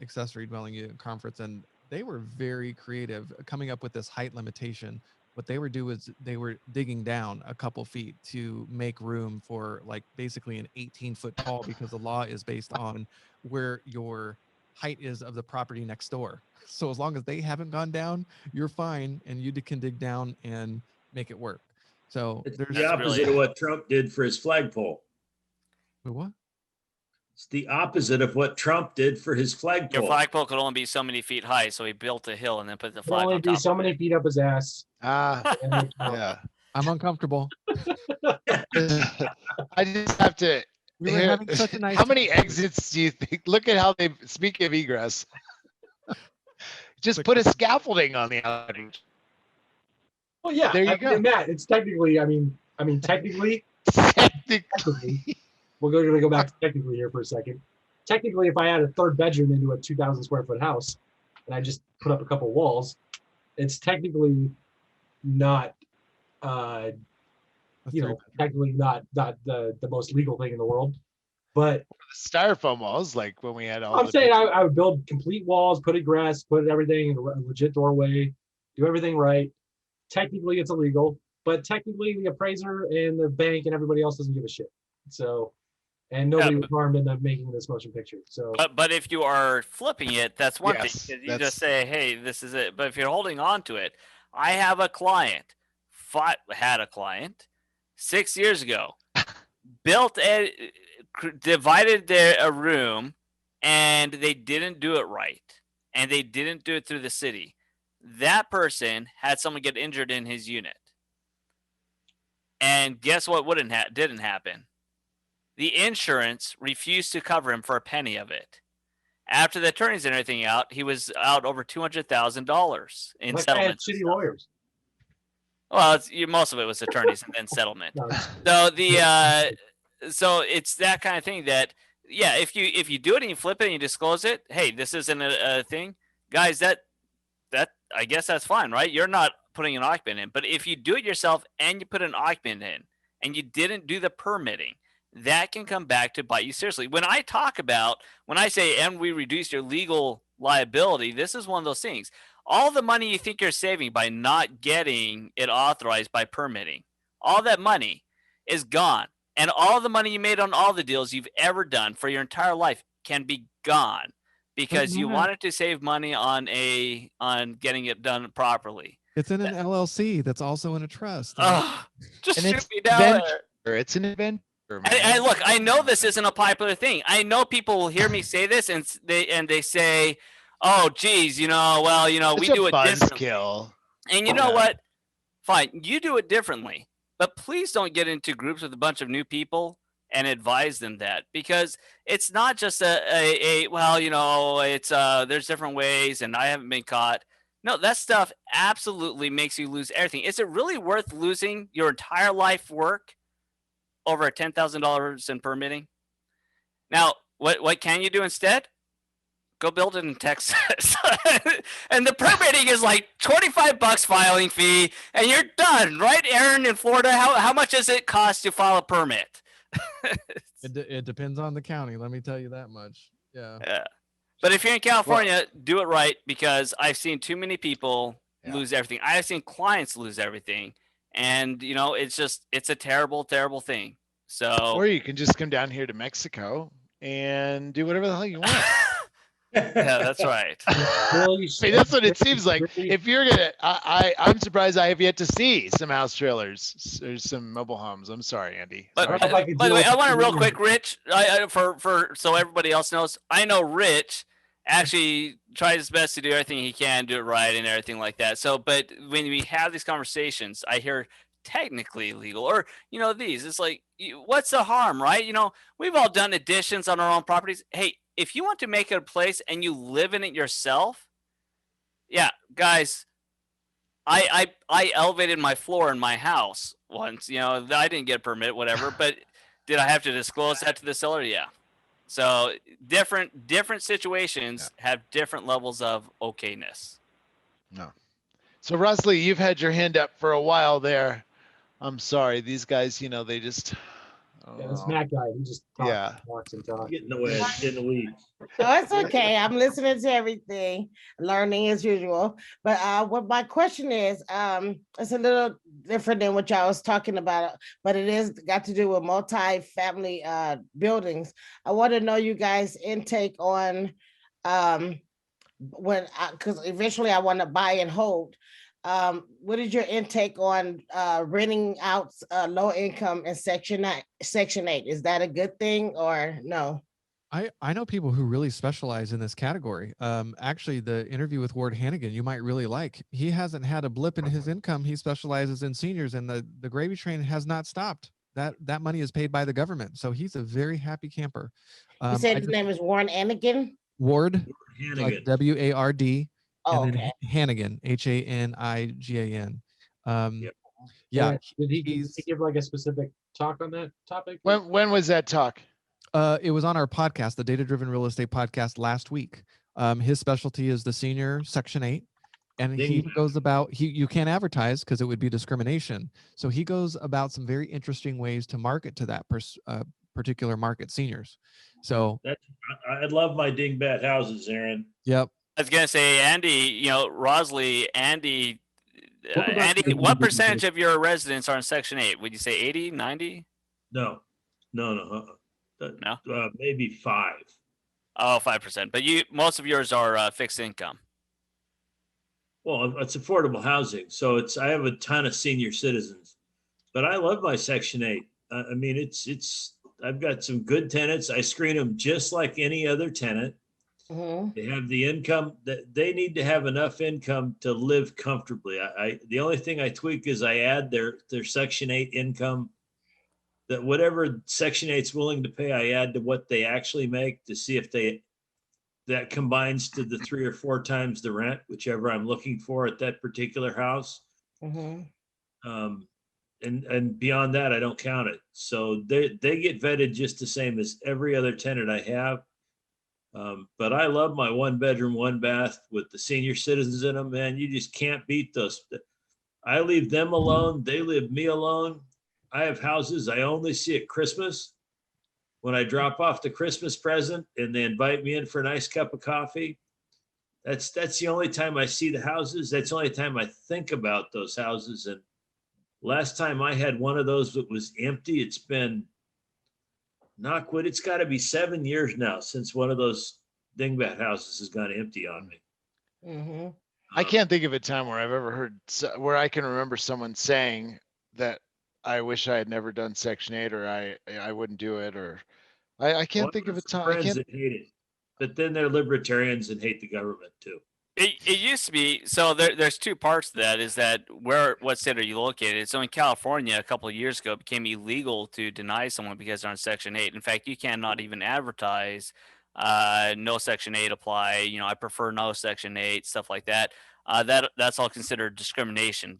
D: accessory dwelling unit conference, and they were very creative coming up with this height limitation. what they were doing is they were digging down a couple feet to make room for like basically an 18-foot tall, because the law is based on where your height is of the property next door. So as long as they haven't gone down, you're fine, and you can dig down and make it work. So
K: It's
D: there's
K: the opposite of what Trump did for his flagpole.
D: what?
K: It's the opposite of what Trump did for his
C: Your
K: flagpole.
C: flagpole could only be so many feet high, so he built a hill and then put the
B: Can
C: flag
B: only
C: on
B: be
C: top
B: so
C: of
B: many
C: it.
B: feet up his ass.
A: Yeah.
D: I'm uncomfortable.
A: I just have to.
D: We were having such a nice
A: How many
D: time.
A: exits do you think? Look at how they speak of egress. Just put a scaffolding on the outside.
B: Well, yeah.
A: There you go.
B: Matt, it's technically. I mean, technically.
A: Technically.
B: We're going to go back to technically here for a second. Technically, if I add a third bedroom into a 2,000 square foot house, and I just put up a couple walls, it's technically not, technically not the most legal thing in the world. But
A: the styrofoam walls, like when we had all.
B: I'm saying I would build complete walls, put in grass, put everything in a legit doorway, do everything right. Technically, it's illegal, but technically, the appraiser and the bank and everybody else doesn't give a shit. So. And nobody was harmed in the making of this motion picture. So,
C: but if you are flipping it, that's one
A: Yes,
C: thing. 'Cause you just say, "Hey, this is it." But if you're holding on to it, I have a client. Had a client 6 years ago, divided a room, and they didn't do it right, and they didn't do it through the city. That person had someone get injured in his unit, and guess what? Didn't happen. The insurance refused to cover him for a penny of it. After the attorneys and everything out, he was out over $200,000 in settlements.
B: Shitty lawyers.
C: Well, most of it was attorneys and then settlement. So it's that kind of thing that, yeah, if you do it and you flip it and you disclose it, hey, this isn't a thing, guys. That I guess that's fine, right? You're not putting an occupant in, but if you do it yourself and you put an occupant in and you didn't do the permitting, that can come back to bite you seriously. When I say, and we reduce your legal liability, this is one of those things. All the money you think you're saving by not getting it authorized by permitting, all that money is gone. And all the money you made on all the deals you've ever done for your entire life can be gone because you wanted to save money on getting it done properly.
D: It's in an LLC that's also in a trust.
C: Just shoot me down there.
A: It's an event.
C: And look, I know this isn't a popular thing. I know people will hear me say this and they say, "Oh, geez, we do it differently." And you know what? Fine, you do it differently, but please don't get into groups with a bunch of new people and advise them that, because it's not just there's different ways and I haven't been caught. No, that stuff absolutely makes you lose everything. Is it really worth losing your entire life work over $10,000 in permitting? Now, what can you do instead? Go build it in Texas. And the permitting is like $25 filing fee, and you're done, right, Aaron, in Florida? How much does it cost to file a permit?
D: It depends on the county. Let me tell you that much. Yeah.
C: But if you're in California, do it right, because I've seen too many people lose everything. I've seen clients lose everything. And, it's a terrible, terrible thing. So,
A: or you can just come down here to Mexico and do whatever the hell you want.
C: Yeah, that's right.
A: That's what it seems like. If you're gonna, I'm surprised I have yet to see some house trailers or some mobile homes. I'm sorry, Andy.
C: By the way, I want to real quick, Rich, for so everybody else knows, I know Rich actually tries his best to do everything he can, do it right and everything like that. So, but when we have these conversations, I hear technically illegal, or it's like, what's the harm, right? We've all done additions on our own properties. Hey, if you want to make it a place and you live in it yourself, yeah, guys, I elevated my floor in my house once. I didn't get a permit, whatever, but did I have to disclose that to the seller? Yeah. So different situations have different levels of okayness.
A: No. So Rosalie, you've had your hand up for a while there. I'm sorry, these guys, they just
B: Yeah, this Matt guy, he just talks,
A: Yeah.
B: talks and talks.
K: Get in the way, get in the weeds.
L: Oh, it's okay. I'm listening to everything, learning as usual. But what my question is, it's a little different than what y'all was talking about, but it is got to do with multi-family buildings. I want to know you guys' intake on because eventually I want to buy and hold. What is your intake on renting out low income in Section 8? Is that a good thing or no?
D: I know people who really specialize in this category. Actually, the interview with Ward Hannigan, you might really like. He hasn't had a blip in his income. He specializes in seniors, and the gravy train has not stopped. That money is paid by the government, so he's a very happy camper.
L: You said his name is Warren Hannigan?
D: Ward,
K: Hannigan.
D: like WARD,
L: Oh,
D: and then
L: okay.
D: Hannigan, HANIGAN.
K: Yep.
D: Yeah,
B: Did he give like a specific talk on that topic?
A: When was that talk?
D: It was on our podcast, the Data Driven Real Estate Podcast, last week. His specialty is the senior Section 8, and he goes about you can't advertise because it would be discrimination. So he goes about some very interesting ways to market to that particular market, seniors. So
K: I love my dingbat houses, Aaron.
D: Yep.
C: I was gonna say, Andy, Rosley, Andy, what percentage of your residents are in Section 8? Would you say 80, 90?
K: No.
C: No?
K: Maybe 5.
C: Oh, 5%. But most of yours are fixed income.
K: Well, it's affordable housing, so I have a ton of senior citizens, but I love my Section 8. I mean, I've got some good tenants. I screen them just like any other tenant.
L: Mm-hmm.
K: They have the income that they need to have enough income to live comfortably. The only thing I tweak is I add their Section 8 income, that whatever Section 8's willing to pay, I add to what they actually make to see if that combines to the 3 or 4 times the rent, whichever I'm looking for at that particular house.
L: Mm-hmm.
K: And beyond that, I don't count it. So they get vetted just the same as every other tenant I have. But I love my 1-bedroom, 1-bath with the senior citizens in them, man. You just can't beat those. I leave them alone. They leave me alone. I have houses I only see at Christmas when I drop off the Christmas present and they invite me in for a nice cup of coffee. That's the only time I see the houses. That's the only time I think about those houses. And last time I had one of those that was empty, it's been it's got to be 7 years now since one of those dingbat houses has gone empty on me.
L: Mm-hmm.
A: I can't think of a time where I've ever heard where I can remember someone saying that I wish I had never done Section 8 or I wouldn't do it, or I can't think of a time.
K: Friends that hate it, but then they're libertarians and hate the government too.
C: It used to be, so there's 2 parts to that. Is that what state are you located? So in California, a couple of years ago, it became illegal to deny someone because they're on Section 8. In fact, you cannot even advertise no Section 8 apply. I prefer no Section 8, stuff like that. That's all considered discrimination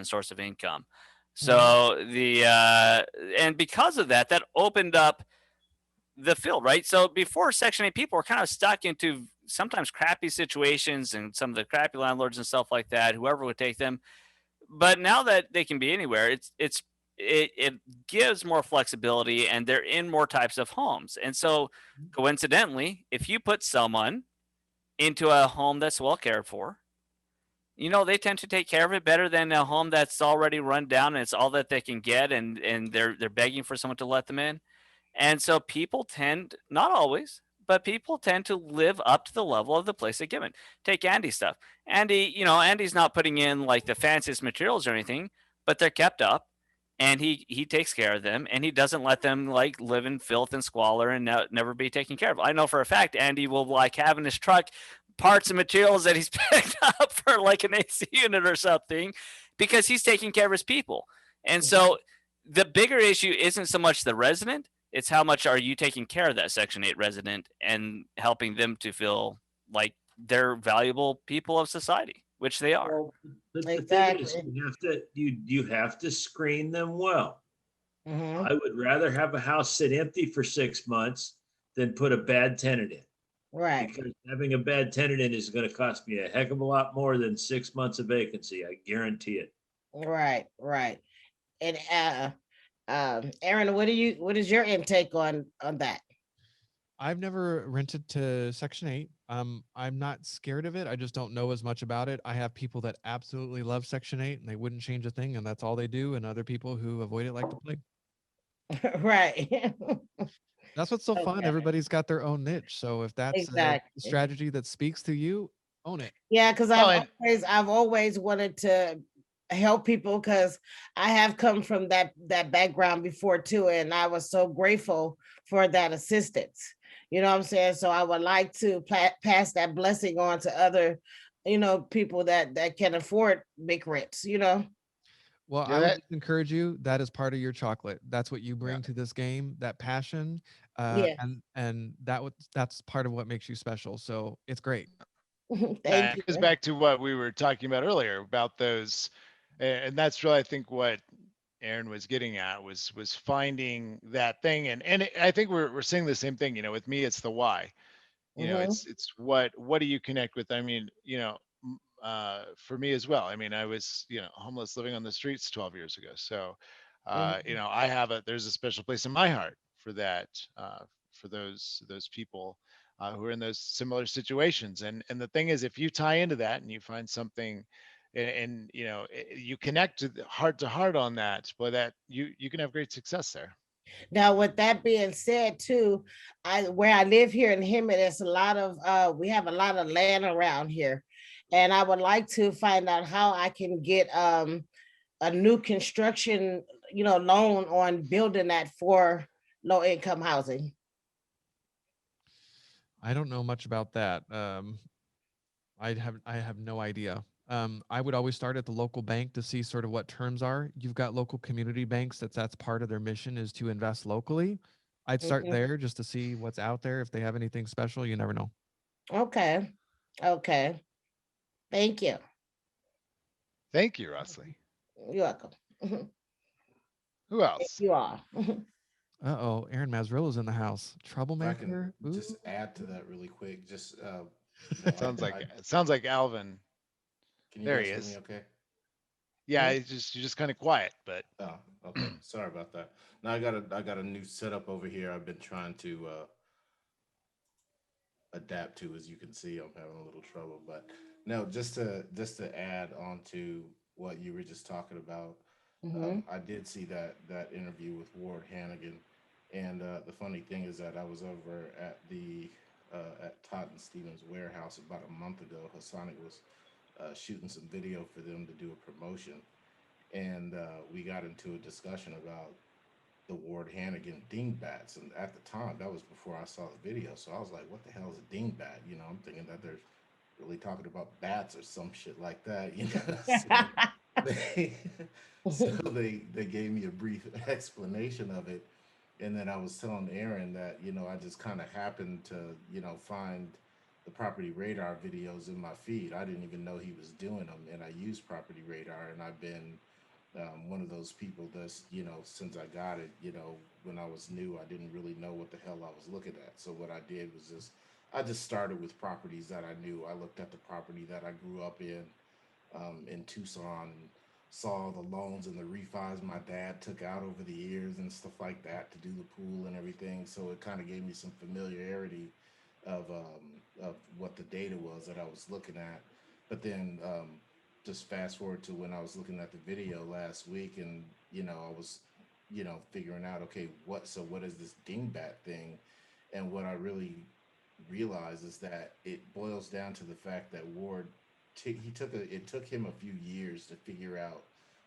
C: source of income. So and because of that opened up the field, right? So before Section 8, people were kind of stuck into sometimes crappy situations and some of the crappy landlords and stuff like that, whoever would take them. But now that they can be anywhere, it gives more flexibility and they're in more types of homes. And so coincidentally, if you put someone into a home that's well cared for, they tend to take care of it better than a home that's already run down and it's all that they can get and they're begging for someone to let them in. And so people tend, not always, but people tend to live up to the level of the place they're given. Take Andy's stuff. Andy's not putting in like the fanciest materials or anything, but they're kept up and he takes care of them and he doesn't let them like live in filth and squalor and never be taken care of. I know for a fact Andy will like have in his truck parts and materials that he's picked up for like an AC unit or something because he's taking care of his people. And so the bigger issue isn't so much the resident, it's how much are you taking care of that Section 8 resident and helping them to feel like they're valuable people of society, which they are.
K: Well, the thing is, you have to screen them well.
L: Mm-hmm.
K: I would rather have a house sit empty for 6 months than put a bad tenant in.
L: Right.
K: Because having a bad tenant in is going to cost me a heck of a lot more than 6 months of vacancy. I guarantee it.
L: Right. And Aaron, what is your intake on that?
D: I've never rented to Section 8. I'm not scared of it. I just don't know as much about it. I have people that absolutely love Section 8 and they wouldn't change a thing, and that's all they do. And other people who avoid it like the plague.
L: Right.
D: That's what's so fun.
L: Okay.
D: Everybody's got their own niche. So if that's a
L: Exactly.
D: strategy that speaks to you, own it.
L: Yeah, because
A: Well,
L: I've always wanted to help people because I have come from that background before too, and I was so grateful for that assistance. You know what I'm saying? So I would like to pass that blessing on to other, people that can afford big rents.
D: Well,
A: Yeah,
D: I would
A: that-
D: just encourage you. That is part of your chocolate. That's what you bring
A: Yeah.
D: to this game. That passion,
L: Yeah.
D: and that's part of what makes you special. So it's great.
L: Thank
A: it goes
L: you.
A: back to what we were talking about earlier about those, and that's really, I think, what Aaron was getting at was finding that thing, and I think we're saying the same thing. With me, it's the why. It's what do you connect with? I mean, for me as well. I mean, I was homeless, living on the streets 12 years ago. So, there's a special place in my heart for that, for those people who are in those similar situations. And the thing is, if you tie into that and you find something, and you connect heart to heart on that, boy, that you can have great success there.
L: Now, with that being said, too, where I live here in Hemet, it's a lot of we have a lot of land around here, and I would like to find out how I can get a new construction, loan on building that for low income housing.
D: I don't know much about that. I have no idea. I would always start at the local bank to see sort of what terms are. You've got local community banks that's part of their mission is to invest locally. I'd start
L: Mhm.
D: there just to see what's out there. If they have anything special, you never know.
L: Okay. Okay. Thank you.
A: Thank you, Rusley.
L: You're welcome. Mhm.
A: Who else?
L: You are.
D: Uh-oh, Aaron Mazrillo's in the house.
E: If I can
D: Troublemaker.
E: just
D: Ooh.
E: add to that really quick, just no,
A: Sounds like Alvin.
E: can you
A: There
E: guys
A: he
E: hear
A: is.
E: me okay?
A: Yeah, you're just kind of quiet, but
E: Oh, okay. Sorry about that. Now I got a new setup over here. I've been trying to adapt to. As you can see, I'm having a little trouble. But no, just to add on to what you were just talking about,
L: Mhm.
E: I did see that interview with Ward Hannigan, and the funny thing is that I was over at the at Todd and Stevens warehouse about a month ago. Hassanic was shooting some video for them to do a promotion, and we got into a discussion about the Ward Hannigan dingbats. And at the time, that was before I saw the video. So I was like, what the hell is a dingbat? I'm thinking that they're really talking about bats or some shit like that. They, they gave me a brief explanation of it. And then I was telling Aaron that, I just kind of happened to, find the Property Radar videos in my feed. I didn't even know he was doing them. And I use Property Radar, and I've been one of those people that's since I got it, when I was new, I didn't really know what the hell I was looking at. So what I did was I just started with properties that I knew. I looked at the property that I grew up in Tucson, and saw the loans and the refis my dad took out over the years and stuff like that to do the pool and everything. So it kind of gave me some familiarity of what the data was that I was looking at. But then just fast forward to when I was looking at the video last week, and I was figuring out, okay, what is this dingbat thing? And what I really realized is that it boils down to the fact that Ward it took him a few years to figure out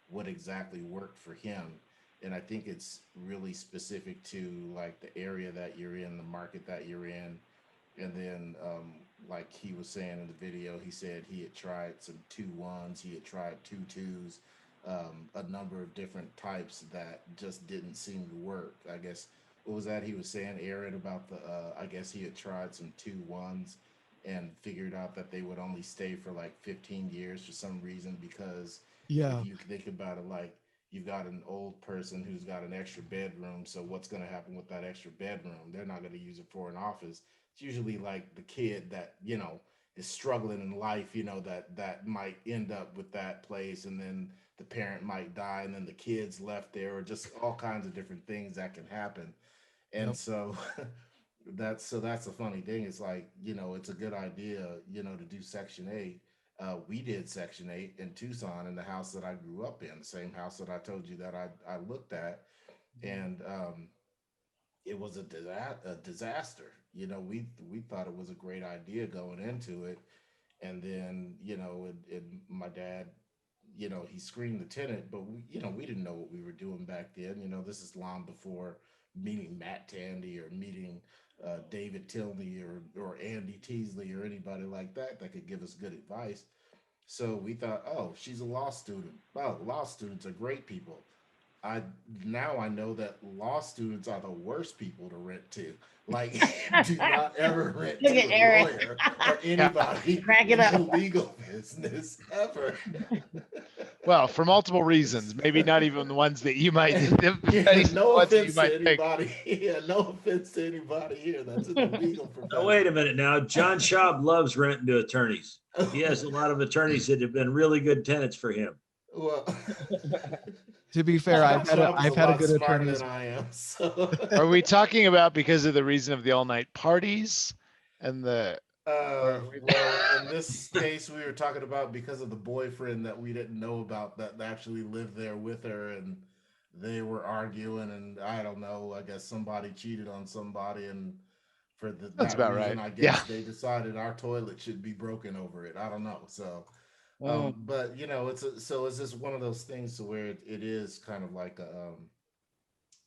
E: what exactly worked for him. And I think it's really specific to like the area that you're in, the market that you're in. And then, like he was saying in the video, he said he had tried some 2-1s, he had tried 2-2s, a number of different types that just didn't seem to work. I guess what was that he was saying, Aaron, about the? I guess he had tried some 2-1s and figured out that they would only stay for like 15 years for some reason, because
D: Yeah.
E: if you think about it, like you've got an old person who's got an extra bedroom, so what's going to happen with that extra bedroom? They're not going to use it for an office. It's usually like the kid that is struggling in life, that might end up with that place, and then the parent might die and then the kids left there, or just all kinds of different things that can happen. And
D: Yep.
E: so that's the funny thing. It's like, it's a good idea, to do Section 8. We did Section 8 in Tucson in the house that I grew up in, the same house that I told you that I looked at. And it was a disaster. We thought it was a great idea going into it. And then, my dad, he screened the tenant, but we didn't know what we were doing back then. This is long before meeting Matt Tandy or meeting David Tilney or Andy Teasley or anybody like that could give us good advice. So we thought, oh, she's a law student. Well, law students are great people. Now I know that law students are the worst people to rent to. Like, do not ever rent
L: Look
E: to
L: at
E: a
L: Eric.
E: lawyer or anybody
L: Crack
E: in
L: it
E: the
L: up.
E: legal business ever.
A: Well, for multiple reasons, maybe not even the ones that you might.
E: No offense to anybody. Yeah, no offense to anybody here that's in the legal profession.
K: Now, wait a minute now. John Schaub loves renting to attorneys. He has a lot of attorneys that have been really good tenants for him.
E: Well,
D: To be fair, I've had a good attorney.
E: than I am. So.
A: Are we talking about because of the reason of the all-night parties and the?
E: Well, in this case, we were talking about because of the boyfriend that we didn't know about that actually lived there with her, and they were arguing, and I don't know. I guess somebody cheated on somebody, and for
A: That's about
E: reason,
A: right.
E: I guess they decided our toilet should be broken over it. I don't know. So. But it's just one of those things to where it is kind of like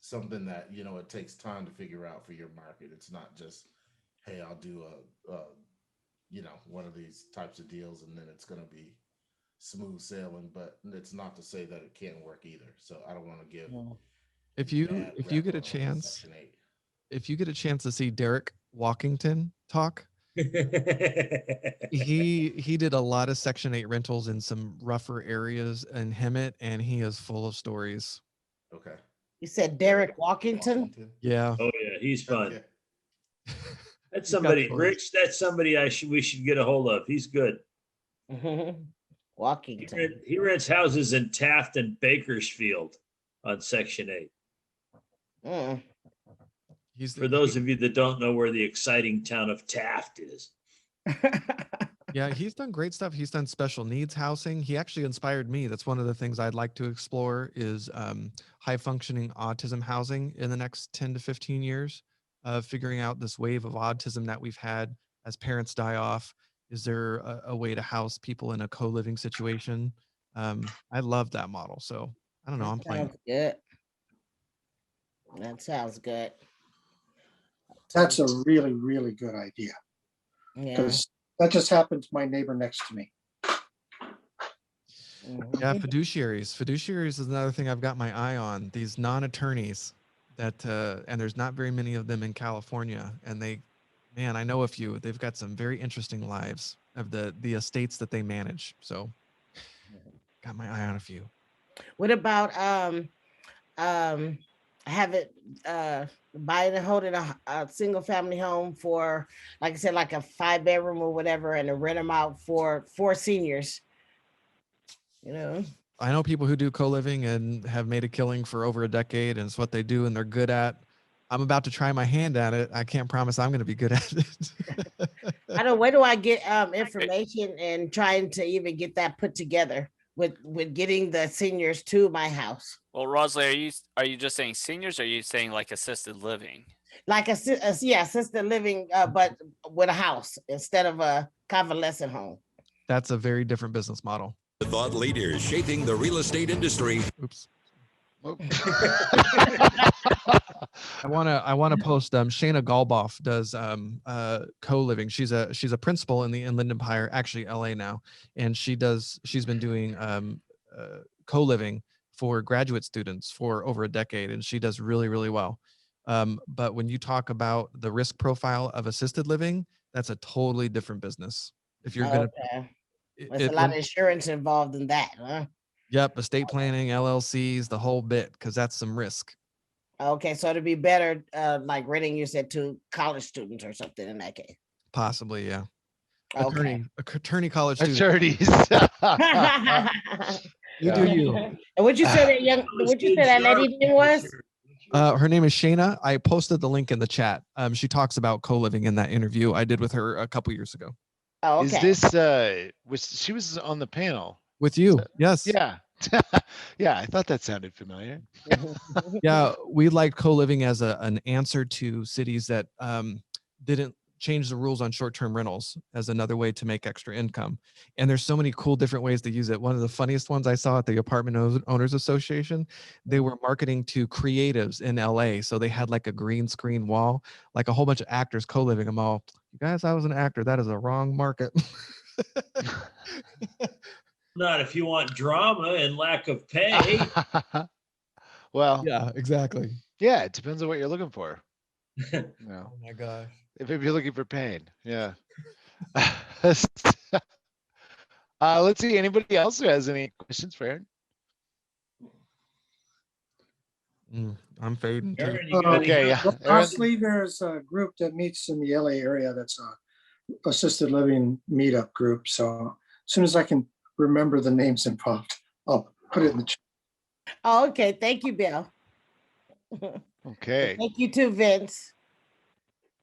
E: something that it takes time to figure out for your market. It's not just, hey, I'll do a one of these types of deals and then it's going to be smooth sailing. But it's not to say that it can't work either. So I don't want to give.
D: If you get a chance, to see Derek Walkington talk. He did a lot of Section 8 rentals in some rougher areas in Hemet, and he is full of stories.
E: Okay.
L: You said Derek Walkington?
D: Yeah.
K: Oh yeah, he's fun.
E: Okay.
K: That's somebody, Rich. That's somebody we should get a hold of. He's good.
L: Walkington.
K: He rents houses in Taft and Bakersfield on Section 8. For those of you that don't know where the exciting town of Taft is.
D: Yeah, he's done great stuff. He's done special needs housing. He actually inspired me. That's one of the things I'd like to explore is high functioning autism housing in the next 10 to 15 years, figuring out this wave of autism that we've had as parents die off. Is there a way to house people in a co-living situation? I love that model. So I don't know. I'm playing.
L: Good. That sounds good.
H: That's a really, really good idea.
L: Yeah.
H: Because that just happened to my neighbor next to me.
D: Yeah, fiduciaries. Fiduciaries is another thing I've got my eye on. These non-attorneys that, and there's not very many of them in California. And I know a few. They've got some very interesting lives of the estates that they manage. So, got my eye on a few.
L: What about buying and holding a single family home for, like I said, like a 5-bedroom or whatever, and to rent them out for seniors?
D: I know people who do co-living and have made a killing for over a decade, and it's what they do and they're good at. I'm about to try my hand at it. I can't promise I'm going to be good at it.
L: I don't. Where do I get information and trying to even get that put together with getting the seniors to my house?
C: Well, Rosalie, are you just saying seniors, or are you saying like assisted living?
L: Like assisted living, but with a house instead of a convalescent home.
D: That's a very different business model.
M: Thought leaders shaping the real estate industry.
D: Oops. I want to post. Shayna Galboff does co-living. She's a principal in the Inland Empire, actually LA now, and she's been doing co-living for graduate students for over a decade, and she does really, really well. But when you talk about the risk profile of assisted living, that's a totally different business. If you're gonna,
L: there's a lot of insurance involved in that, huh?
D: Yep, estate planning, LLCs, the whole bit, because that's some risk.
L: Okay, so it'd be better, like renting, you said, to college students or something in that case.
D: Possibly, yeah.
L: Okay.
D: Attorney college students.
A: Attorneys.
D: You do you.
L: And what you say that young? What you say that lady name was?
D: Her name is Shayna. I posted the link in the chat. She talks about co-living in that interview I did with her a couple years ago.
L: Oh, okay.
A: Is this she was on the panel
D: with you? Yes.
A: Yeah. Yeah, I thought that sounded familiar.
D: Yeah, we liked co-living as an answer to cities that didn't change the rules on short-term rentals as another way to make extra income. And there's so many cool different ways to use it. One of the funniest ones I saw at the Apartment Owners Association, they were marketing to creatives in LA. So they had like a green screen wall, like a whole bunch of actors co-living. I'm all, you guys, I was an actor. That is a wrong market.
K: Not if you want drama and lack of pay.
A: Well,
D: yeah, exactly.
A: Yeah, it depends on what you're looking for. No.
D: Oh my gosh.
A: If you're looking for pain, yeah. Let's see. Anybody else who has any questions for Aaron?
D: I'm fading. Too.
A: Okay, yeah.
H: Honestly, there's a group that meets in the LA area that's a assisted living meetup group. So as soon as I can remember the names involved, I'll put it in the chat.
L: Oh, okay. Thank you, Bill.
A: Okay.
L: Thank you too, Vince.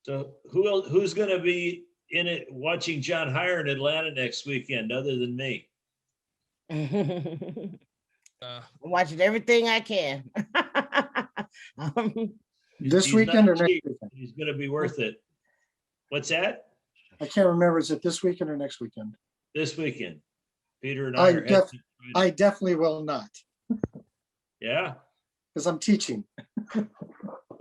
K: So who's going to be in it watching John Heyer in Atlanta next weekend other than me?
L: I'm watching everything I can.
H: This weekend or next weekend?
K: He's going to be worth it. What's that?
H: I can't remember. Is it this weekend or next weekend?
K: This weekend. Peter and I
H: I definitely will not.
K: Yeah?
H: Because I'm teaching.
K: Well,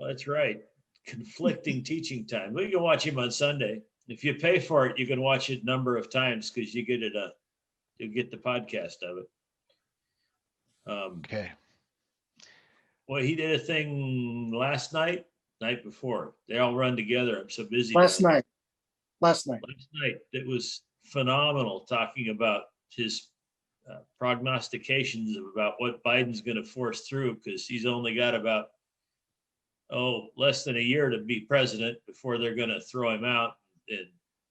K: that's right. Conflicting teaching time. We can watch him on Sunday. If you pay for it, you can watch it a number of times because you get it. You get the podcast of it.
A: Okay.
K: Well, he did a thing last night before. They all run together. I'm so busy.
H: Last night.
K: It was phenomenal, talking about his prognostications about what Biden's going to force through, because he's only got about less than a year to be president before they're going to throw him out, and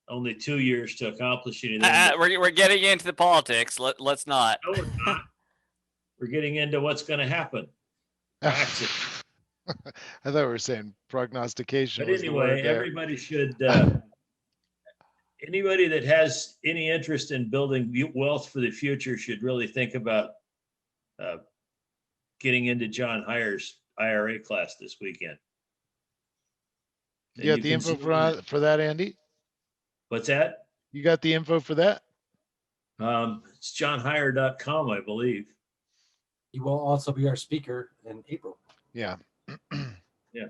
K: only 2 years to accomplish anything.
C: We're getting into the politics. Let's not.
K: No, we're not. We're getting into what's going to happen.
A: I thought we were saying prognostication.
K: But anyway, everybody should. Anybody that has any interest in building wealth for the future should really think about getting into John Heyer's IRA class this weekend.
A: You got the info for that, Andy?
K: What's that?
A: You got the info for that?
K: It's johnheyer.com, I believe.
B: He will also be our speaker in April.
A: Yeah.
K: Yeah.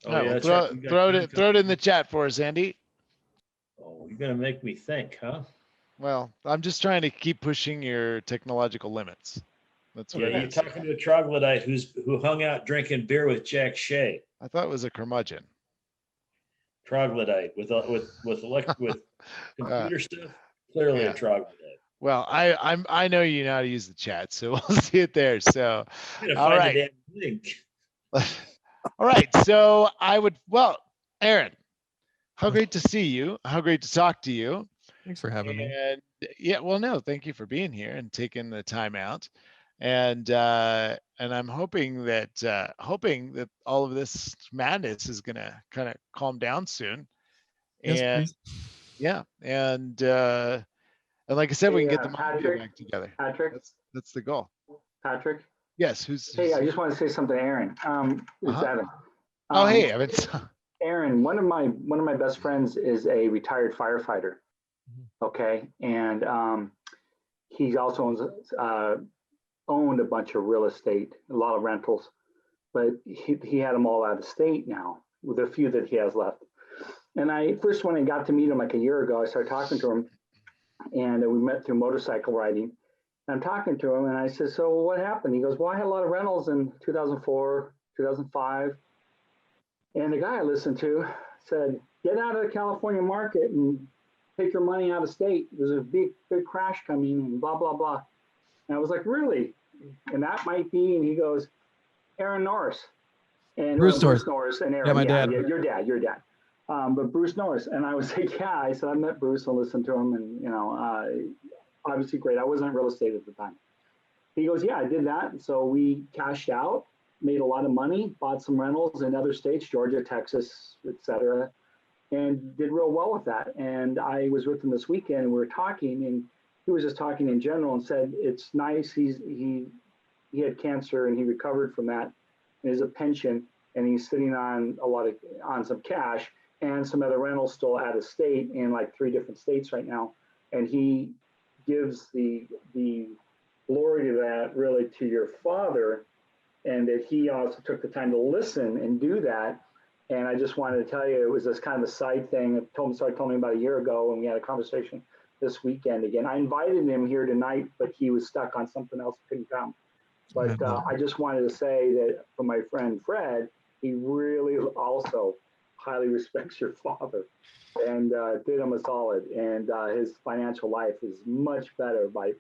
A: All right, well, throw it in the chat for us, Andy.
K: Oh, you're gonna make me think, huh?
A: Well, I'm just trying to keep pushing your technological limits. That's what
K: you're talking to a troglodyte who hung out drinking beer with Jack Shea.
A: I thought it was a curmudgeon.
K: Troglodyte with computer stuff. Clearly a troglodyte.
A: Well, I know you know how to use the chat, so we'll see it there. So, all right. All right. So Aaron, how great to see you. How great to talk to you.
D: Thanks for having me.
A: And yeah, well, no, thank you for being here and taking the time out. And I'm hoping that all of this madness is gonna kind of calm down soon.
D: Yes,
A: and
D: please.
A: Yeah, and like I said, we can get the media back together.
N: Patrick,
A: that's the goal.
N: Patrick.
A: Yes,
N: Hey, I just want to say something to Aaron. It's Adam.
A: Oh, hey, Evan.
N: Aaron, one of my best friends is a retired firefighter. Okay, and he also owned a bunch of real estate, a lot of rentals, but he had them all out of state now, with a few that he has left. And when I got to meet him like a year ago, I started talking to him, and we met through motorcycle riding. I'm talking to him, and I said, "So what happened?" He goes, "Well, I had a lot of rentals in 2004, 2005." And the guy I listened to said, "Get out of the California market and take your money out of state. There's a big crash coming and blah, blah, blah." And I was like, "Really?" And that might be, and he goes, "Aaron Norris." And
D: Bruce
N: Norris and Aaron.
D: Yeah, my dad.
N: Your dad. But Bruce Norris. And I was like, yeah, I said, I met Bruce and listened to him, and, obviously great. I wasn't in real estate at the time. he goes, yeah, I did that. And so we cashed out, made a lot of money, bought some rentals in other states, Georgia, Texas, etc., and did real well with that. And I was with him this weekend, and we were talking, and he was just talking in general and said it's nice. He had cancer and he recovered from that. And is a pension, and he's sitting on some cash and some other rentals still out of state in like 3 different states right now. And he gives the glory to that really to your father, and that he also took the time to listen and do that. And I just wanted to tell you, it was this kind of a side thing. Started telling me about a year ago, and we had a conversation this weekend again. I invited him here tonight, but he was stuck on something else, couldn't come. But I just wanted to say that for my friend Fred, he really also highly respects your father, and did him a solid. And his financial life is much better by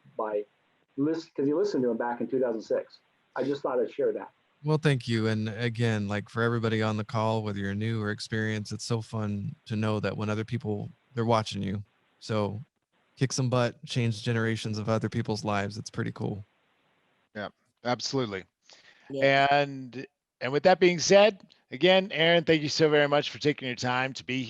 N: listen, because you listened to him back in 2006. I just thought I'd share that.
D: Well, thank you. And again, like for everybody on the call, whether you're new or experienced, it's so fun to know that when other people, they're watching you. So kick some butt, change generations of other people's lives. It's pretty cool.
A: Yeah, absolutely.
L: Yeah.
A: And with that being said, again, Aaron, thank you so very much for taking your time to be